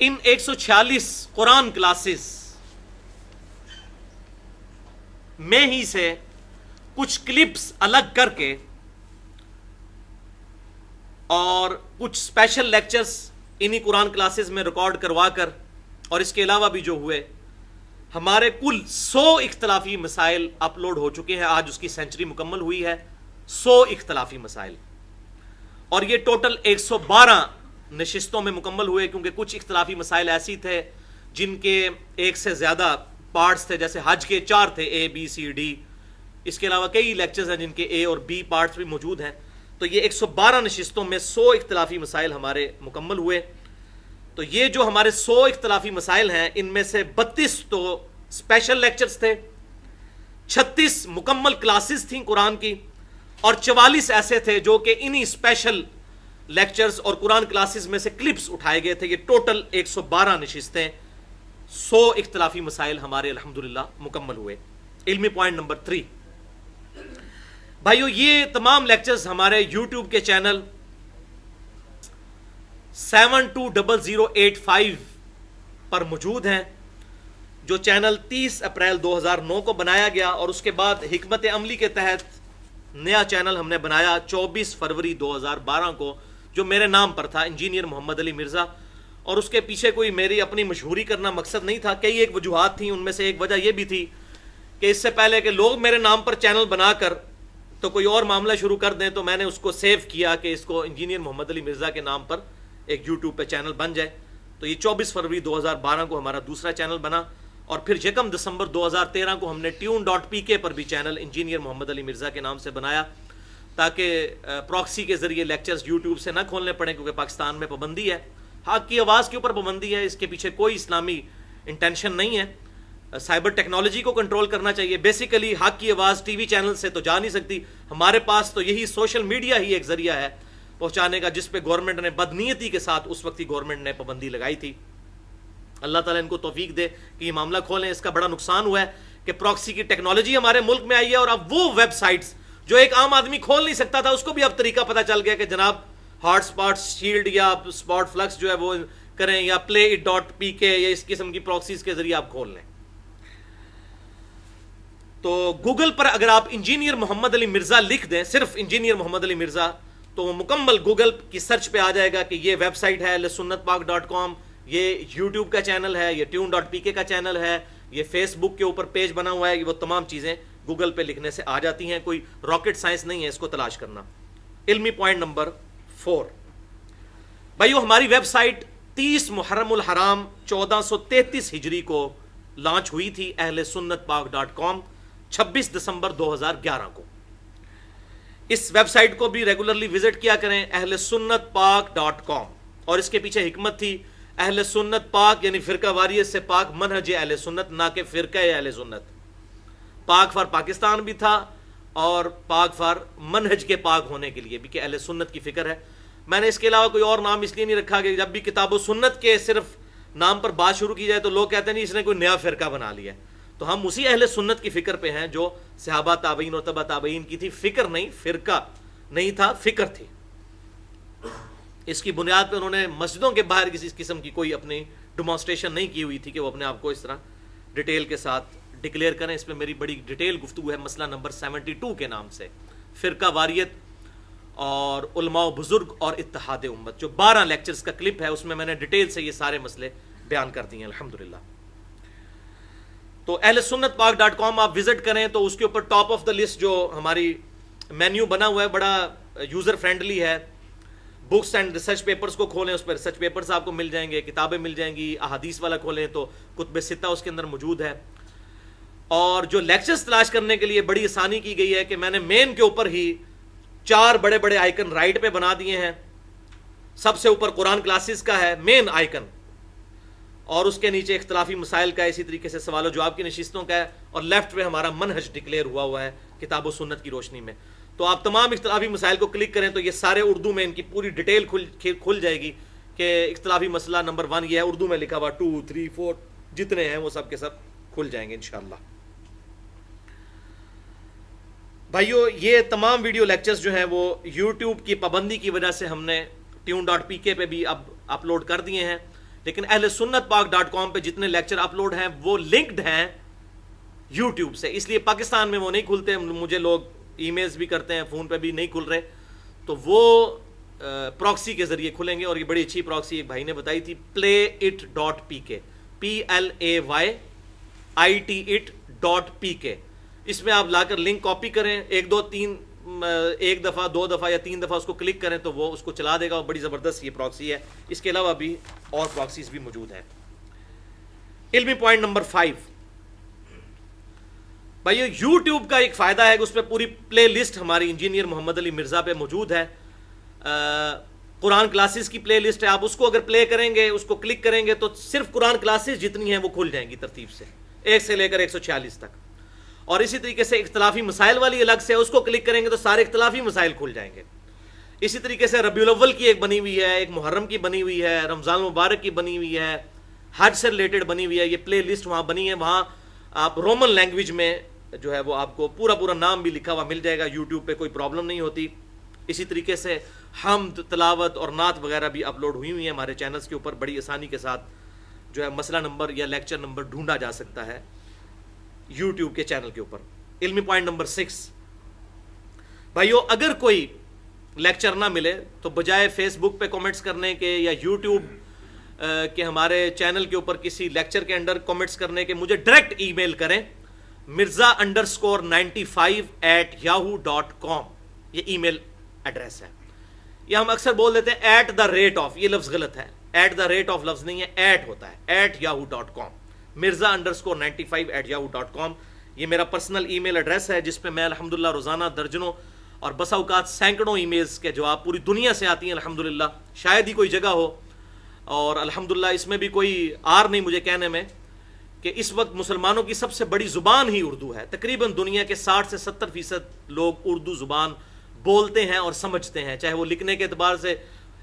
ان 146 قرآن کلاسز میں ہی سے کچھ کلپس الگ کر کے اور کچھ اسپیشل لیکچرز انہی قرآن کلاسز میں ریکارڈ کروا کر، اور اس کے علاوہ بھی جو ہوئے، ہمارے کل 100 اختلافی مسائل اپلوڈ ہو چکے ہیں۔ آج اس کی سینچری مکمل ہوئی ہے، 100 اختلافی مسائل، اور یہ ٹوٹل 112 نشستوں میں مکمل ہوئے، کیونکہ کچھ اختلافی مسائل ایسی تھے جن کے ایک سے زیادہ پارٹس تھے، جیسے حج کے 4 تھے، A B C D، اس کے علاوہ کئی لیکچرز ہیں جن کے A اور B پارٹس بھی موجود ہیں، تو یہ 112 نشستوں میں 100 اختلافی مسائل ہمارے مکمل ہوئے۔ تو یہ جو ہمارے 100 اختلافی مسائل ہیں، ان میں سے 32 تو اسپیشل لیکچرز تھے، 36 مکمل کلاسز تھیں قرآن کی، اور 44 ایسے تھے جو کہ انہی اسپیشل لیکچرز اور قرآن کلاسز میں سے کلپس اٹھائے گئے تھے۔ یہ ٹوٹل 112 نشستیں، 100 اختلافی مسائل ہمارے الحمدللہ مکمل ہوئے۔ علمی پوائنٹ نمبر 3، بھائیو یہ تمام لیکچرز ہمارے یوٹیوب کے چینل 720085 پر موجود ہیں، جو چینل 30 اپریل 2009 کو بنایا گیا، اور اس کے بعد حکمت عملی کے تحت نیا چینل ہم نے بنایا 24 فروری 2012 کو، جو میرے نام پر تھا، انجینئر محمد علی مرزا، اور اس کے پیچھے کوئی میری اپنی مشہوری کرنا مقصد نہیں تھا، کئی ایک وجوہات تھیں، ان میں سے ایک وجہ یہ بھی تھی کہ اس سے پہلے کہ لوگ میرے نام پر چینل بنا کر تو کوئی اور معاملہ شروع کر دیں، تو میں نے اس کو سیو کیا کہ اس کو انجینئر محمد علی مرزا کے نام پر ایک یوٹیوب پہ چینل بن جائے۔ تو یہ 24 فروری 2012 کو ہمارا دوسرا چینل بنا، اور پھر 1 دسمبر 2013 کو ہم نے tune.pk پر بھی چینل انجینئر محمد علی مرزا کے نام سے بنایا، تاکہ پراکسی کے ذریعے لیکچرز یوٹیوب سے نہ کھولنے پڑیں، کیونکہ پاکستان میں پابندی ہے، حق کی آواز کے اوپر پابندی ہے، اس کے پیچھے کوئی اسلامی انٹینشن نہیں ہے۔ سائبر ٹیکنالوجی کو کنٹرول کرنا چاہیے. بیسیکلی حق کی آواز ٹی وی چینل سے تو جا نہیں سکتی, ہمارے پاس تو یہی سوشل میڈیا ہی ایک ذریعہ ہے پہنچانے کا, جس پہ گورنمنٹ نے بدنیتی کے ساتھ اس وقت ہی گورنمنٹ نے پابندی لگائی تھی. اللہ تعالیٰ ان کو توفیق دے کہ یہ معاملہ کھولیں. اس کا بڑا نقصان ہوا ہے کہ پراکسی کی ٹیکنالوجی ہمارے ملک میں آئی ہے, اور اب وہ ویب سائٹس جو ایک عام آدمی کھول نہیں سکتا تھا, اس کو بھی اب طریقہ پتہ چل گیا کہ جناب ہاٹ اسپاٹ شیلڈ یا اسپاٹ فلکس جو ہے وہ کریں, یا play.it.pk یا اس قسم کی پراکسیز کے ذریعے آپ کھول لیں. تو گوگل پر اگر آپ انجینئر محمد علی مرزا لکھ دیں, صرف انجینئر محمد علی مرزا, تو وہ مکمل گوگل کی سرچ پہ آ جائے گا کہ یہ ویب سائٹ ہے ahlussunnatpak.com, یہ یوٹیوب کا چینل ہے, یہ tune.pk کا چینل ہے, یہ فیس بک کے اوپر پیج بنا ہوا ہے. وہ تمام چیزیں گوگل پہ لکھنے سے آ جاتی ہیں, کوئی راکٹ سائنس نہیں ہے اس کو تلاش کرنا. علمی پوائنٹ نمبر 4, بھائیو ہماری ویب سائٹ 30 محرم الحرام 1433 ہجری کو لانچ ہوئی تھی ahlussunnatpak.com 26 دسمبر 2011 کو. اس ویب سائٹ کو بھی ریگولرلی وزٹ کیا کریں ahlussunnatpak.com, اور اس کے پیچھے حکمت تھی. اہل سنت پاک یعنی فرقہ واریت سے پاک, منہج اہل سنت نہ کہ فرقہ اہل سنت. پاک فار پاکستان بھی تھا اور پاک فار منہج کے پاک ہونے کے لیے بھی کہ اہل سنت کی فکر ہے. میں نے اس کے علاوہ کوئی اور نام اس لیے نہیں رکھا کہ جب بھی کتاب و سنت کے صرف نام پر بات شروع کی جائے تو لوگ کہتے ہیں نہیں اس نے کوئی نیا فرقہ بنا لیا ہے. تو ہم اسی اہل سنت کی فکر پہ ہیں جو صحابہ تابعین اور تبع تابعین کی تھی. فکر نہیں, فرقہ نہیں تھا, فکر تھی. اس کی بنیاد پہ انہوں نے مسجدوں کے باہر کسی قسم کی کوئی اپنی ڈیمانسٹریشن نہیں کی ہوئی تھی کہ وہ اپنے آپ کو اس طرح ڈیٹیل کے ساتھ ڈکلیئر کریں. اس پہ میری بڑی ڈیٹیل گفتگو ہے مسئلہ نمبر 72 کے نام سے, فرقہ واریت اور علماء و بزرگ اور اتحاد امت, جو 12 لیکچرز کا کلپ ہے, اس میں میں نے ڈیٹیل سے یہ سارے مسئلے بیان کر دیے ہیں الحمدللہ. تو ahlussunnatpak.com آپ وزٹ کریں تو اس کے اوپر ٹاپ آف دا لسٹ جو ہماری مینیو بنا ہوا ہے بڑا یوزر فرینڈلی ہے. بکس اینڈ ریسرچ پیپرز کو کھولیں, اس پر ریسرچ پیپرز آپ کو مل جائیں گے, کتابیں مل جائیں گی. احادیث والا کھولیں تو کتب ستہ اس کے اندر موجود ہے. اور جو لیکچرز تلاش کرنے کے لیے بڑی آسانی کی گئی ہے کہ میں نے مین کے اوپر ہی 4 بڑے بڑے آئیکن رائٹ پہ بنا دیے ہیں. سب سے اوپر قرآن کلاسز کا ہے مین آئیکن, اور اس کے نیچے اختلافی مسائل کا ہے, اسی طریقے سے سوال و جواب کی نشستوں کا ہے, اور لیفٹ پہ ہمارا منہج ڈکلیئر ہوا ہے کتاب و سنت کی روشنی میں. تو آپ تمام اختلافی مسائل کو کلک کریں تو یہ سارے اردو میں ان کی پوری ڈیٹیل کھل جائے گی کہ اختلافی مسئلہ نمبر 1 یہ ہے, اردو میں لکھا ہوا 2 3 4 جتنے ہیں وہ سب کے سب کھل جائیں گے انشاءاللہ. بھائیو یہ تمام ویڈیو لیکچرز جو ہیں وہ یوٹیوب کی پابندی کی وجہ سے ہم نے tune.pk پہ بھی اب اپلوڈ کر دیے ہیں, لیکن ahlussunnatpak.com پہ جتنے لیکچر اپلوڈ ہیں وہ لنکڈ ہیں یوٹیوب سے, اس لیے پاکستان میں وہ نہیں کھلتے. مجھے لوگ ای میلز بھی کرتے ہیں, فون پہ بھی نہیں کھل رہے, تو وہ پراکسی کے ذریعے کھلیں گے. اور یہ بڑی اچھی پراکسی ایک بھائی نے بتائی تھی, play.it.pk, PLAYIT.pk. اس میں آپ لا کر لنک کاپی کریں, 1 2 3 ایک دفعہ 2 دفعہ یا 3 دفعہ اس کو کلک کریں تو وہ اس کو چلا دے گا. اور بڑی زبردست یہ پراکسی ہے. اس کے علاوہ بھی اور پراکسیز بھی موجود ہیں. علمی پوائنٹ نمبر 5, بھائی یوٹیوب کا ایک فائدہ ہے کہ اس پہ پوری پلے لسٹ ہماری انجینئر محمد علی مرزا پہ موجود ہے. قرآن کلاسز کی پلے لسٹ ہے, آپ اس کو اگر پلے کریں گے, اس کو کلک کریں گے تو صرف قرآن کلاسز جتنی ہیں وہ کھل جائیں گی ترتیب سے 1 سے لے کر 146 تک. اور اسی طریقے سے اختلافی مسائل والی الگ سے, اس کو کلک کریں گے تو سارے اختلافی مسائل کھل جائیں گے. اسی طریقے سے ربیع الاول کی ایک بنی ہوئی ہے, ایک محرم کی بنی ہوئی ہے, رمضان مبارک کی بنی ہوئی ہے, حج سے ریلیٹڈ بنی ہوئی ہے. یہ پلے لسٹ وہاں بنی ہے, وہاں آپ رومن لینگویج میں جو ہے وہ آپ کو پورا نام بھی لکھا ہوا مل جائے گا. یوٹیوب پہ کوئی پرابلم نہیں ہوتی. اسی طریقے سے حمد, تلاوت اور نعت وغیرہ بھی اپلوڈ ہوئی ہیں ہمارے چینلز کے اوپر. بڑی آسانی کے ساتھ جو ہے مسئلہ نمبر یا لیکچر نمبر ڈھونڈا جا سکتا ہے یوٹیوب کے چینل کے اوپر. علمی پوائنٹ نمبر 6, بھائیو اگر کوئی لیکچر نہ ملے تو بجائے فیس بک پہ کامنٹس کرنے کے یا یوٹیوب کے ہمارے چینل کے اوپر کسی لیکچر کے انڈر کامنٹس کرنے کے, مجھے ڈائریکٹ ای میل کریں mirza_95@yahoo.com. یہ ای میل ایڈریس ہے. یہ ہم اکثر بول دیتے ہیں @, یہ لفظ غلط ہے. @, لفظ نہیں ہے, ہوتا ہے @yahoo.com. mirza_95@yahoo.com. یہ میرا پرسنل ای میل ایڈریس ہے جس پہ میں الحمدللہ روزانہ درجنوں اور بسا اوقات سینکڑوں ای میلز کے جواب پوری دنیا سے آتی ہیں الحمدللہ. شاید ہی کوئی جگہ ہو, اور الحمدللہ اس میں بھی کوئی آر نہیں مجھے کہنے میں کہ اس وقت مسلمانوں کی سب سے بڑی زبان ہی اردو ہے. تقریباً دنیا کے 60 سے 70% لوگ اردو زبان بولتے ہیں اور سمجھتے ہیں, چاہے وہ لکھنے کے اعتبار سے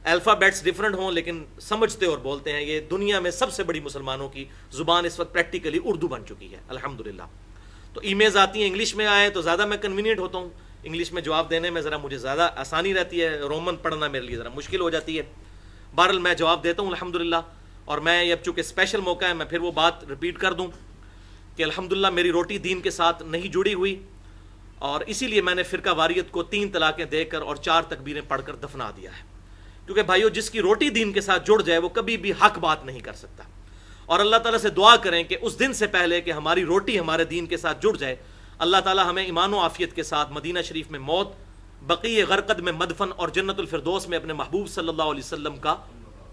الفابیٹس ڈفرنٹ ہوں لیکن سمجھتے اور بولتے ہیں. یہ دنیا میں سب سے بڑی مسلمانوں کی زبان اس وقت پریکٹیکلی اردو بن چکی ہے الحمدللہ. تو ای میلز آتی ہیں انگلش میں آئے تو زیادہ میں کنوینئنٹ ہوتا ہوں, انگلش میں جواب دینے میں ذرا مجھے زیادہ آسانی رہتی ہے, رومن پڑھنا میرے لیے ذرا مشکل ہو جاتی ہے. بہرحال میں جواب دیتا ہوں الحمدللہ. اور میں اب چونکہ اسپیشل موقع ہے میں پھر وہ بات رپیٹ کر دوں کہ الحمدللہ میری روٹی دین کے ساتھ نہیں جڑی ہوئی, اور اسی لیے میں نے فرقہ واریت کو 3 طلاقیں دے کر اور 4 تکبیریں پڑھ کر دفنا دیا ہے. کیونکہ بھائیو, جس کی روٹی دین کے ساتھ جڑ جائے وہ کبھی بھی حق بات نہیں کر سکتا. اور اللہ تعالیٰ سے دعا کریں کہ اس دن سے پہلے کہ ہماری روٹی ہمارے دین کے ساتھ جڑ جائے, اللہ تعالیٰ ہمیں ایمان و عافیت کے ساتھ مدینہ شریف میں موت, بقیع غرقد میں مدفن اور جنت الفردوس میں اپنے محبوب صلی اللہ علیہ وسلم کا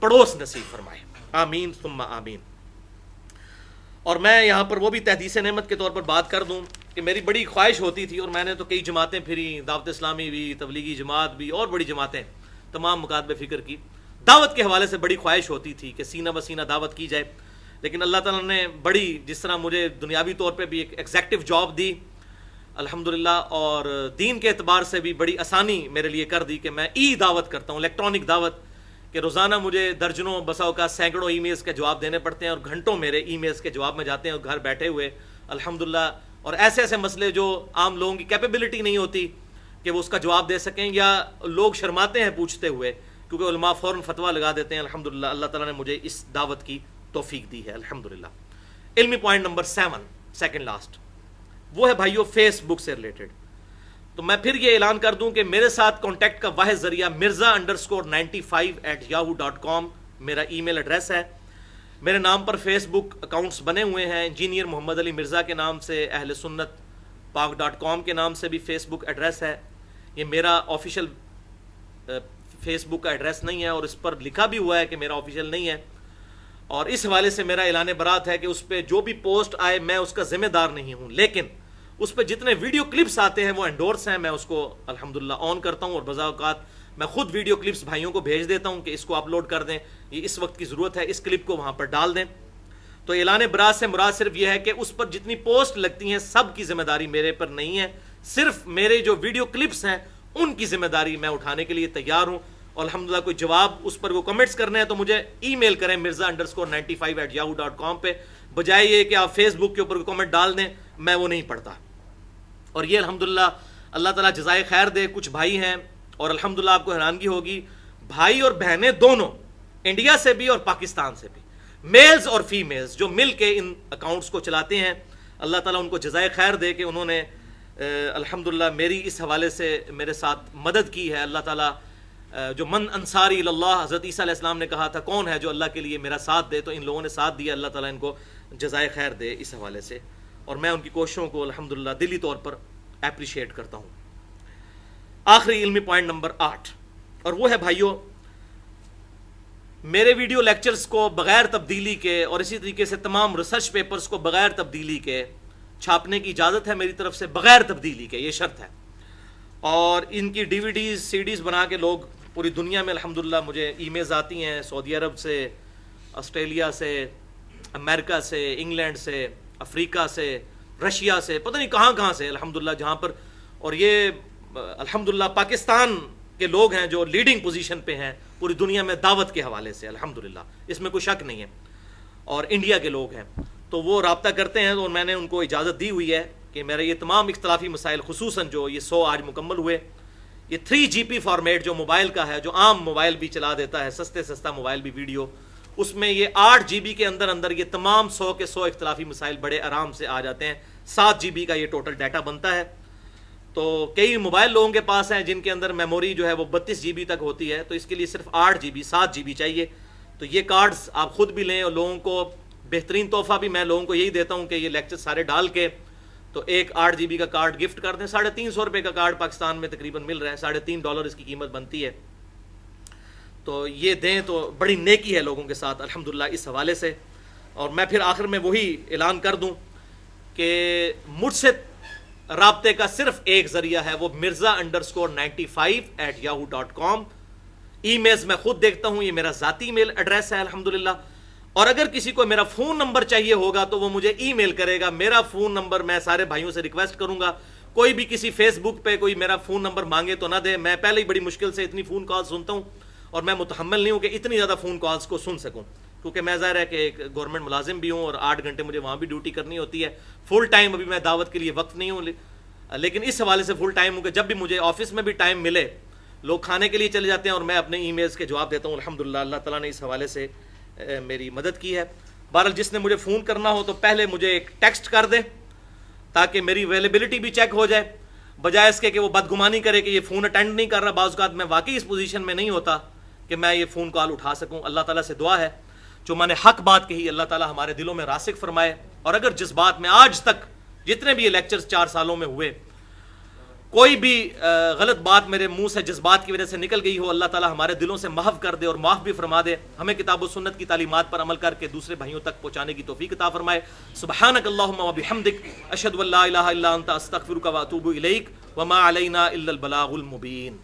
پڑوس نصیب فرمائے. آمین ثم آمین. اور میں یہاں پر وہ بھی تحدیث نعمت کے طور پر بات کر دوں کہ میری بڑی خواہش ہوتی تھی, اور میں نے تو کئی جماعتیں پھری, دعوت اسلامی بھی, تبلیغی جماعت بھی, اور بڑی جماعتیں, تمام مکاتب فکر کی. دعوت کے حوالے سے بڑی خواہش ہوتی تھی کہ سینہ بسینہ دعوت کی جائے, لیکن اللہ تعالیٰ نے بڑی, جس طرح مجھے دنیاوی طور پہ بھی ایک ایگزیکٹو جاب دی الحمدللہ, اور دین کے اعتبار سے بھی بڑی آسانی میرے لیے کر دی کہ میں ای دعوت کرتا ہوں, الیکٹرانک دعوت, کہ روزانہ مجھے درجنوں بسا اوقات سینکڑوں ای میلز کے جواب دینے پڑتے ہیں, اور گھنٹوں میرے ای میلز کے جواب میں جاتے ہیں اور گھر بیٹھے ہوئے الحمدللہ. اور ایسے ایسے مسئلے جو عام لوگوں کی کیپیبلٹی نہیں ہوتی کہ وہ اس کا جواب دے سکیں, یا لوگ شرماتے ہیں پوچھتے ہوئے کیونکہ علماء فوراً فتویٰ لگا دیتے ہیں. الحمدللہ اللہ تعالیٰ نے مجھے اس دعوت کی توفیق دی ہے الحمدللہ. علمی پوائنٹ نمبر 7, سیکنڈ لاسٹ, وہ ہے بھائیو فیس بک سے ریلیٹڈ. تو میں پھر یہ اعلان کر دوں کہ میرے ساتھ کانٹیکٹ کا واحد ذریعہ mirza_95@yahoo.com میرا ای میل ایڈریس ہے. میرے نام پر فیس بک اکاؤنٹس بنے ہوئے ہیں, انجینئر محمد علی مرزا کے نام سے, اہل سنت پاک.com کے نام سے بھی فیس بک ایڈریس ہے. یہ میرا آفیشیل فیس بک کا ایڈریس نہیں ہے, اور اس پر لکھا بھی ہوا ہے کہ میرا آفیشیل نہیں ہے, اور اس حوالے سے میرا اعلان برات ہے کہ اس پہ جو بھی پوسٹ آئے میں اس کا ذمہ دار نہیں ہوں, لیکن اس پہ جتنے ویڈیو کلپس آتے ہیں وہ انڈورس ہیں, میں اس کو الحمدللہ آن کرتا ہوں, اور بعض اوقات میں خود ویڈیو کلپس بھائیوں کو بھیج دیتا ہوں کہ اس کو اپلوڈ کر دیں, یہ اس وقت کی ضرورت ہے, اس کلپ کو وہاں پر ڈال دیں. تو اعلان برات سے مراد صرف یہ ہے کہ اس پر جتنی پوسٹ لگتی ہیں سب کی ذمہ داری میرے پر نہیں ہے, صرف میرے جو ویڈیو کلپس ہیں ان کی ذمہ داری میں اٹھانے کے لیے تیار ہوں. اور الحمدللہ کوئی جواب اس پر وہ کمنٹس کرنے ہیں تو مجھے ای میل کریں mirza_95@yahoo.com پہ, بجائے یہ کہ آپ فیس بک کے اوپر کوئی کمنٹ ڈال دیں, میں وہ نہیں پڑھتا. اور یہ الحمدللہ اللہ تعالیٰ جزائے خیر دے, کچھ بھائی ہیں, اور الحمدللہ آپ کو حیرانگی ہوگی, بھائی اور بہنیں دونوں, انڈیا سے بھی اور پاکستان سے بھی, میلز اور فیمیلز, جو مل کے ان اکاؤنٹس کو چلاتے ہیں. اللہ تعالیٰ ان کو جزائے خیر دے کہ انہوں نے الحمدللہ میری اس حوالے سے میرے ساتھ مدد کی ہے. اللہ تعالیٰ جو من انصاری اللہ, حضرت عیسیٰ علیہ السلام نے کہا تھا کون ہے جو اللہ کے لیے میرا ساتھ دے, تو ان لوگوں نے ساتھ دیا. اللہ تعالیٰ ان کو جزائے خیر دے اس حوالے سے, اور میں ان کی کوششوں کو الحمدللہ دلی طور پر اپریشیٹ کرتا ہوں. آخری علمی پوائنٹ نمبر 8, اور وہ ہے بھائیو, میرے ویڈیو لیکچرز کو بغیر تبدیلی کے, اور اسی طریقے سے تمام ریسرچ پیپرز کو بغیر تبدیلی کے چھاپنے کی اجازت ہے میری طرف سے, بغیر تبدیلی کے, یہ شرط ہے. اور ان کی DVD CDs بنا کے لوگ پوری دنیا میں الحمدللہ مجھے ای میلز آتی ہیں, سعودی عرب سے, آسٹریلیا سے, امریکہ سے, انگلینڈ سے, افریقہ سے, رشیا سے, پتہ نہیں کہاں کہاں سے الحمدللہ, جہاں پر, اور یہ الحمدللہ پاکستان کے لوگ ہیں جو لیڈنگ پوزیشن پہ ہیں پوری دنیا میں دعوت کے حوالے سے الحمدللہ, اس میں کوئی شک نہیں ہے, اور انڈیا کے لوگ ہیں, تو وہ رابطہ کرتے ہیں. اور میں نے ان کو اجازت دی ہوئی ہے کہ میرے یہ تمام اختلافی مسائل, خصوصاً جو یہ 100 آج مکمل ہوئے, یہ 3GP فارمیٹ جو موبائل کا ہے, جو عام موبائل بھی چلا دیتا ہے, سستا موبائل بھی ویڈیو, اس میں یہ 8GB کے اندر یہ تمام 100 کے 100 اختلافی مسائل بڑے آرام سے آ جاتے ہیں. 7GB کا یہ ٹوٹل ڈیٹا بنتا ہے. تو کئی موبائل لوگوں کے پاس ہیں جن کے اندر میموری جو ہے وہ 32GB تک ہوتی ہے, تو اس کے لیے صرف 8GB 7GB چاہیے. تو یہ کارڈز آپ خود بھی لیں, اور لوگوں کو بہترین تحفہ بھی میں لوگوں کو یہی دیتا ہوں کہ یہ لیکچر سارے ڈال کے تو ایک 8GB کا کارڈ گفٹ کر دیں. 350 روپے کا کارڈ پاکستان میں تقریباً مل رہا ہے, $3.5 اس کی قیمت بنتی ہے. تو یہ دیں تو بڑی نیکی ہے لوگوں کے ساتھ الحمدللہ اس حوالے سے. اور میں پھر آخر میں وہی اعلان کر دوں کہ مجھ سے رابطے کا صرف ایک ذریعہ ہے, وہ mirza_95@yahoo.com. ای میلز میں خود دیکھتا ہوں, یہ میرا ذاتی میل ایڈریس ہے الحمدللہ. اور اگر کسی کو میرا فون نمبر چاہیے ہوگا تو وہ مجھے ای میل کرے گا. میرا فون نمبر میں سارے بھائیوں سے ریکویسٹ کروں گا کوئی بھی کسی فیس بک پہ کوئی میرا فون نمبر مانگے تو نہ دے. میں پہلے ہی بڑی مشکل سے اتنی فون کال سنتا ہوں اور میں متحمل نہیں ہوں کہ اتنی زیادہ فون کالز کو سن سکوں, کیونکہ میں ظاہر ہے کہ ایک گورنمنٹ ملازم بھی ہوں اور 8 گھنٹے مجھے وہاں بھی ڈیوٹی کرنی ہوتی ہے. فل ٹائم ابھی میں دعوت کے لیے وقت نہیں ہوں, لیکن اس حوالے سے فل ٹائم ہوں کہ جب بھی مجھے آفس میں بھی ٹائم ملے, لوگ کھانے کے لیے چلے جاتے ہیں اور میں اپنے ای میلز کے جواب دیتا ہوں. الحمدللہ اللہ تعالیٰ نے اس حوالے سے میری مدد کی ہے. بہرحال جس نے مجھے فون کرنا ہو تو پہلے مجھے ایک ٹیکسٹ کر دے تاکہ میری اویلیبلٹی بھی چیک ہو جائے, بجائے اس کے کہ وہ بدگمانی کرے کہ یہ فون اٹینڈ نہیں کر رہا. بعض اوقات میں واقعی اس پوزیشن میں نہیں ہوتا کہ میں یہ فون کال اٹھا سکوں. اللہ تعالیٰ سے دعا ہے جو میں نے حق بات کہی اللہ تعالیٰ ہمارے دلوں میں راسخ فرمائے, اور اگر جس بات میں آج تک جتنے بھی یہ لیکچرز 4 سالوں میں ہوئے کوئی بھی غلط بات میرے منہ سے جس بات کی وجہ سے نکل گئی ہو, اللہ تعالیٰ ہمارے دلوں سے محو کر دے اور معاف بھی فرما دے. ہمیں کتاب و سنت کی تعلیمات پر عمل کر کے دوسرے بھائیوں تک پہنچانے کی توفیق عطا فرمائے. سبحانک اللہم و بحمدک اشہد ان لا الہ الا انت استغفرک و اتوب الیک وما علینا الا البلاغ المبین.